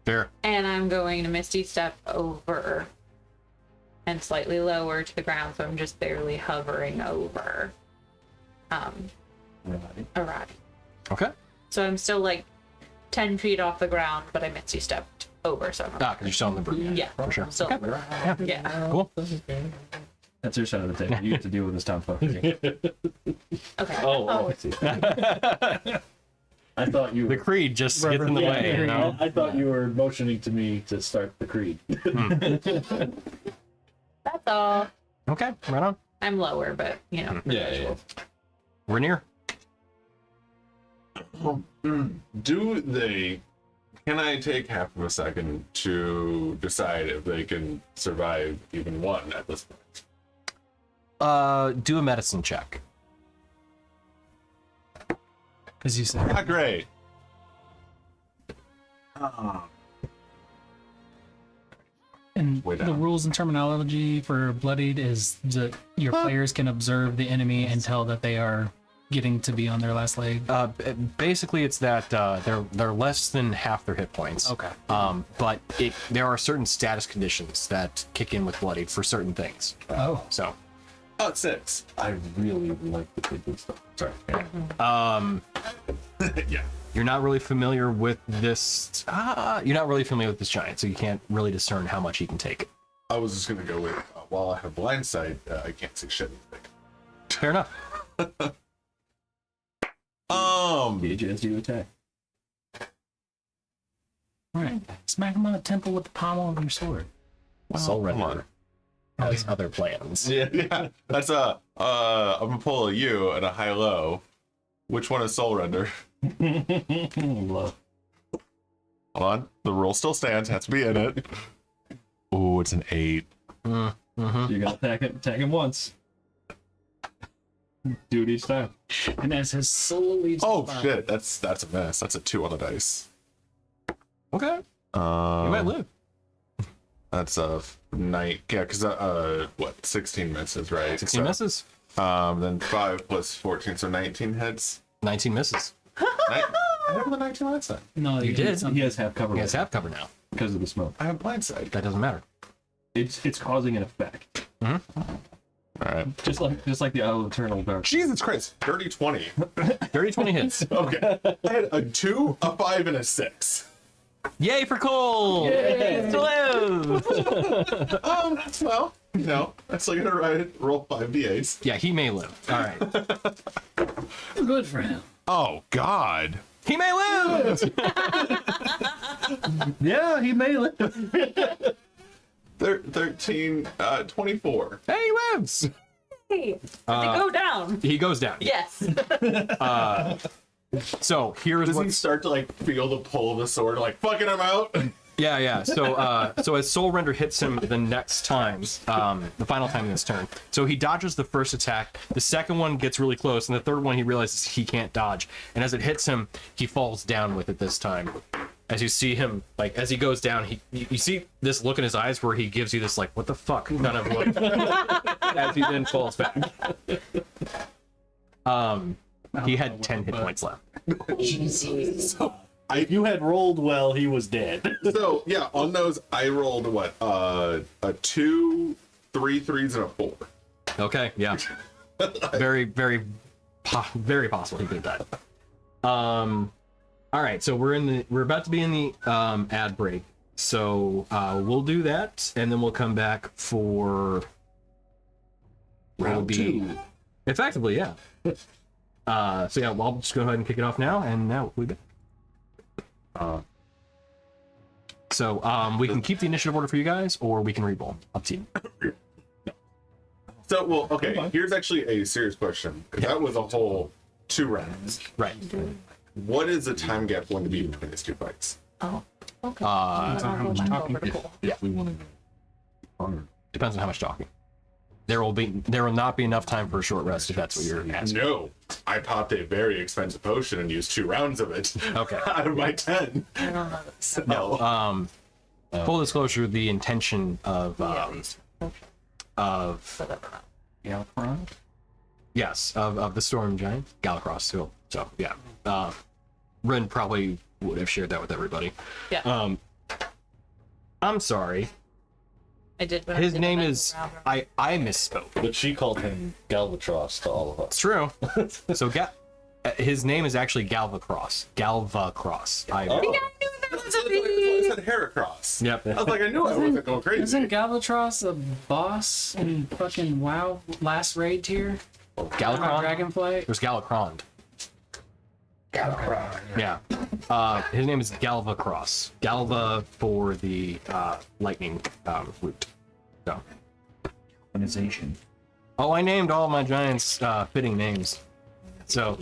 Fair. And I'm going to Misty Step over and slightly lower to the ground, so I'm just barely hovering over Arati. Okay. So I'm still like 10 feet off the ground, but I Misty stepped over, so I'm Because you're still in the broom. yeah, For sure. still yeah. Cool. That's your side of the table. You have to deal with this tomfoolery. Okay. Oh, I see. I thought you The were. creed just gets in the Yeah, way, you know? I thought you were motioning to me to start the creed. That's all. Okay, right on. I'm lower, but you know. Yeah. We're near. Do they? Can I take half of a second to decide if they can survive even one at this point? Do a medicine check. Because you said Not great. and Way the down. rules and terminology for bloodied is that your players can observe the enemy and tell that they are getting to be on their last leg. Basically, it's that they're less than half their hit points. Okay. But there are certain status conditions that kick in with bloodied for certain things. Oh. So, Oh, it's 6. I really like the creepy stuff. Sorry. yeah, you're not really familiar with this. You're not really familiar with this giant, so you can't really discern how much he can take. I was just gonna go with while I have blind sight, I can't see shit. Fair enough. Gauge as you attack. Right. Smack him on the temple with the pommel of your sword. Soul come Render has other plans. Yeah. That's I'm gonna pull a U and a high low. Which one is Soul Render? Love. Hold on. The roll still stands. Has to be in it. Ooh, it's an 8. You gotta attack him once. Do it each time. And as his soul leaves Oh his body, shit, that's a mess. That's a 2 on the dice. Okay. You might live. That's a night. Yeah, because what? 16 misses, right? 16 misses. Then 5 plus 14, so 19 hits. 19 misses. I have the 19 last time. no, You did. He has half cover You guys have cover now. because of the smoke. I have blindside. That doesn't matter. It's causing an effect. All right. Just like the Isle of Eternal Dark. Jesus Christ, dirty 20. Dirty 20 hits. Okay. I had a 2, a 5, and a 6. Yay for Cole! Yay! To live! Well, you know, I'm still gonna roll 5 d8s. Yeah, he may live. All right. good for him. Oh God. He may live! Yeah, he may live. 13, 24. Hey, he lives! Hey, they go down. He goes down. Yes. So here's Does he what. start to like feel the pull of the sword, like fucking him out? Yeah. So as Soul Render hits him the next time, the final time in this turn, so he dodges the first attack. The second one gets really close, and the third one he realizes he can't dodge. And as it hits him, he falls down with it this time. As you see him, like as he goes down, you see this look in his eyes where he gives you this like what the fuck kind of look as he then falls back. He had 10 hit points left. So, If you had rolled well, he was dead. so yeah, on those I rolled what? A 2, 3 3s, and a 4. Okay, yeah. Very possible he did that. All right, so we're about to be in the ad break. So we'll do that, and then we'll come back for Round 2. Effectively, yeah. So yeah, well, I'll just go ahead and kick it off now, and now we go. So we can keep the initiative order for you guys, or we can re-roll. Up to you. So, well, okay, here's actually a serious question, because that was a whole 2 rounds. Right. What is the time gap going to be between these 2 fights? Oh, okay. how much talking? If we want to go hard. Depends on how much talking. There will not be enough time for a short rest if that's what you're asking. No, I popped a very expensive potion and used 2 rounds of it. Okay. Out of my 10. I don't know. So, No. Full disclosure: the intention of Galacron? yes of the Storm Giant Galacross. So yeah, Ren probably would have shared that with everybody. Yeah. I'm sorry. I did. But His name is I misspoke. But she called him Galvatros to all of us. It's true. So his name is actually Galvacross. Galvacross. I said Heracross. Yep. I was like, I knew I wasn't going crazy. Isn't Galvatros a boss in fucking WoW last raid tier? Galacron. Dragonflight? There's Galacron. Yeah. His name is Galvacross. Galva for the lightning root. So. Organization. Oh, I named all my giants fitting names. So,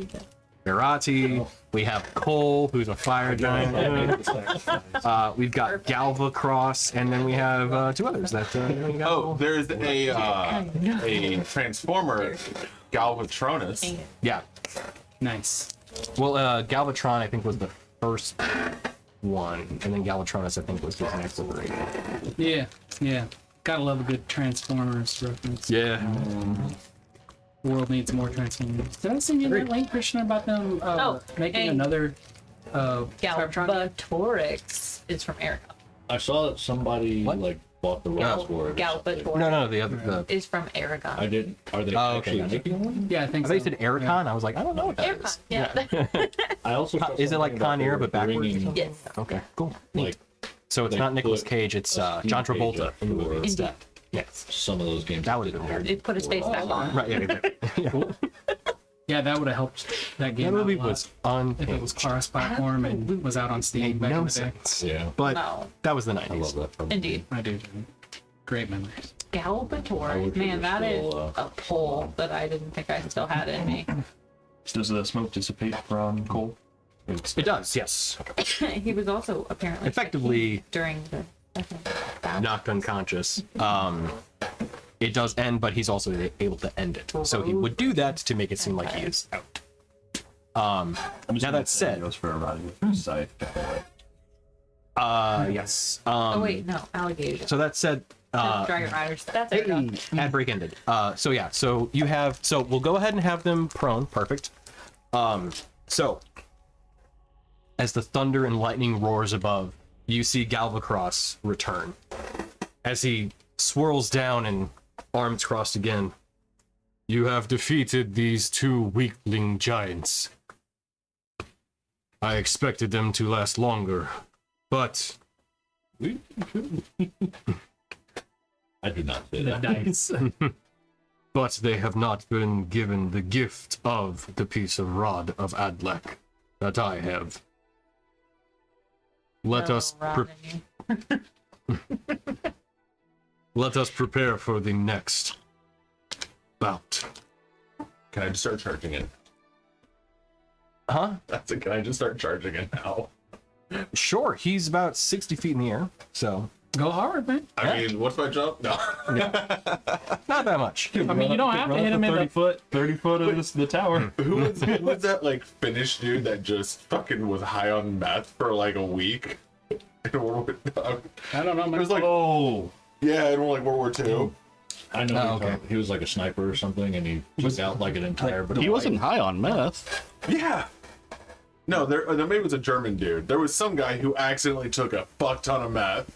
Verati, we have Cole, who's a fire giant. We've got Galvacross, and then we have 2 others that. Oh, there's a transformer, Galvatronus. Yeah. Nice. Well, Galvatron, I think, was the first one, and then Galvatronus, I think, was his next iteration. Yeah. Gotta love a good Transformers reference. Yeah. World needs more Transformers. Did I send you that link, Krishna, about them making and another Cybertron? Galbatorix is from Erica. I saw that somebody What? like bought the rights for it. Galbatorix No, the other. is from Aragon. I didn't. Are they Oh, okay, actually gotcha. making one? Yeah, I think I so. thought you said Ericon. I was like, I don't know what that Aragon, is. yeah. I also saw Is it like something about Con Air, they but backwards? bringing, Yes. Okay, cool. like So it's They not Nicolas put Cage, it's a John Steve Cage Travolta up in the movie for- instead. Yes. some of those games. That would've been weird. It put his face back on. Right, yeah. Yeah, that would have helped that game That out movie a lot. was on If it was cross-platform and was out on Steam made back no in the day. sense. Yeah, But No. that was the I 90s. love that. From Indeed. I do. Great memories. I Galbatorix. wish it Man, was that is still, a pull that I didn't think I still had in me. Does the smoke dissipate from Cole? It does, yes. He was also apparently Effectively during the battle. knocked unconscious. It does end, but he's also able to end it. So he would do that to make it seem like he is out. Now that said, goes for a riding scythe. yes. Oh wait, no, alligator. So that said, Dragon Riders. That's our dog. ad break ended. So yeah, so you have, so we'll go ahead and have them prone. Perfect. So as the thunder and lightning roars above, you see Galvacross return. As he swirls down and arms crossed again. You have defeated these two weakling giants. I expected them to last longer, but I do not say The that. dice. but they have not been given the gift of the piece of rod of Adlek that I have. Let us let us prepare for the next bout. Can I just start charging it? Huh? That's it. Can I just start charging it now? Sure, he's about 60 feet in the air, so Go hard, man. I mean, what's my jump? No. not that much. I mean, you don't have to hit him in the 30 foot of the tower. who was that like Finnish dude that just fucking was high on meth for like a week? In World War, I don't know, it man. was like, yeah, in like World War II. I know okay. he was like a sniper or something, and he took out like an entire. He wasn't high on meth. Yeah. No, there maybe was a German dude. There was some guy who accidentally took a fuck ton of meth.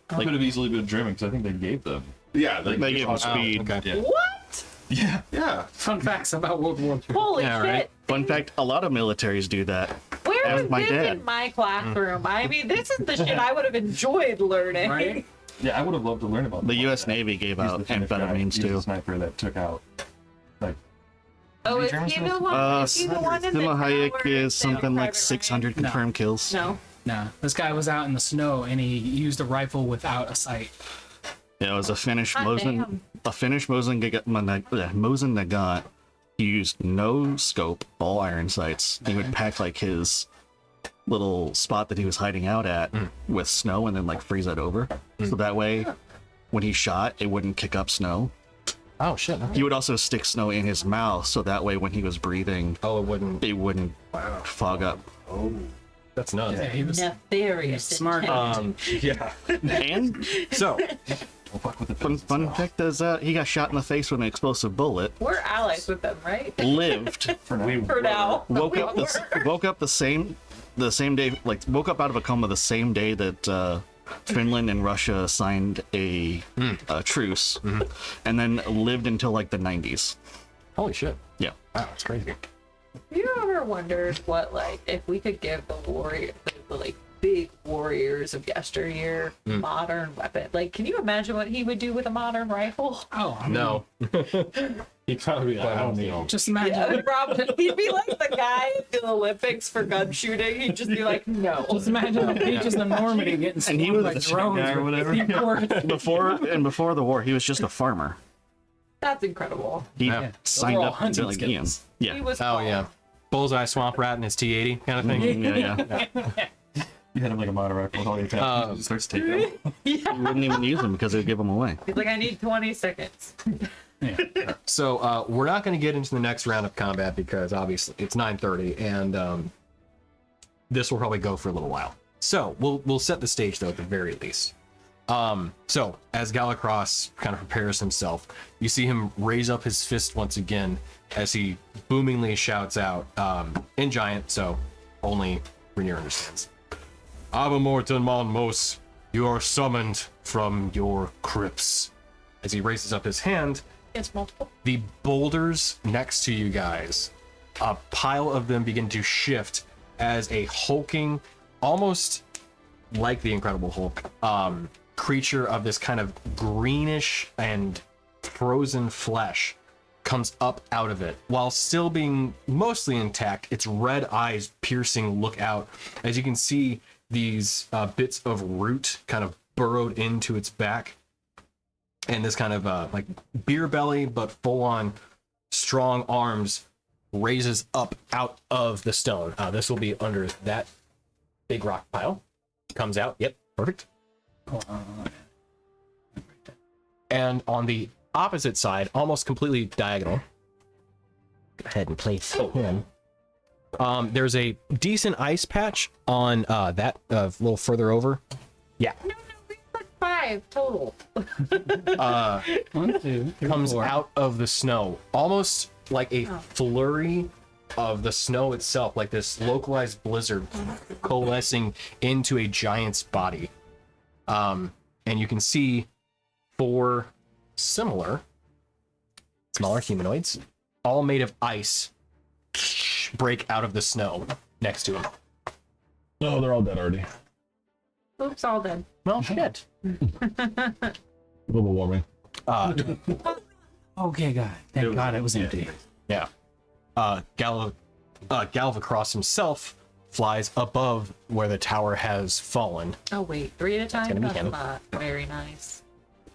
Could have easily been German because I think they gave them. Yeah, They gave him speed. Okay. What? Yeah. yeah. Fun facts about World War II. Holy Yeah, shit! right. Fun fact: a lot of militaries do that. Where As was my this dad. in my classroom? I mean, this is the shit I would have enjoyed learning. Right? Yeah, I would have loved to learn about The that. U.S. Navy gave He's out the Finnish guy. amphetamines He's the too. sniper that took out. Like, Oh, is German he the stuff? one? Is he the one in the Stella Hayek tower is Saving something like Private 600 No. confirmed kills. Ryan? No. Nah, this guy was out in the snow and he used a rifle without a sight. Yeah, it was a Finnish Hot Mosin. damn. A Finnish Mosin Nagant. He used no scope, all iron sights. He would pack like his little spot that he was hiding out at with snow and then like freeze that over. So that way, when he shot, it wouldn't kick up snow. Oh shit. He would also stick snow in his mouth, so that way when he was breathing, Oh, it wouldn't. it wouldn't fog up. That's nuts. Yeah, he was Nefarious. smart. intent. Yeah. And So, don't fuck with the fun fact is, he got shot in the face with an explosive bullet. We're allies with them, right? Lived. for now. For now. woke We up were. woke up the same day, like woke up out of a coma the same day that Finland and Russia signed a truce, and then lived until like the 90s. holy shit. Yeah. Wow, that's crazy. Have you ever wondered what, like, if we could give the like big warriors of yesteryear modern weapon? Like, can you imagine what he would do with a modern rifle? Oh, I mean, No. He'd probably be like, I don't need just imagine. Yeah, Robin, he'd be like the guy in the Olympics for gun shooting. He'd just be like, no. Just imagine the beaches of Normandy getting And he swarmed was by the drones guy or with whatever. C4. Before the war, he was just a farmer. That's incredible. He Yeah. signed Those were all up hunting like skills. Yeah. He was Oh calm. yeah. Bullseye swamp rat and his T80 kind of thing. Yeah. You had him like a modern rifle with all your attacks. He just starts taking them. He wouldn't even use them because they would give them away. He's like, I need 20 seconds. So we're not going to get into the next round of combat because obviously it's 9:30 and this will probably go for a little while. So we'll set the stage though at the very least. So as Galacross kind of prepares himself, you see him raise up his fist once again as he boomingly shouts out in Giant, so only Rainier understands. Ava Morton Monmos, you are summoned from your crypts. As he raises up his hand, It's multiple. the boulders next to you guys, a pile of them begin to shift as a hulking, almost like the Incredible Hulk, creature of this kind of greenish and frozen flesh comes up out of it while still being mostly intact. Its red eyes piercing look out as you can see these bits of root kind of burrowed into its back, and this kind of like beer belly but full on strong arms raises up out of the stone. This will be under that big rock pile. Comes out. Yep, perfect. And on the opposite side, almost completely diagonal. Go ahead and place him. There's a decent ice patch on that little further over. Yeah. No, we put 5 total. 1, 2, 3, Comes 4. out of the snow, almost like a flurry of the snow itself, like this localized blizzard coalescing into a giant's body. And you can see 4 similar smaller humanoids, all made of ice, break out of the snow next to him. No, they're all dead already. Oops, all dead. Well, shit. Global warming. Okay, God. Thank God it was empty. Yeah. Galvacross himself flies above where the tower has fallen. Oh, wait. 3 at a time? gonna be That's him. not very nice.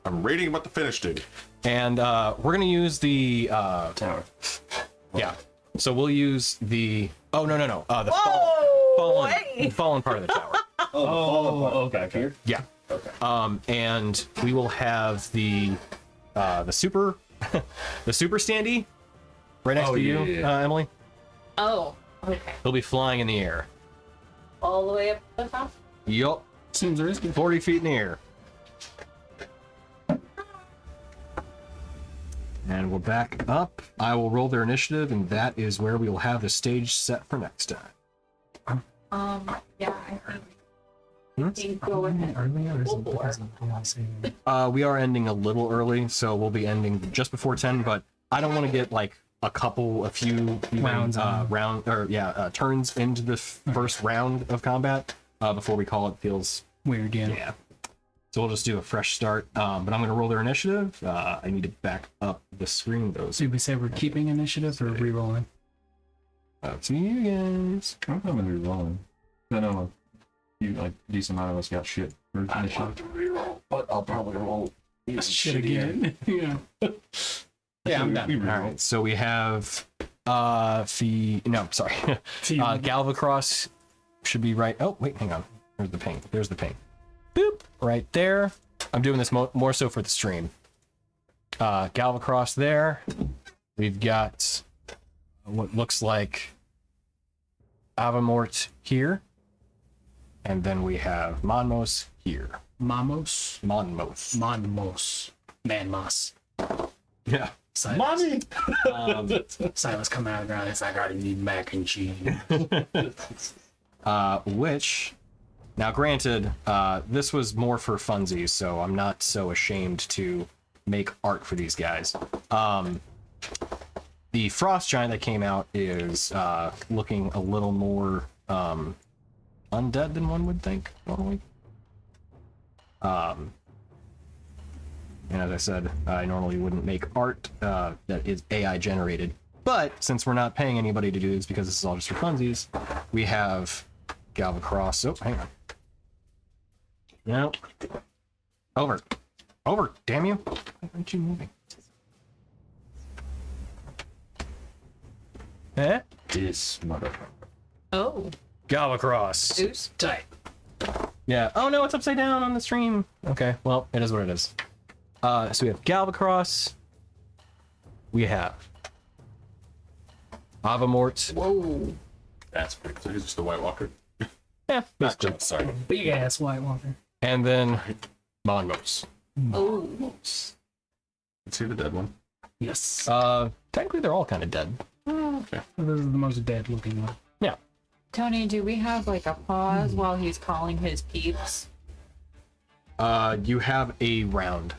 I'm reading about the finish, dude. And we're gonna use the Tower. yeah. So we'll use the the fallen part of the tower. Oh, okay. Here? Yeah. Okay. And we will have the super the super standee right next to you, yeah. Emily. Oh, okay. He'll be flying in the air. All the way up to the top? Yup. Seems risky. 40 feet in the air. And we're back up. I will roll their initiative, and that is where we will have the stage set for next time. Yeah, I think go ahead. Earlier or is it because of the DLC? We are ending a little early, so we'll be ending just before 10, but I don't want to get like a few Rounds on. turns into the first round of combat before we call it. Feels Weird, yeah. yeah. So we'll just do a fresh start. But I'm going to roll their initiative. I need to back up the screen though. So Did we say we're keeping initiative or re-rolling? up to you guys. I'm coming to re-rolling. I know you like decent amount of us got shit for initiative. But I'll probably roll Shit again. Yeah. Yeah, I'm done. All right. So we have Galvacross should be right. Oh wait, hang on. There's the ping. There's the ping. Boop. Right there. I'm doing this more so for the stream. Galvacross there. We've got what looks like Avamort here. And then we have Monmos here. Mamos. Monmos. Monmos. Manmos. Yeah. Silas. Silas coming out of the ground. It's like, I need mac and cheese. Which, now granted, this was more for funsies, so I'm not so ashamed to make art for these guys. The Frost Giant that came out is looking a little more undead than one would think normally. And as I said, I normally wouldn't make art that is AI generated, but since we're not paying anybody to do this because this is all just for funsies, we have Galvacross. Oh, hang on. No. Over. Damn you. Why aren't you moving? Eh? this motherfucker. Oh, Galvacross. oops. Tight. Yeah. Oh no, it's upside down on the stream. Okay, well, it is what it is. So we have Galvacross. We have Avamort. Whoa. That's pretty. So he's just a White Walker. Yeah, basically. Sorry. Big ass White Walker. And then Monmos. Oh. Let's see the dead one. Yes. Technically they're all kind of dead. This is the most dead looking one. Yeah. Tony, do we have like a pause while he's calling his peeps? You have a round.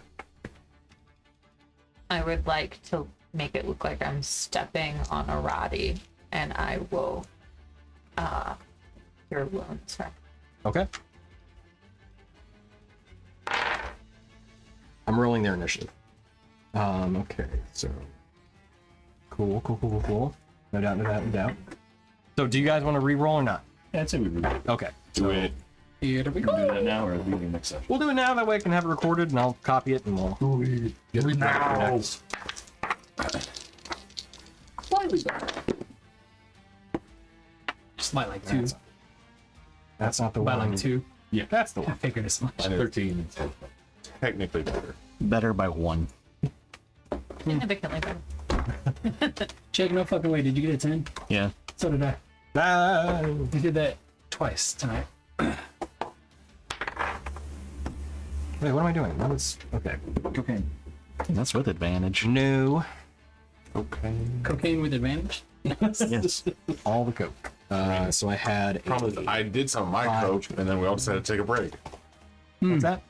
I would like to make it look like I'm stepping on a Roddy, and I will cure wounds. Right? Okay. I'm rolling their initiative. Okay, so cool. No doubt. So do you guys want to re-roll or not? Yeah, I'd say we would Okay. Do it. Here we do go. that now or leave it next session. We'll do it now, that way I can have it recorded and I'll copy it and we'll get it next. Slightly better. By like 2. That's not the By one. like 2. Yeah, That's the I one. figured as much. 13. Technically better. Better by 1. Significantly better. Jake, no fucking way. Did you get a 10? Yeah. So did I. Ah, We did that twice tonight. wait, what am I doing? What is... Okay. Cocaine. That's with advantage. No. Okay. Cocaine with advantage? Yes. All the coke. So I had Problem is, I did some of my coach, and then we also had to take a break. What's that?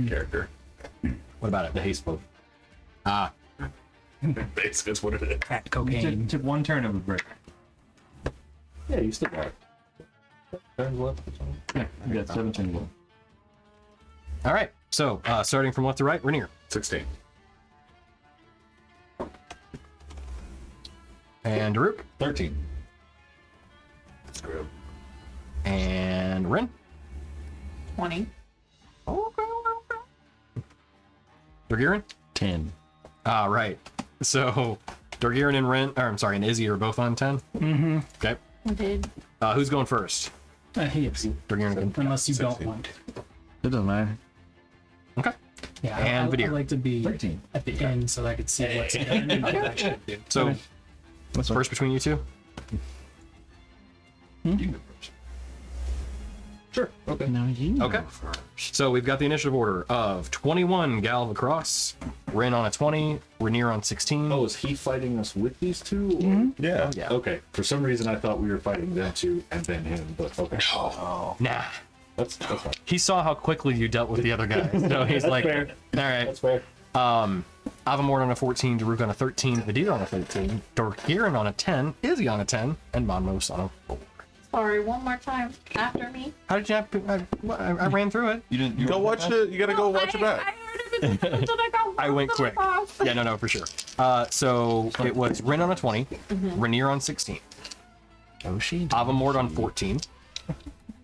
Character. What about it? The haste book. Ah, Basically, that's what it is. Crack You cocaine. took 1 turn of a break. Yeah, you still got it. Turns left or something? Yeah, you got 17 left. all right. So starting from left to right, Rainier. 16. And Daruk. 13. Screw. And Rin. 20. Dorgirin. 10. Ah, right. So Dorgirin and Rin, or I'm sorry, and Izzy are both on 10. Mm-hmm. Okay. We did. Who's going first? He is. Dorgirin again. Unless you don't 16. want to. It doesn't matter. Okay. Yeah, And I'd Vidir. like to be 13. at the end so that I could see what's in. So first between you two. You can go first. Sure. Okay. No, you. Okay. So we've got the initiative order of 21 Galv across, Rin on a 20, Rainier on 16. Oh, is he fighting us with these two? Or? Yeah. Yeah. Okay. For some reason, I thought we were fighting them two and then him, but okay. Nah. That's fine. He saw how quickly you dealt with the other guys, so he's like, all fair. right. That's fair. Avamort on a 14, Daruk on a 13, Vidir on a 13, Dorgirin on a 10, Izzy on a 10, and Monmos on a 4. Sorry, one more time. After me. How did you have, I ran through it. You didn't. You Go watch it. You gotta go watch it back. I heard of it, but I got I went lost in the quick. sauce. Yeah, no, for sure. So it was Rin on a 20, Rainier on 16, Oh, she. Avamort on 14,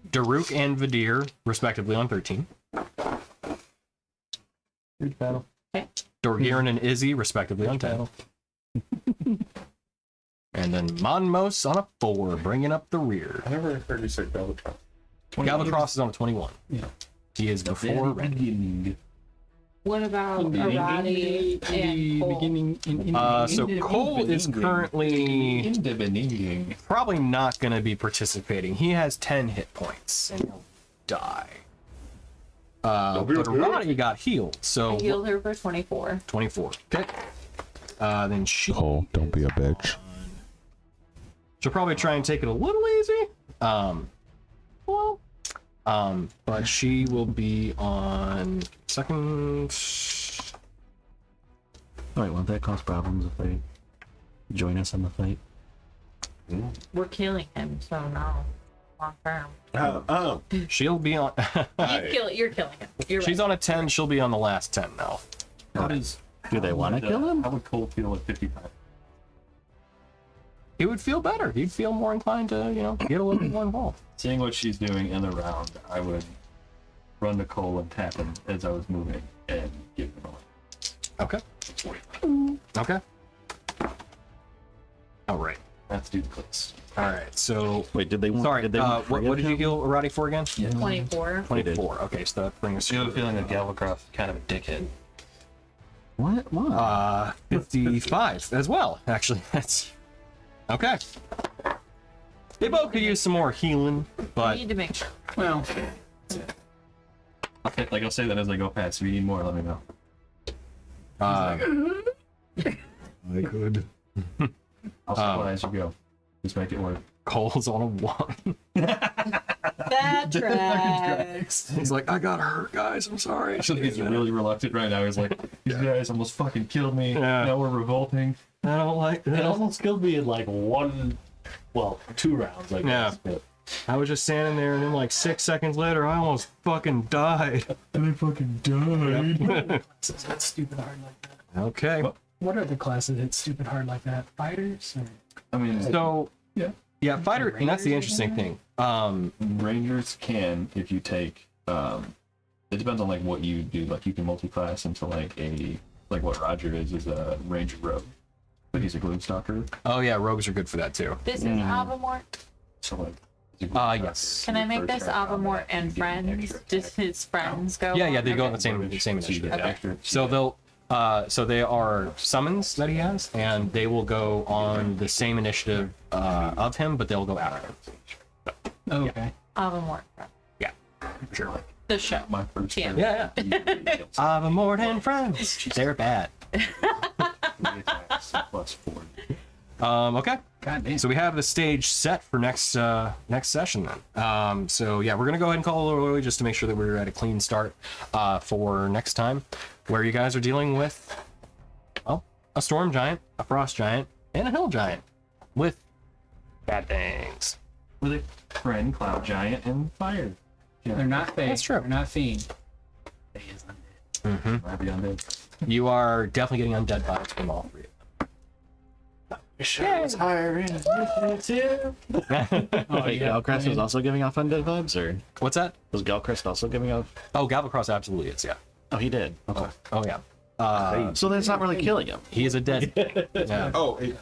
Daruk and Vidir, respectively, on 13, Huge battle. Dorgirin and Izzy, respectively, on 10. And then Monmos on a 4, bringing up the rear. I never heard you say Bellatrix. Galvatros is on a 21. Yeah. He is before Ren. beginning. What about Arati and Cole? beginning. So Cole is currently In the beginning. probably not going to be participating. He has 10 hit points and he'll die. But Arati got healed, so I healed her for 24. 24. Okay. Then Oh, don't be a bitch. she'll probably try and take it a little easy. But she will be on second. Wait, won't that cause problems if they join us in the fight? We're killing him, so no. Long term. She'll be on. You're killing him. You're She's right. on a 10. She'll be on the last 10 now. How does? Do they want to kill him? How would Cole feel at 55? He would feel better. He'd feel more inclined to, get a little bit more involved. Seeing what she's doing in the round, I would run to Cole and tap him as I was moving and give him a Okay. Okay. All right. Let's do the clicks. All right. So, Wait, did they want? sorry. Did they want What did you him? heal Arati for again? 24. 24. Okay, so that brings I have a feeling that Galvacroft kind of a dickhead. What? Why? 55 as well. Actually, that's okay. They both could use some more healing, We but need to make sure. Well, I'll say that as I go past. If you need more, let me know. I could. I'll supply as you go. Just make it work. Cole's on a 1. That tracks. He's like, I got hurt, guys. I'm sorry. He's really reluctant right now. He's like, these guys almost fucking killed me. Yeah. Now we're revolting. I don't like It this. almost killed me in like 2 rounds, I guess. Yeah. But I was just standing there, and then like 6 seconds later, I almost fucking died. And I fucking died. it's not stupid hard like that. Okay. What are the classes that stupid hard like that? Fighters? Or... I mean, So yeah, fighter, and that's the interesting thing. Rangers can, if you take, it depends on like what you do. Like you can multi-class into like what Roger is a Ranger Rogue, but he's a Gloomstalker. Oh yeah, rogues are good for that too. This is Avamort. So like Yes. Can I make this Avamort and friends? Just his friends go? Yeah, they go on Okay. the same initiative. Okay. So they'll so they are summons that he has, and they will go on the same initiative of him, but they'll go after him. Oh, okay. Avamort. Yeah, sure. The show. My first Yeah. Yeah, yeah. Avamort and friends. They're bad. plus 4. Okay. God damn. So we have the stage set for next session then. So yeah, we're gonna go ahead and call it a little early just to make sure that we're at a clean start for next time, where you guys are dealing with, well, a storm giant, a frost giant, and a hill giant with bad things. With a friend, cloud giant, and fire. They're not Fae. That's true. They're not Fiend. Fae is undead. Might be undead. You are definitely getting undead vibes from all three of It's higher in initiative. Oh, Wait, yeah. Galcrest was also giving off undead vibes, or them. What's that? was Galcrest also giving off? Oh, Galvacross absolutely is. Yeah. Oh, he did. Okay. Oh yeah. So then it's not really killing him. He is a dead. Yeah. Oh, hey,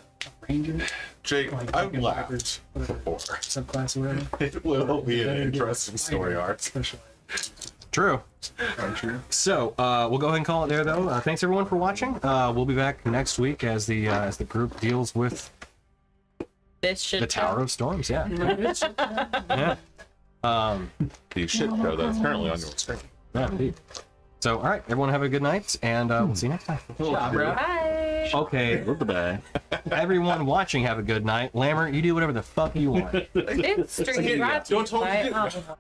Ranger Jake, I've fucking laughed before. subclass or whatever. It will be an interesting story arc. True. So we'll go ahead and call it there, though. Thanks everyone for watching. We'll be back next week as the group deals with This should the Tower of Storms. Yeah. Yeah. The shit show that's currently on your screen. Yeah. Indeed. So all right, everyone have a good night, and we'll see you next time. Bye. Okay. Goodbye. Everyone watching, have a good night. Lammer, you do whatever the fuck you want. It's stream brought to you Don't tell me by to do that. Avamort.